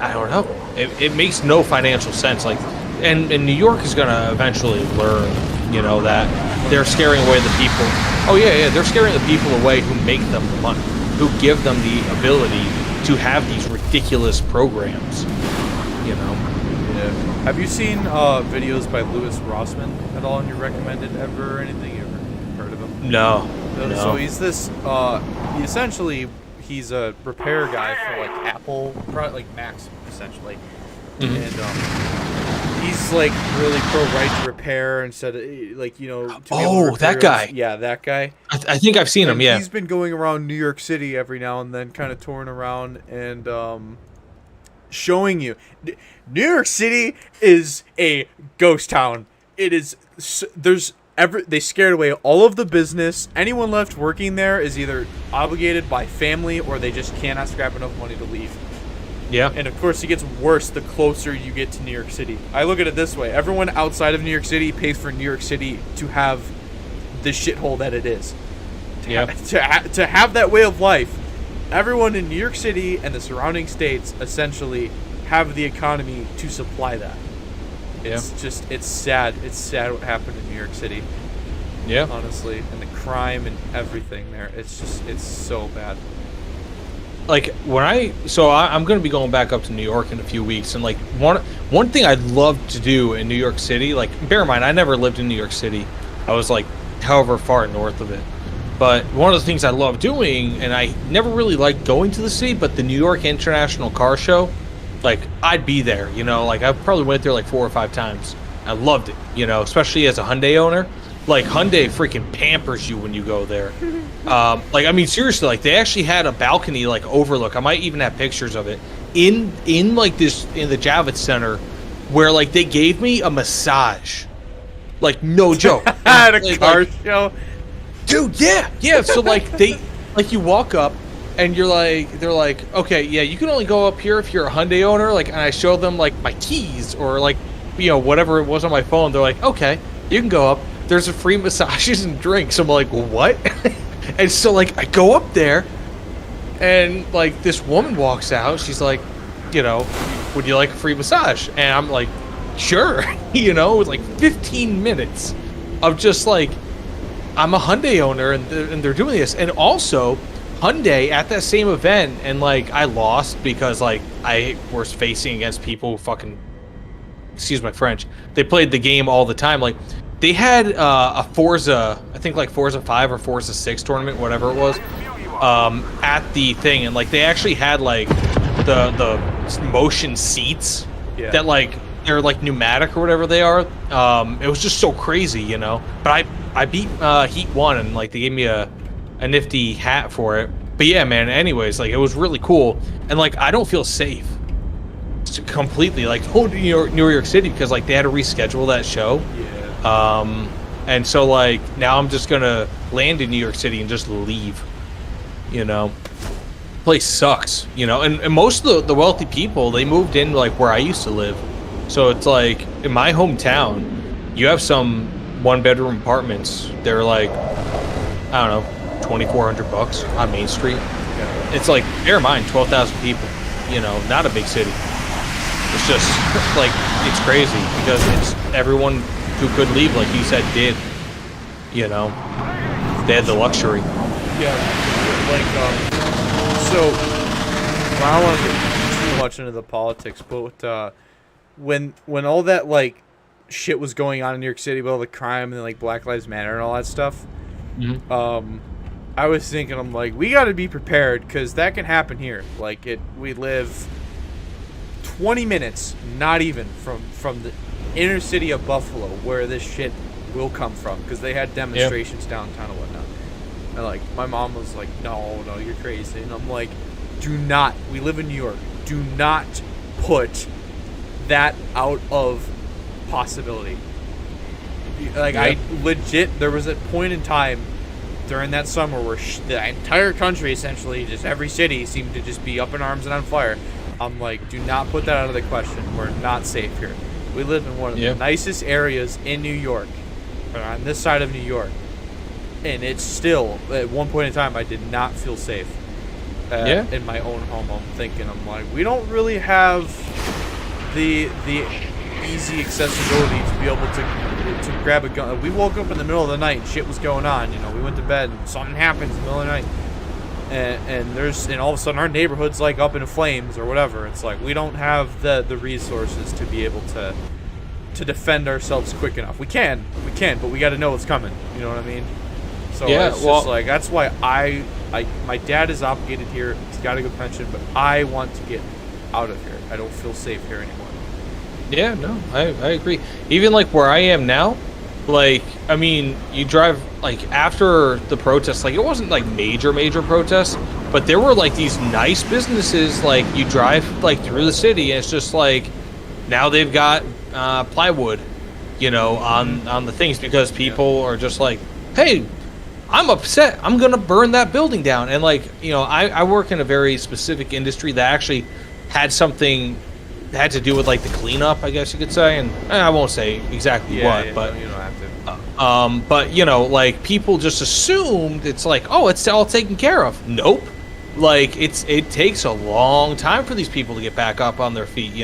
I don't know. It makes no financial sense. Like, and New York is gonna eventually learn, you know, that they're scaring away the people. Oh yeah, they're scaring the people away who make them the money, who give them the ability to have these ridiculous programs. You know. Yeah. Have you seen videos by Louis Rossmann at all in your recommended ever or anything? You ever heard of him? No. So he's this. He's a repair guy for like Apple, like Macs essentially, and he's like really pro right to repair instead of like to be able to that guy. Yeah, that guy. I think I've seen him. Yeah, he's been going around New York City every now and then, kind of touring around and showing you. New York City is a ghost town. It is. They scared away all of the business. Anyone left working there is either obligated by family or they just cannot scrap enough money to leave. Yeah. And of course, it gets worse the closer you get to New York City. I look at it this way: everyone outside of New York City pays for New York City to have the shithole that it is. To have that way of life, everyone in New York City and the surrounding states essentially have the economy to supply that. It's sad. It's sad what happened in New York City. Yeah. Honestly, and the crime and everything there. It's so bad. Like I'm going to be going back up to New York in a few weeks, and like one thing I'd love to do in New York City, like bear in mind I never lived in New York City. I was like however far north of it. But one of the things I love doing, and I never really liked going to the city, but the New York International Car Show, like I'd be there, you know, like I probably went there like 4 or 5 times. I loved it, you know, especially as a Hyundai owner. Like Hyundai freaking pampers you when you go there. Like, I mean, seriously, like they actually had a balcony like overlook. I might even have pictures of it in like this in the Javits Center, where like they gave me a massage. Like no joke. At a car show, dude. Yeah. So like you walk up. And they're like, okay, yeah, you can only go up here if you're a Hyundai owner. Like, and I show them like my keys or like, you know, whatever it was on my phone. They're like, okay, you can go up. There's a free massages and drinks. I'm like, what? And so like I go up there, and like this woman walks out. She's like, you know, would you like a free massage? And I'm like, sure. You know, it was like 15 minutes of just like, I'm a Hyundai owner, and they're doing this, and also. Hyundai at that same event, and like I lost because like I was facing against people who fucking, excuse my French, they played the game all the time. Like they had a Forza, I think like Forza 5 or Forza 6 tournament, whatever it was, at the thing, and like they actually had like the motion seats that like they're like pneumatic or whatever they are. It was just so crazy, you know. But I beat Heat 1, and like they gave me a nifty hat for it. But yeah, man, anyways, like it was really cool. And like I don't feel safe completely like going to New York City because like they had to reschedule that show. And so like now I'm just gonna land in New York City and just leave, you know. Place sucks, you know. And most of the wealthy people, they moved in like where I used to live. So it's like in my hometown you have some 1-bedroom apartments. They're like, I don't know, $2,400 on Main Street. Yeah. It's like, bear in mind, 12,000 people. You know, not a big city. It's just like it's crazy because it's everyone who could leave, like you said, did. You know, they had the luxury. Yeah, like so. Well, I don't want to get too much into the politics, but when all that like shit was going on in New York City with all the crime and like Black Lives Matter and all that stuff. Mm-hmm. I was thinking, I'm like, we got to be prepared because that can happen here. Like we live 20 minutes, not even from the inner city of Buffalo, where this shit will come from, because they had demonstrations downtown and whatnot. And like, my mom was like, no, you're crazy. And I'm like, we live in New York. Do not put that out of possibility. Like, I legit, there was a point in time during that summer where the entire country, essentially, just every city seemed to just be up in arms and on fire. I'm like, do not put that out of the question. We're not safe here. We live in one of the nicest areas in New York, or on this side of New York. and it's still, at one point in time, I did not feel safe in my own home. I'm like, we don't really have the easy accessibility to be able to grab a gun. We woke up in the middle of the night and shit was going on. We went to bed and something happens in the middle of the night. And all of a sudden our neighborhood's like up in flames or whatever. It's like we don't have the resources to be able to defend ourselves quick enough. We can, but we got to know what's coming. You know what I mean? So it's just like, that's why my dad is obligated here. He's got a good pension, but I want to get out of here. I don't feel safe here anymore. Yeah, no, I agree. Even like where I am now, like, I mean, you drive, like, after the protests, like, it wasn't like major protests, but there were like these nice businesses, like, you drive like through the city and it's just like, now they've got plywood, on the things, because people are just like, hey, I'm upset, I'm gonna burn that building down. And like, I work in a very specific industry that actually had to do with like the cleanup, I guess you could say, and I won't say exactly what, but you don't have to. But like, people just assumed it's like, oh, it's all taken care of. Nope. Like, it takes a long time for these people to get back up on their feet,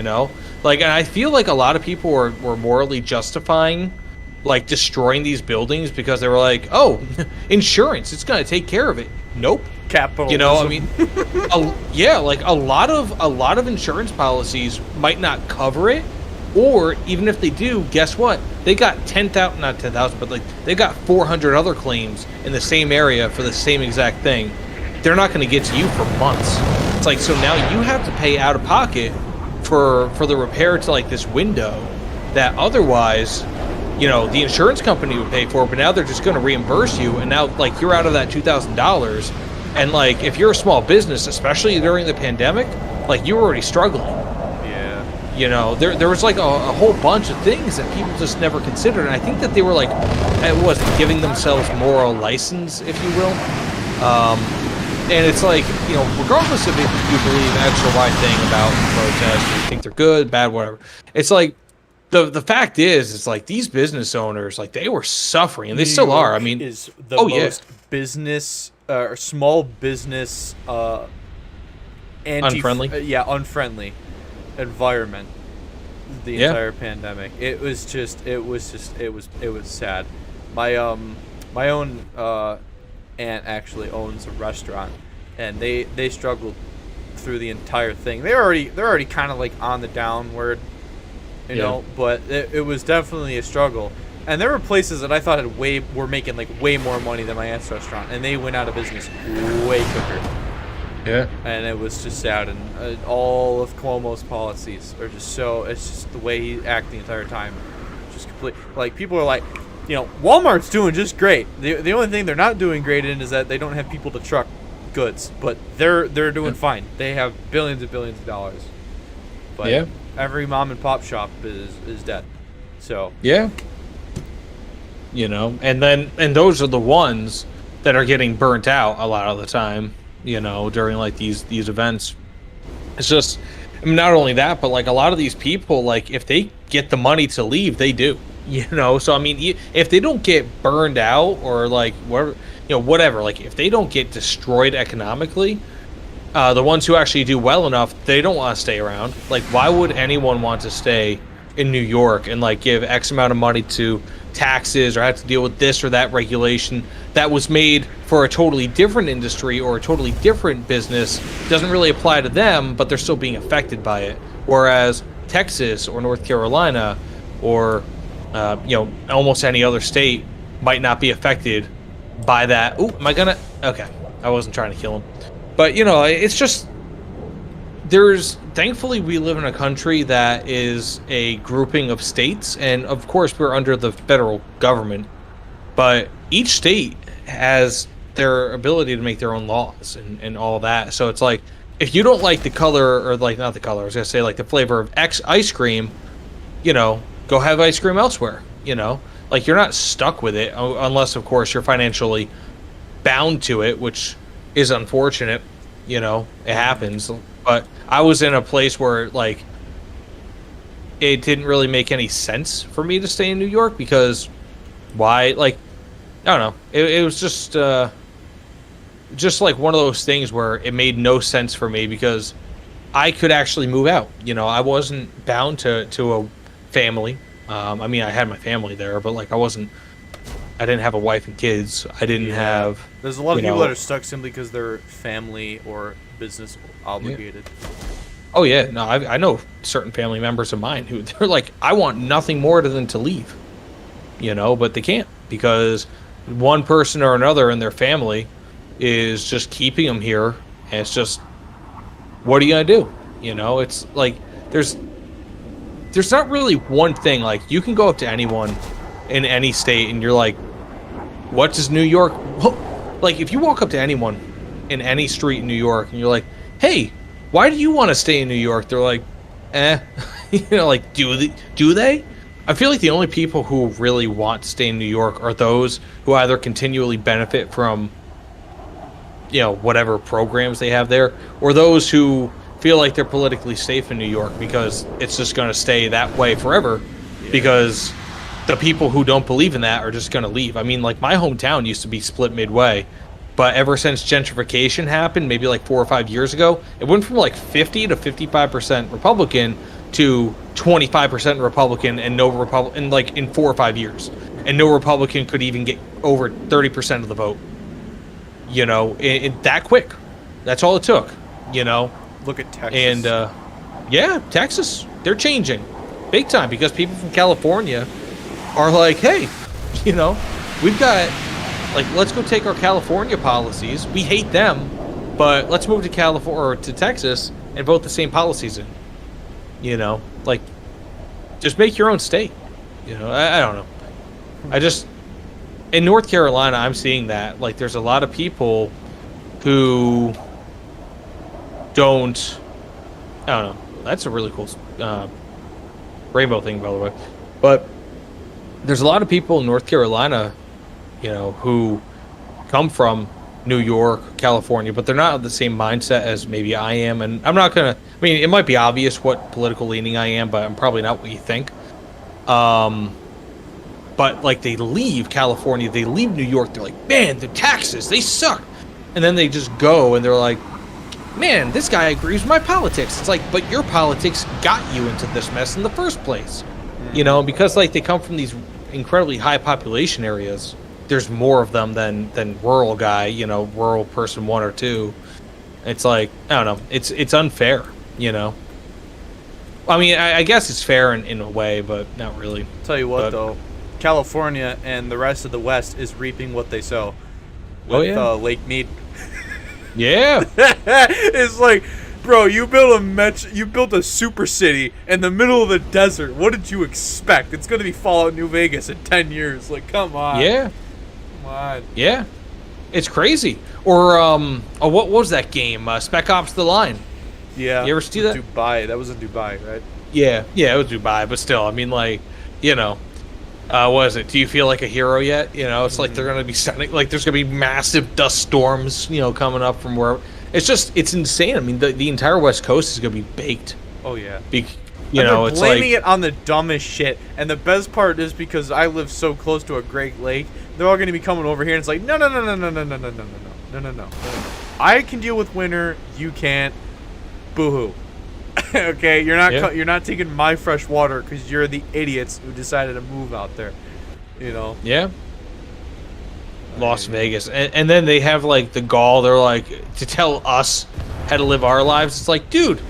Like, and I feel like a lot of people were morally justifying like destroying these buildings because they were like, oh, insurance, it's gonna take care of it. Nope. Capitalism. I mean, like a lot of insurance policies might not cover it, or even if they do, guess what? They got 10,000, not 10,000, but like they got 400 other claims in the same area for the same exact thing. They're not going to get to you for months. It's like, so now you have to pay out of pocket for the repair to like this window that otherwise, the insurance company would pay for, but now they're just going to reimburse you, and now like you're out of that $2,000. And like, if you're a small business, especially during the pandemic, like, you were already struggling. Yeah. There was like a whole bunch of things that people just never considered, and I think that they were like, giving themselves moral license, if you will. And it's like, regardless of if you believe X or Y thing about protests, or you think they're good, bad, whatever, it's like, the fact is, it's like these business owners, like, they were suffering, and they still are. I mean, is the most business or small business unfriendly. Unfriendly environment. The entire pandemic. It was sad. My own aunt actually owns a restaurant, and they struggled through the entire thing. They're already kind of like on the downward. But it was definitely a struggle. And there were places that I thought were making like way more money than my aunt's restaurant, and they went out of business way quicker. Yeah. And it was just sad, and all of Cuomo's policies are just it's just the way he acted the entire time. Just complete, like, people are like, Walmart's doing just great. The only thing they're not doing great in is that they don't have people to truck goods, but they're doing fine. They have billions and billions of dollars. But every mom and pop shop is dead. So and those are the ones that are getting burnt out a lot of the time, during like these events. It's just, I mean, not only that, but like a lot of these people, like, if they get the money to leave, they do, so I mean, if they don't get burned out or like whatever, like, if they don't get destroyed economically, the ones who actually do well enough, they don't want to stay around. Like, why would anyone want to stay in New York and like give X amount of money to taxes or have to deal with this or that regulation that was made for a totally different industry or a totally different business? Doesn't really apply to them, but they're still being affected by it. Whereas Texas or North Carolina or almost any other state might not be affected by that. Ooh, am I gonna? Okay, I wasn't trying to kill him. But, it's just, thankfully we live in a country that is a grouping of states, and of course we're under the federal government, but each state has their ability to make their own laws and all that. So it's like, if you don't like the color, or like, not the color, I was gonna say like the flavor of X ice cream, go have ice cream elsewhere, like, you're not stuck with it unless of course you're financially bound to it, which is unfortunate, it happens. But I was in a place where like it didn't really make any sense for me to stay in New York, because why? Like, I don't know. It was just like one of those things where it made no sense for me because I could actually move out. You know, I wasn't bound to a family. I mean, I had my family there, but like I didn't have a wife and kids. I didn't have. There's a lot of people that are stuck simply because they're family or business obligated. Yeah. Oh yeah, no, I know certain family members of mine who they're like, I want nothing more than to leave, you know, but they can't because one person or another in their family is just keeping them here, and it's just, what are you gonna do? You know, it's like there's not really one thing. Like you can go up to anyone in any state, and you're like, what does New York? Like if you walk up to anyone in any street in New York, and you're like, hey, why do you want to stay in New York? They're like, you know, like, do they? I feel like the only people who really want to stay in New York are those who either continually benefit from, you know, whatever programs they have there, or those who feel like they're politically safe in New York because it's just going to stay that way forever because the people who don't believe in that are just going to leave. I mean, like, my hometown used to be split midway. But ever since gentrification happened, maybe like 4 or 5 years ago, it went from like 50 to 55% Republican to 25% Republican and no Republican, like in 4 or 5 years. And no Republican could even get over 30% of the vote. You know, that quick. That's all it took, you know. Look at Texas. And, yeah, Texas, they're changing big time because people from California are like, hey, you know, we've got... Like, let's go take our California policies. We hate them, but let's move to California or to Texas and vote the same policies in. You know, like, just make your own state. You know, I don't know. I just, in North Carolina, I'm seeing that. Like, there's a lot of people who don't, I don't know. That's a really cool rainbow thing, by the way. But there's a lot of people in North Carolina, you know, who come from New York, California, but they're not of the same mindset as maybe I am. And I'm not going to, I mean, it might be obvious what political leaning I am, but I'm probably not what you think. But like they leave California, they leave New York, they're like, man, the taxes, they suck. And then they just go and they're like, man, this guy agrees with my politics. It's like, but your politics got you into this mess in the first place. You know, because like they come from these incredibly high population areas. There's more of them than rural guy, you know, rural person 1 or 2. It's like, I don't know. It's unfair, you know. I mean, I guess it's fair in a way, but not really. Tell you what, though, California and the rest of the West is reaping what they sow. With, Lake Mead. Yeah. It's like, bro, you built a super city in the middle of the desert. What did you expect? It's gonna be Fallout New Vegas in 10 years. Like, come on. Yeah. On. Yeah, it's crazy. Or what was that game? Spec Ops: The Line. Yeah. You ever see that? Dubai. That was in Dubai, right? Yeah, it was Dubai, but still, I mean, like, you know, what is it? Do you feel like a hero yet? You know, it's like they're gonna be sending, like, there's gonna be massive dust storms, you know, coming up from where. It's insane. I mean, the entire West Coast is gonna be baked. Oh yeah. You know, it's blaming like it on the dumbest shit. And the best part is because I live so close to a Great Lake, they're all going to be coming over here, and it's like, no. I can deal with winter, you can't. Boo-hoo. Okay, you're not taking my fresh water because you're the idiots who decided to move out there. You know. Yeah. Las Vegas, and then they have like the gall. They're like to tell us how to live our lives. It's like, dude,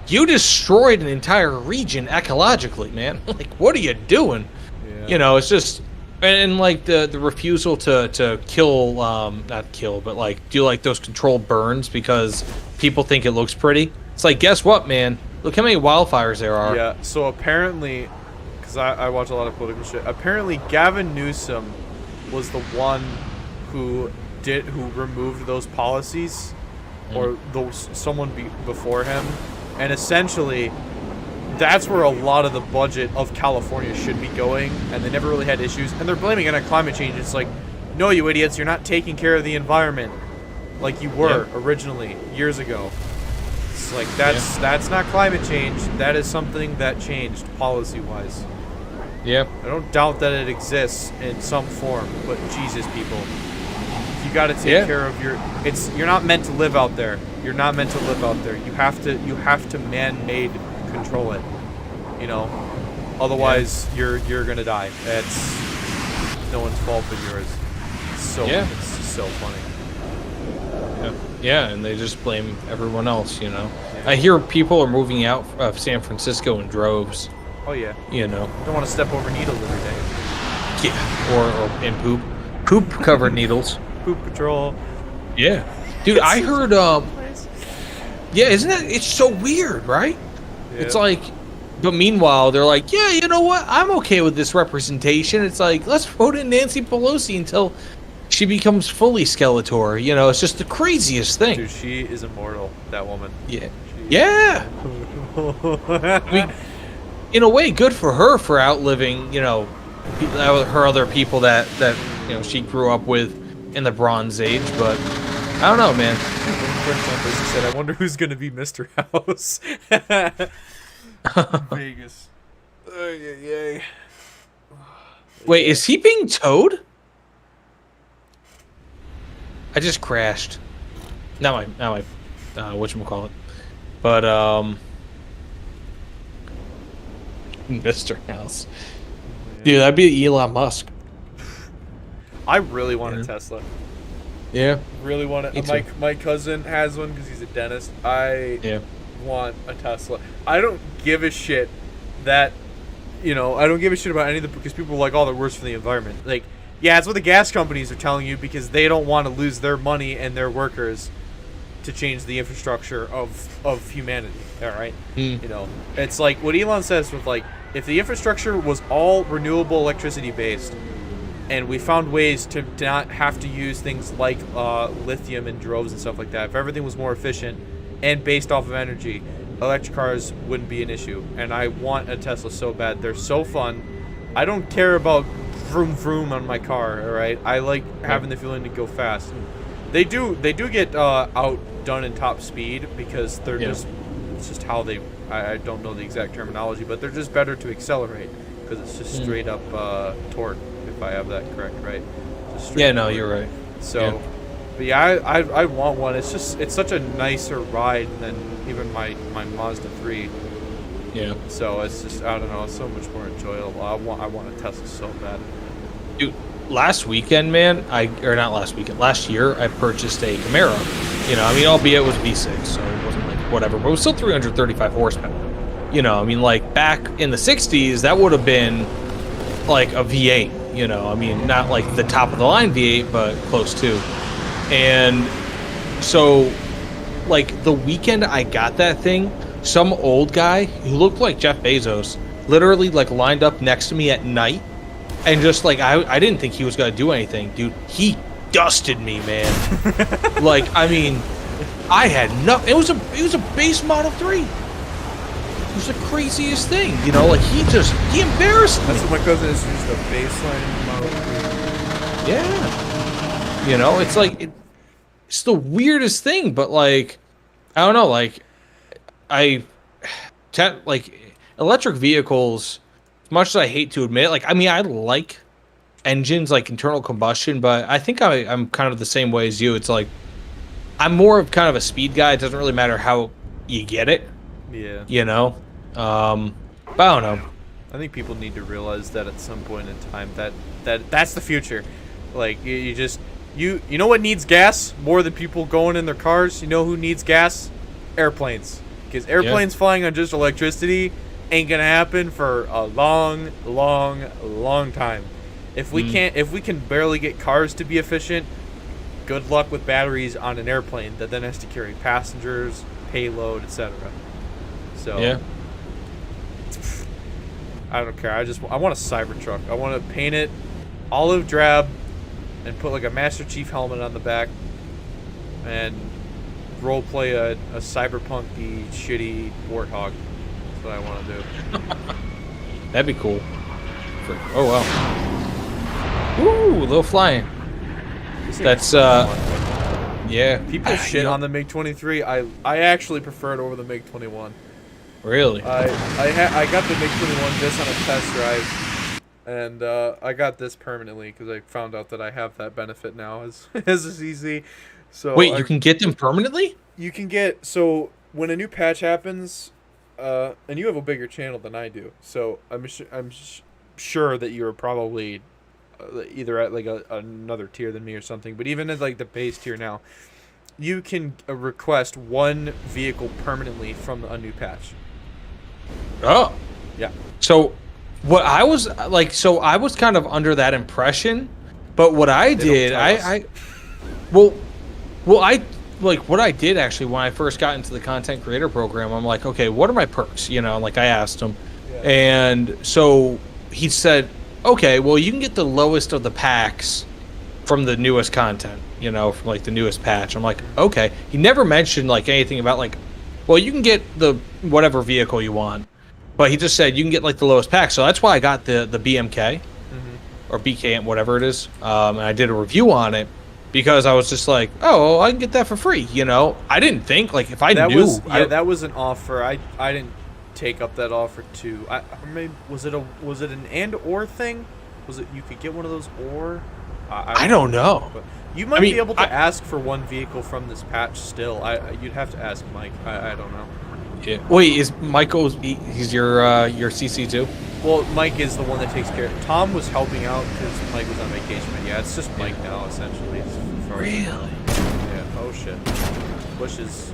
you destroyed an entire region ecologically, man. Like, what are you doing? Yeah. You know, it's just, and like the refusal to kill, not kill, but like do like those controlled burns because people think it looks pretty. It's like, guess what, man? Look how many wildfires there are. Yeah. So apparently, because I watch a lot of political shit. Apparently, Gavin Newsom was the one who removed those policies, or someone before him, and essentially that's where a lot of the budget of California should be going, and they never really had issues, and they're blaming it on climate change. It's like, no, you idiots, you're not taking care of the environment like you were originally years ago. It's like that's not climate change. That is something that changed policy wise. Yeah. I don't doubt that it exists in some form, but Jesus, people, you got to take care of your. You're not meant to live out there. You're not meant to live out there. You have to man-made control it. You know, otherwise you're gonna die. It's no one's fault but yours. It's so funny. Yeah, and they just blame everyone else, you know. Yeah. I hear people are moving out of San Francisco in droves. Oh yeah. You know. Don't want to step over needles every day. Yeah. Or in poop. Poop covered needles. Poop patrol. Yeah. Dude, I heard yeah, isn't it? It's so weird, right? Yeah. It's like, but meanwhile, they're like, yeah, you know what? I'm okay with this representation. It's like, let's vote in Nancy Pelosi until she becomes fully Skeletor. You know, it's just the craziest thing. Dude, she is immortal, that woman. Yeah. Yeah. I mean, in a way, good for her for outliving, you know, her other people that you know she grew up with in the Bronze Age. But I don't know, man. He said, "I wonder who's gonna be Mr. House." Vegas. Yay. Wait, is he being towed? I just crashed. Not my whatchamacallit. But Mr. House. Dude, that'd be Elon Musk. I really want a Tesla. Yeah. Really want it. My cousin has one because he's a dentist. I want a Tesla. I don't give a shit that, you know, I don't give a shit about any of the, because people are like, oh, they're worse for the environment. Like, yeah, it's what the gas companies are telling you because they don't want to lose their money and their workers to change the infrastructure of humanity. All right. You know, it's like what Elon says with, like, if the infrastructure was all renewable electricity based, and we found ways to not have to use things like lithium and droves and stuff like that, if everything was more efficient and based off of energy, electric cars wouldn't be an issue. And I want a Tesla so bad. They're so fun. I don't care about vroom vroom on my car. All right, I like having the feeling to go fast. They do get outdone in top speed because they're just, it's just how they, I don't know the exact terminology, but they're just better to accelerate because it's just straight up torque, if I have that correct, right? Yeah, no, you're right. So, but yeah, I want one. It's just, it's such a nicer ride than even my Mazda 3. Yeah. So it's just, I don't know, it's so much more enjoyable. I want a Tesla so bad. Dude, last weekend, man, last year, I purchased a Camaro. You know, I mean, albeit it was V6, so it wasn't like whatever, but it was still 335 horsepower. You know, I mean, like back in the 60s, that would have been like a V8. You know, I mean, not like the top of the line V8, but close to. And so, like, the weekend I got that thing, some old guy who looked like Jeff Bezos literally, like, lined up next to me at night. And just, like, I didn't think he was going to do anything. Dude, he dusted me, man. Like, I mean, I had nothing. It was a base Model 3. It was the craziest thing. You know, like, he embarrassed me. That's what my cousin is, just a baseline Model 3. Yeah. You know, it's like, it's the weirdest thing, but, like, I don't know, like, electric vehicles, as much as I hate to admit, like, I mean, I like engines, like internal combustion, but I think I'm kind of the same way as you. It's like, I'm more of kind of a speed guy. It doesn't really matter how you get it. Yeah. You know? But I don't know. I think people need to realize that at some point in time that's the future. Like, you know what needs gas more than people going in their cars? You know who needs gas? Airplanes. Because airplanes flying on just electricity ain't gonna happen for a long, long, long time. If we can barely get cars to be efficient, good luck with batteries on an airplane that then has to carry passengers, payload, etc. So I don't care. I want a Cybertruck. I want to paint it olive drab and put like a Master Chief helmet on the back and role play a cyberpunk-y shitty warthog. That's what I want to do. That'd be cool. Oh wow. Ooh, a little flying. That's yeah. People shit on the MiG-23. I actually prefer it over the MiG-21. Really? I got the MiG-21 just on a test drive, And I got this permanently because I found out that I have that benefit now as as a CC. So Wait, you can get them permanently? you can get so when a new patch happens, and you have a bigger channel than I do, so I'm sure that you're probably either at like another tier than me or something. But even at like the base tier now, you can request one vehicle permanently from a new patch. Oh. Yeah. So what I was like, so I was kind of under that impression, but what I did, well, I like what I did actually when I first got into the content creator program. I'm like, okay, what are my perks? You know, like I asked him, and so he said, okay, well, you can get the lowest of the packs from the newest content. You know, from like the newest patch. I'm like, okay. He never mentioned like anything about like, well, you can get the whatever vehicle you want. But he just said you can get like the lowest pack, so that's why I got the BMK or BK, whatever it is, and I did a review on it because I was just like, oh, I can get that for free. You know, I didn't think like if I knew. That was an offer. I didn't take up that offer too. I mean, was it an and or thing? Was it you could get one of those or? I don't know. But you might be able to ask for one vehicle from this patch still. You'd have to ask Mike. I don't know. Yeah. Wait, is Michael? He's your CC too? Well, Mike is the one that takes care. Tom was helping out because Mike was on vacation. But yeah, it's just Mike now essentially. Really? Yeah. Oh shit. Bushes.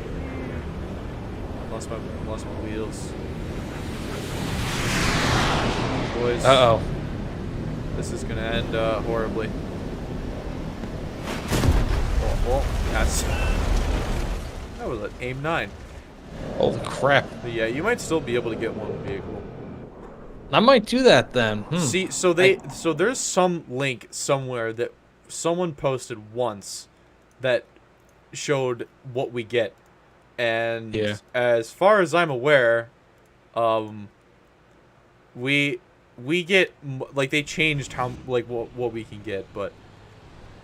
Lost my wheels. Boys. Uh-oh. This is gonna end horribly. Oh, yes. That was an aim 9. Holy crap. But yeah, you might still be able to get one vehicle. I might do that then. See, so there's some link somewhere that someone posted once that showed what we get. And as far as I'm aware, we get like they changed how like what we can get, but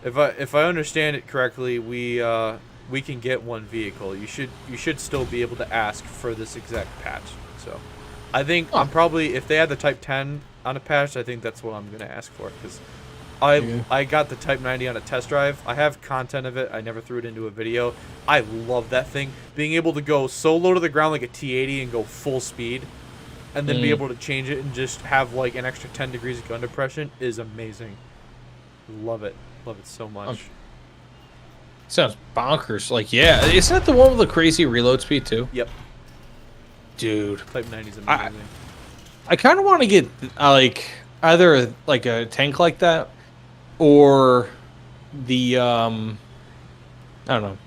if I understand it correctly, we can get one vehicle. You should still be able to ask for this exact patch. So I think I'm probably, if they had the Type 10 on a patch, I think that's what I'm gonna ask for, because I got the Type 90 on a test drive. I have content of it. I never threw it into a video. I love that thing. Being able to go so low to the ground like a T80 and go full speed, and then be able to change it and just have like an extra 10 degrees of gun depression is amazing. Love it. Love it so much. Sounds bonkers. Like, yeah, isn't that the one with the crazy reload speed too? Yep. Dude, Type 90 is amazing. I kind of want to get like either like a tank like that, or the I don't know.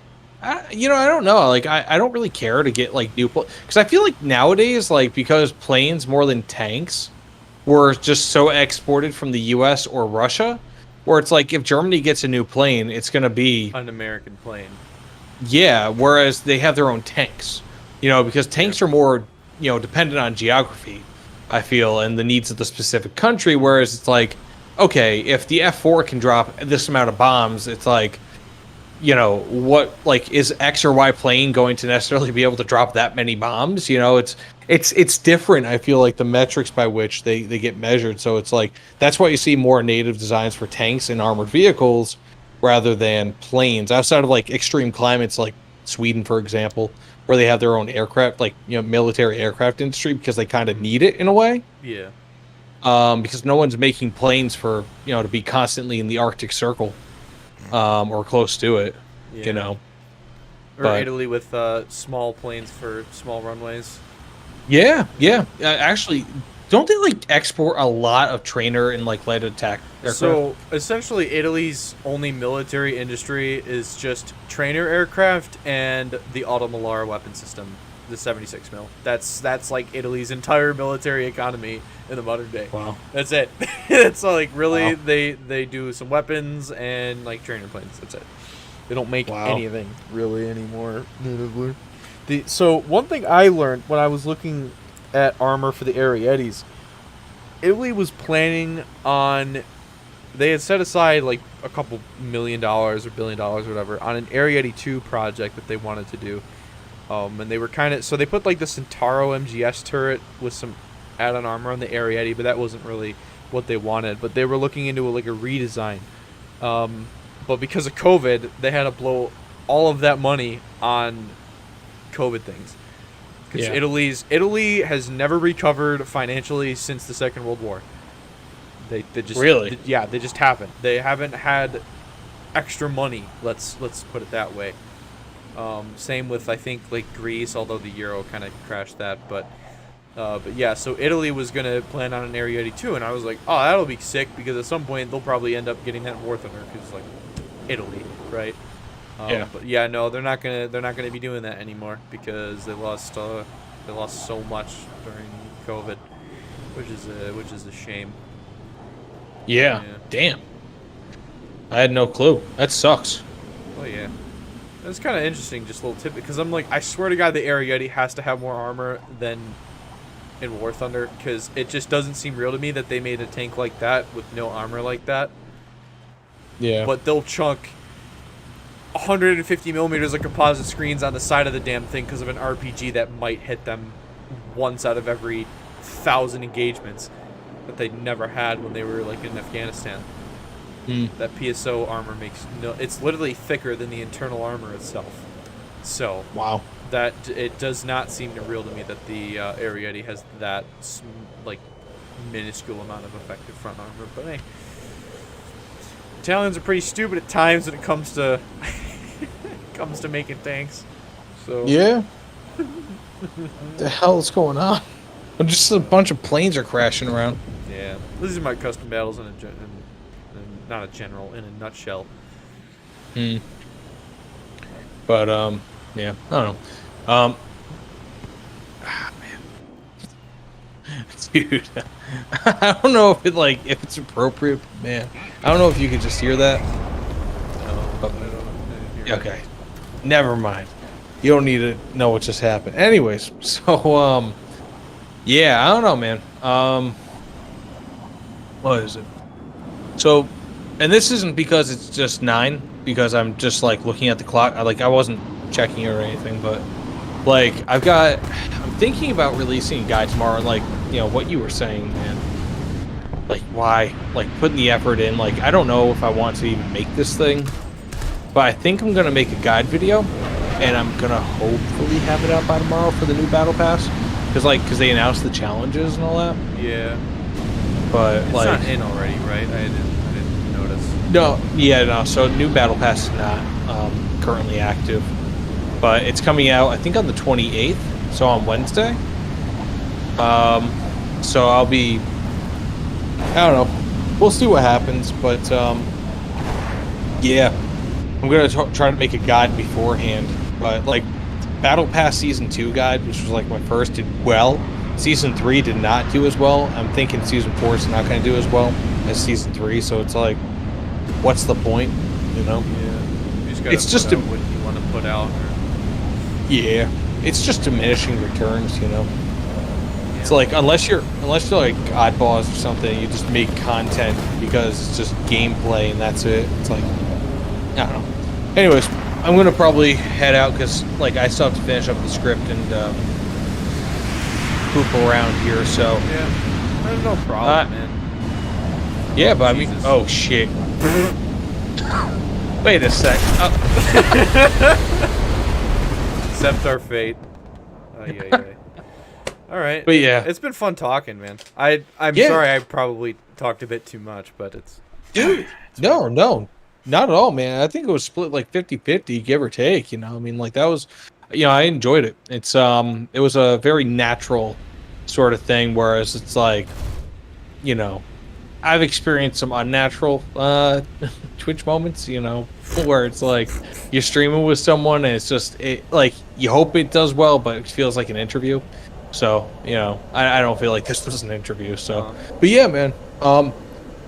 I don't know. Like, I don't really care to get like new because I feel like nowadays, like, because planes more than tanks were just so exported from the U.S. or Russia, where it's like if Germany gets a new plane, it's gonna be an American plane. Yeah, whereas they have their own tanks, because tanks are more, dependent on geography, I feel, and the needs of the specific country. Whereas it's like, okay, if the F4 can drop this amount of bombs, it's like, what, like, is X or Y plane going to necessarily be able to drop that many bombs? It's different. I feel like the metrics by which they get measured. So it's like, that's why you see more native designs for tanks and armored vehicles rather than planes, outside of like extreme climates like Sweden, for example, where they have their own aircraft, like, military aircraft industry, because they kind of need it in a way. Yeah. Because no one's making planes for, to be constantly in the Arctic Circle, or close to it, Or Italy with small planes for small runways. Yeah. Actually, don't they like export a lot of trainer and like light attack aircraft? So essentially, Italy's only military industry is just trainer aircraft and the Automalar weapon system, the 76 mil. That's like Italy's entire military economy in the modern day. Wow, that's it. It's like really wow. they do some weapons and like trainer planes. That's it. They don't make anything really anymore natively. So one thing I learned when I was looking at armor for the Arietis, Italy was planning on, they had set aside like a couple $1 million or $1 billion or whatever on an Ariete 2 project that they wanted to do. And they were so they put like the Centauro MGS turret with some add-on armor on the Ariete, but that wasn't really what they wanted. But they were looking into like a redesign. But because of COVID, they had to blow all of that money on COVID things. Because Italy has never recovered financially since the Second World War. They just really they just haven't. They haven't had extra money. Let's put it that way. Same with I think like Greece, although the euro kind of crashed that. But yeah, so Italy was gonna plan on an Ariete too, and I was like, oh, that'll be sick because at some point they'll probably end up getting that in War Thunder because like Italy, right? But yeah, no, they're not gonna be doing that anymore because they lost so much during COVID, which is a shame. Yeah. Damn. I had no clue. That sucks. Oh yeah. It's kind of interesting, just a little tip, because I'm like, I swear to God, the Ariete has to have more armor than in War Thunder, because it just doesn't seem real to me that they made a tank like that with no armor like that. Yeah. But they'll chunk 150 millimeters of composite screens on the side of the damn thing because of an RPG that might hit them once out of every 1,000 engagements that they never had when they were like in Afghanistan. That PSO armor makes no... It's literally thicker than the internal armor itself. So... Wow. That... It does not seem real to me that the Ariete has that, like, minuscule amount of effective front armor. But hey... Italians are pretty stupid at times when it comes to... comes to making tanks. So... Yeah? What the hell is going on? Just a bunch of planes are crashing around. Yeah. These are my custom battles not a general, in a nutshell. But yeah, I don't know. Man, dude, I don't know if it's appropriate, man. I don't know if you could just hear that. No, I don't hear okay, never mind. You don't need to know what just happened. Anyways, so yeah, I don't know, man. What is it? So. And this isn't because it's just 9, because I'm just like looking at the clock. I wasn't checking it or anything, but like I'm thinking about releasing a guide tomorrow, and like, you know, what you were saying, man. Like why? Like putting the effort in. Like I don't know if I want to even make this thing, but I think I'm gonna make a guide video, and I'm gonna hopefully have it out by tomorrow for the new battle pass, because they announced the challenges and all that. Yeah. But it's like not in already, right? I didn't notice. No. So new battle pass is not currently active, but it's coming out I think on the 28th, so on Wednesday. So I'll be, I don't know, we'll see what happens, but yeah, I'm gonna try to make a guide beforehand. But like battle pass season 2 guide, which was like my first, did well. Season 3 did not do as well. I'm thinking Season 4 is not going to do as well as Season 3, so it's like, what's the point, you know? Yeah. It's just what you want to put out. Yeah. It's just diminishing returns, you know? Yeah. It's like, unless you're like Oddballs or something, you just make content because it's just gameplay and that's it. It's like, I don't know. Anyways, I'm going to probably head out because, like, I still have to finish up the script and, poop around here, so yeah, there's no problem, man. Yeah, but Jesus. I mean, oh shit. Wait a sec. Accept our fate. Yeah. All right. But yeah, it's been fun talking, man. I'm sorry I probably talked a bit too much, but it's no, not at all, man. I think it was split like 50-50, give or take. You know, I mean, like that was. You know, I enjoyed it. It's it was a very natural sort of thing, whereas it's like, you know, I've experienced some unnatural Twitch moments, you know, where it's like you're streaming with someone and it's just like you hope it does well, but it feels like an interview. So, you know, I don't feel like this was an interview. So, but yeah, man.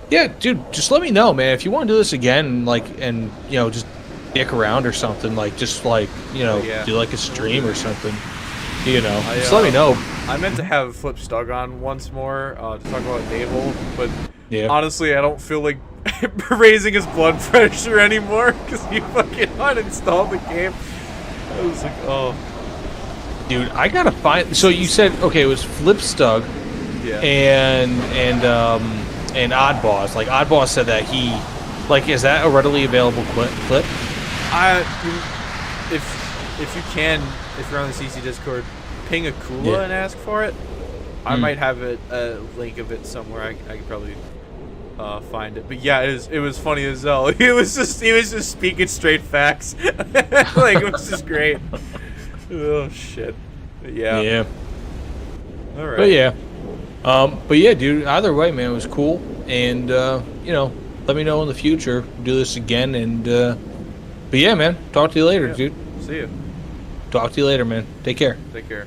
Yeah, dude, just let me know, man, if you want to do this again, like, and you know, just dick around or something, like just like, you know, do like a stream or something, you know. Just let me know. I meant to have Flip Stug on once more to talk about Naval, but honestly I don't feel like raising his blood pressure anymore because he fucking uninstalled the game. I was like, oh dude, I gotta find. So you said, okay, it was Flip Stug, Yeah. and Oddboss. Like Oddboss said that he, like, is that a readily available clip? If you can, if you're on the CC Discord, ping a Kula and ask for it. I might have a link of it somewhere. I could probably find it. But yeah, it was funny as hell. He was just speaking straight facts. Like, it was just great. Oh shit. But yeah. Yeah. All right. But yeah, dude. Either way, man, it was cool. And you know, let me know in the future. Do this again. And but yeah, man. Talk to you later, dude. See you. Talk to you later, man. Take care. Take care.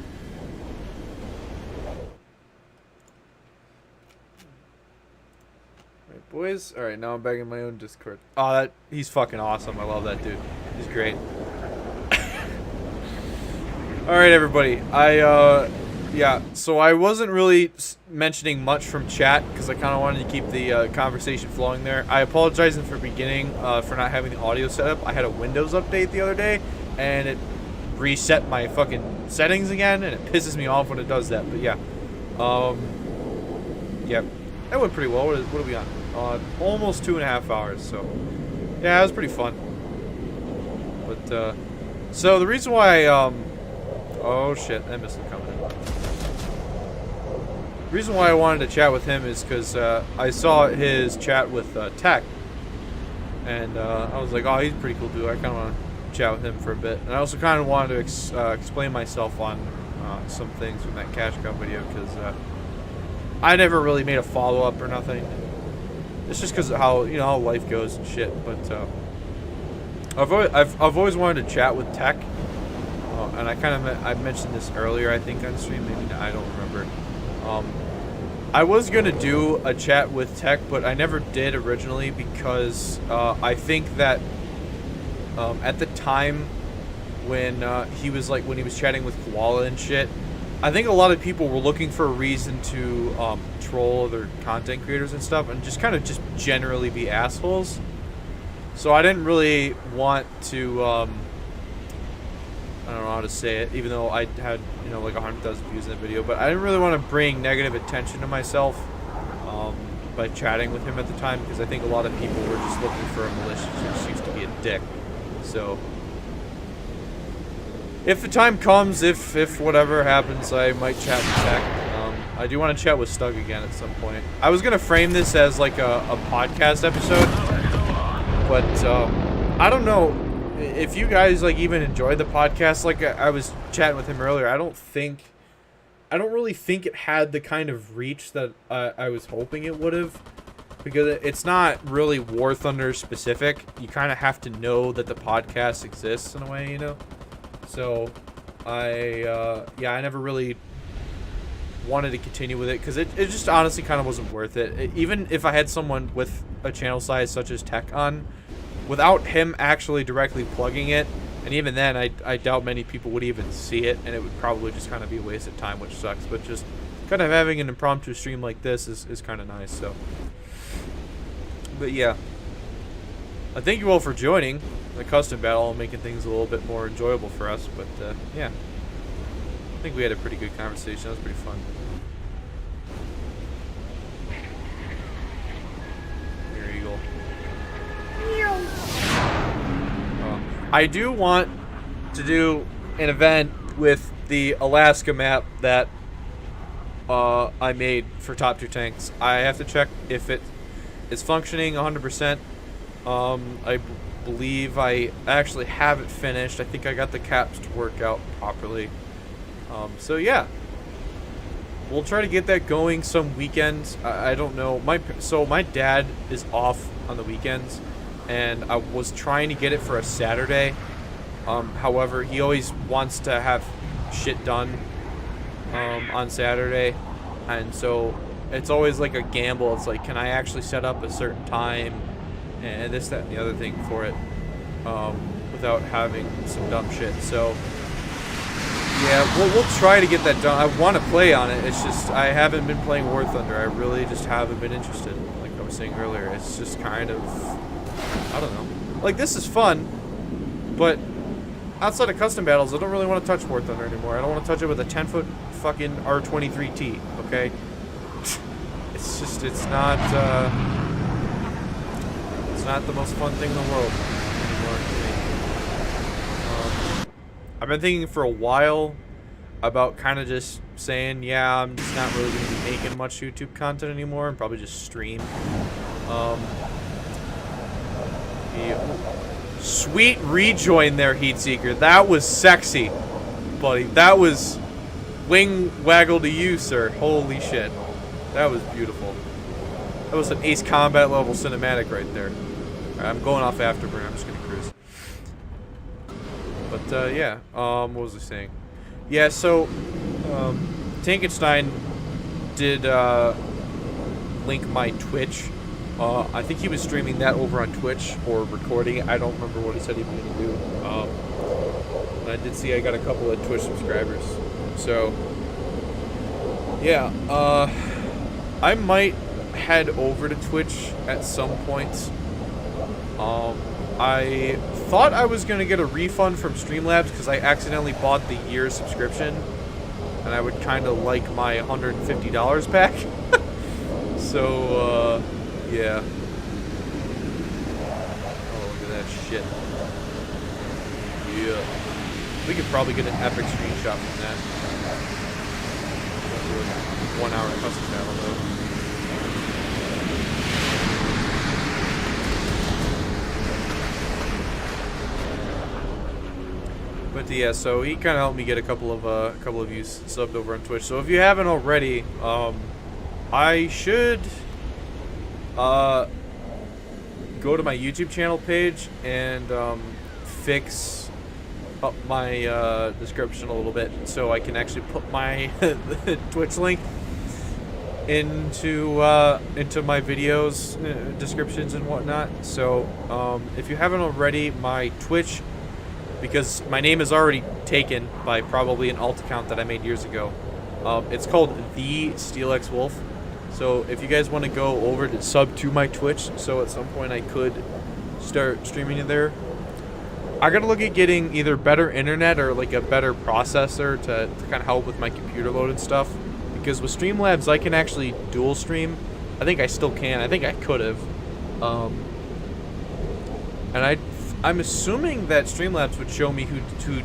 Alright, boys. Alright, now I'm back in my own Discord. Oh, he's fucking awesome. I love that dude. He's great. Alright, everybody. Yeah, so I wasn't really mentioning much from chat because I kind of wanted to keep the conversation flowing there. I apologize in the beginning for not having the audio set up. I had a Windows update the other day, and it reset my fucking settings again, and it pisses me off when it does that. But yeah, yeah, that went pretty well. What are we on? Almost 2.5 hours. So yeah, it was pretty fun. But so the reason why oh shit, I missed him coming in. The reason why I wanted to chat with him is because I saw his chat with Tech, and I was like, oh, he's a pretty cool dude. I kind of want to chat with him for a bit. And I also kind of wanted to explain myself on some things from that Cash Cow video, because I never really made a follow-up or nothing. It's just because of how, you know, how life goes and shit. But I've always wanted to chat with Tech, and I mentioned this earlier, I think, on stream. Maybe I don't remember. I was gonna do a chat with Tech, but I never did originally because I think that at the time when he was chatting with Koala and shit, I think a lot of people were looking for a reason to troll other content creators and stuff, and just kind of just generally be assholes. So I didn't really want to I don't know how to say it, even though I had, you know, like 100,000 views in the video, but I didn't really want to bring negative attention to myself by chatting with him at the time, because I think a lot of people were just looking for a malicious excuse to be a dick. So if the time comes, if whatever happens, I might chat with Tech. I do want to chat with Stug again at some point. I was gonna frame this as like a podcast episode, but I don't know if you guys like even enjoyed the podcast. Like I was chatting with him earlier, I don't really think it had the kind of reach that I was hoping it would have, because it's not really War Thunder specific. You kind of have to know that the podcast exists in a way, you know. So I never really wanted to continue with it, because it just honestly kind of wasn't worth it. Even if I had someone with a channel size such as Tech on, without him actually directly plugging it, and even then I doubt many people would even see it, and it would probably just kind of be a waste of time, which sucks. But just kind of having an impromptu stream like this is kind of nice. So, but yeah, I thank you all for joining the custom battle and making things a little bit more enjoyable for us. But yeah, I think we had a pretty good conversation. That was pretty fun. Here you go. I do want to do an event with the Alaska map that I made for top tier tanks. I have to check if it is functioning 100%. I believe I actually have it finished. I think I got the caps to work out properly. So yeah, we'll try to get that going some weekends. I don't know. So my dad is off on the weekends, and I was trying to get it for a Saturday. However, he always wants to have shit done on Saturday, and so it's always like a gamble. It's like, can I actually set up a certain time and this, that, and the other thing for it without having some dumb shit. So yeah, we'll try to get that done. I want to play on it. It's just I haven't been playing War Thunder. I really just haven't been interested. Like I was saying earlier, it's just kind of, I don't know. Like, this is fun, but outside of custom battles, I don't really want to touch War Thunder anymore. I don't want to touch it with a 10-foot fucking R23T, okay? it's just, it's not the most fun thing in the world anymore to me. I've been thinking for a while about kind of just saying, yeah, I'm just not really going to be making much YouTube content anymore and probably just stream. Sweet rejoin there, Heatseeker. That was sexy, buddy. That was wing waggle to you, sir. Holy shit. That was beautiful. That was an Ace Combat level cinematic right there. Alright, I'm going off Afterburner. I'm just going to cruise. But, yeah. What was I saying? Yeah, so, Tankenstein did, link my Twitch. I think he was streaming that over on Twitch or recording it. I don't remember what he said he was going to do. And I did see I got a couple of Twitch subscribers. So, yeah. I might head over to Twitch at some point. I thought I was going to get a refund from Streamlabs because I accidentally bought the year subscription. And I would kind of like my $150 back. So, yeah. Oh, look at that shit. Yeah. We could probably get an epic screenshot from that. 1 hour custom battle, though. But yeah, so he kind of helped me get a couple of views subbed over on Twitch. So if you haven't already, I should go to my YouTube channel page and fix up my description a little bit so I can actually put my Twitch link into my videos descriptions and whatnot. So if you haven't already, my Twitch, because my name is already taken by probably an alt account that I made years ago, it's called The SteelX Wolf. So if you guys want to go over to sub to my Twitch, so at some point I could start streaming it there. I gotta look at getting either better internet or like a better processor to kind of help with my computer load and stuff. Because with Streamlabs I can actually dual stream. I think I still can. I think I could have. And I'm assuming that Streamlabs would show me who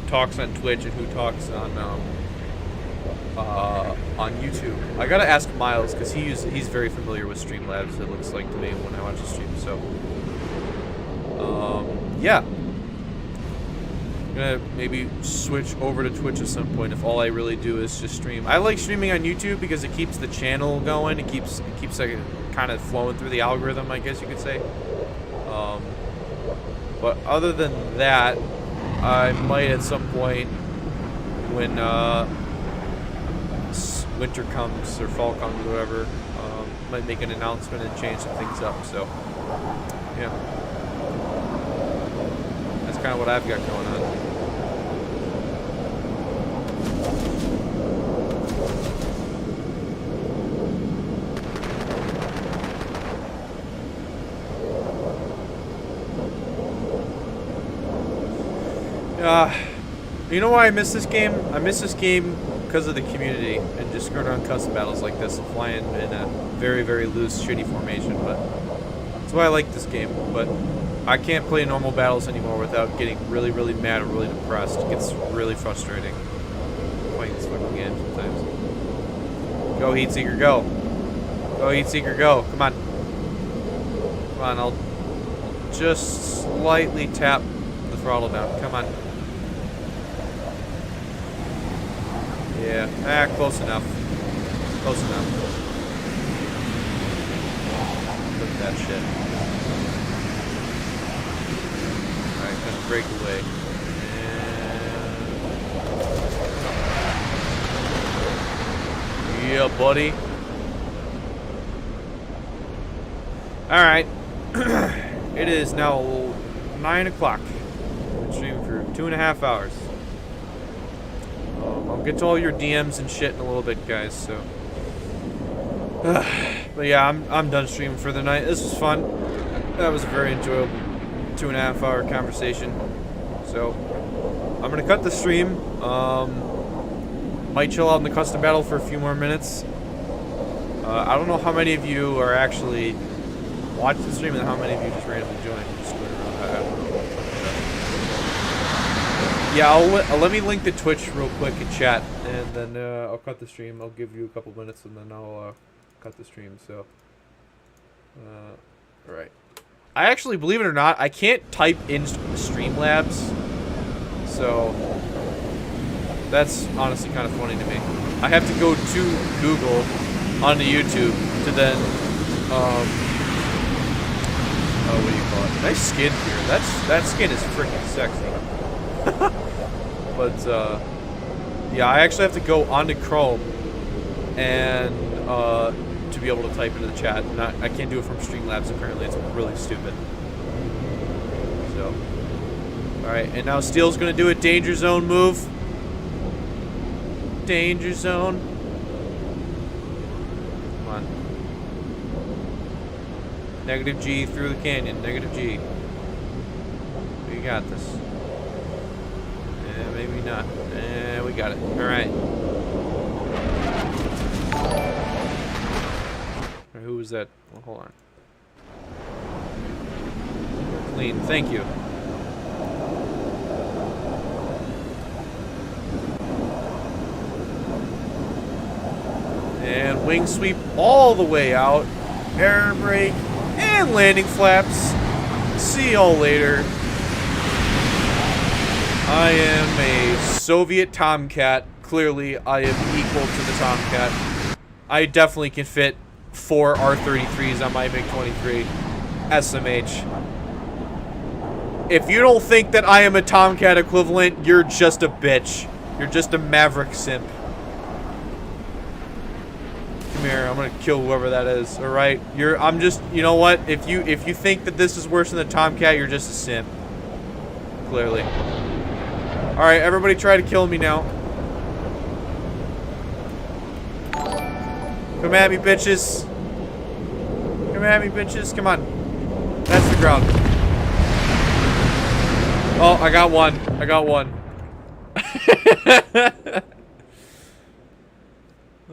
talks on Twitch and who talks on YouTube. I gotta ask Miles because he's very familiar with Streamlabs. It looks like to me when I watch the stream. So, yeah, I'm gonna maybe switch over to Twitch at some point if all I really do is just stream. I like streaming on YouTube because it keeps the channel going. It keeps like kind of flowing through the algorithm, I guess you could say. But other than that, I might at some point when winter comes or fall comes or whatever, might make an announcement and change some things up. So, yeah, that's kind of what I've got going on. You know why I miss this game? I miss this game because of the community and just screwing around custom battles like this and flying in a very, very loose, shitty formation. But that's why I like this game. But I can't play normal battles anymore without getting really, really mad or really depressed. It gets really frustrating playing this fucking game sometimes. Go, Heatseeker, go. Go, Heatseeker, go. Come on. Come on, I'll just slightly tap the throttle down. Come on. Yeah, close enough. Close enough. Look at that shit. Alright, gonna break away. And... yeah, buddy. Alright. It is now 9 o'clock. Been streaming for 2.5 hours. I'll get to all your DMs and shit in a little bit, guys, so. But yeah, I'm done streaming for the night. This was fun. That was a very enjoyable 2.5 hour conversation. So, I'm gonna cut the stream. Might chill out in the custom battle for a few more minutes. I don't know how many of you are actually watching the stream and how many of you just randomly join. Just screwing around. I don't know. Yeah, let me link the Twitch real quick in chat, and then I'll cut the stream. I'll give you a couple minutes, and then I'll cut the stream. So, all right. I actually, believe it or not, I can't type in Streamlabs, so that's honestly kind of funny to me. I have to go to Google onto YouTube to then, what do you call it? Nice skin here. That skin is freaking sexy. But yeah, I actually have to go onto Chrome and to be able to type into the chat. I can't do it from Streamlabs. Apparently, it's really stupid. So, all right, and now Steel's gonna do a danger zone move. Danger zone. Come on. Negative G through the canyon. Negative G. We got this. Maybe not. We got it. All right. Who was that? Well, hold on. Clean. Thank you. And wing sweep all the way out. Air brake and landing flaps. See y'all later. I am a Soviet Tomcat. Clearly, I am equal to the Tomcat. I definitely can fit 4 R-33s on my MiG-23 SMH. If you don't think that I am a Tomcat equivalent, you're just a bitch. You're just a Maverick simp. Come here, I'm gonna kill whoever that is. All right, I'm just. You know what? If you think that this is worse than the Tomcat, you're just a simp. Clearly. All right, everybody, try to kill me now. Come at me, bitches. Come at me, bitches. Come on. That's the ground. Oh, I got one. I got one.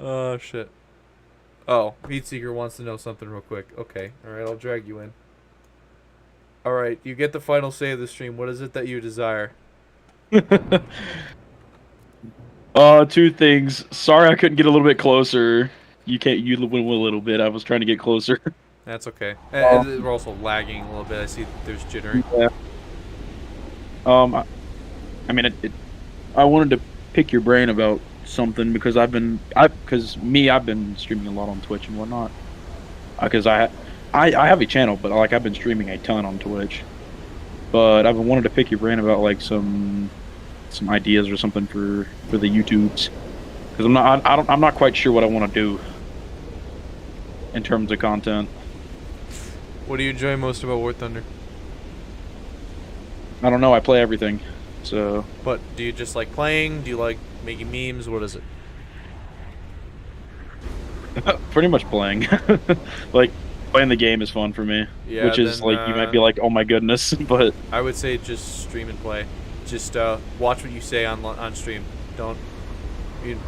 Oh, shit. Oh, Meat Seeker wants to know something real quick. Okay. Alright, I'll drag you in. Alright, you get the final say of the stream. What is it that you desire? Two things. Sorry I couldn't get a little bit closer. You went a little bit. I was trying to get closer. That's okay. We're also lagging a little bit. I see there's jittering. Yeah. I mean, I wanted to pick your brain about something because I've been streaming a lot on Twitch and whatnot. Because I have a channel, but like I've been streaming a ton on Twitch. But I've wanted to pick your brain about like some ideas or something for the YouTubes, because I'm not quite sure what I want to do in terms of content. What do you enjoy most about War Thunder? I don't know. I play everything, so. But do you just like playing? Do you like making memes? What is it? Pretty much playing. Like playing the game is fun for me. Yeah, which is then, like you might be like, oh my goodness, but I would say just stream and play. Just watch what you say on stream. Don't you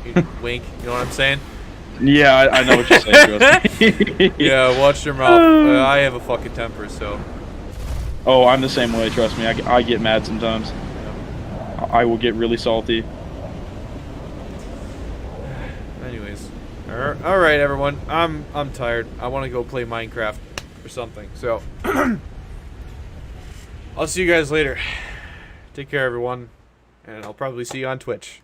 wink. You know what I'm saying? Yeah, I know what you're saying. Trust me. Yeah, watch your mouth. I have a fucking temper, so. Oh, I'm the same way. Trust me. I get mad sometimes. Yeah. I will get really salty. Anyways, all right, everyone. I'm tired. I want to go play Minecraft or something. So, I'll see you guys later. Take care, everyone, and I'll probably see you on Twitch.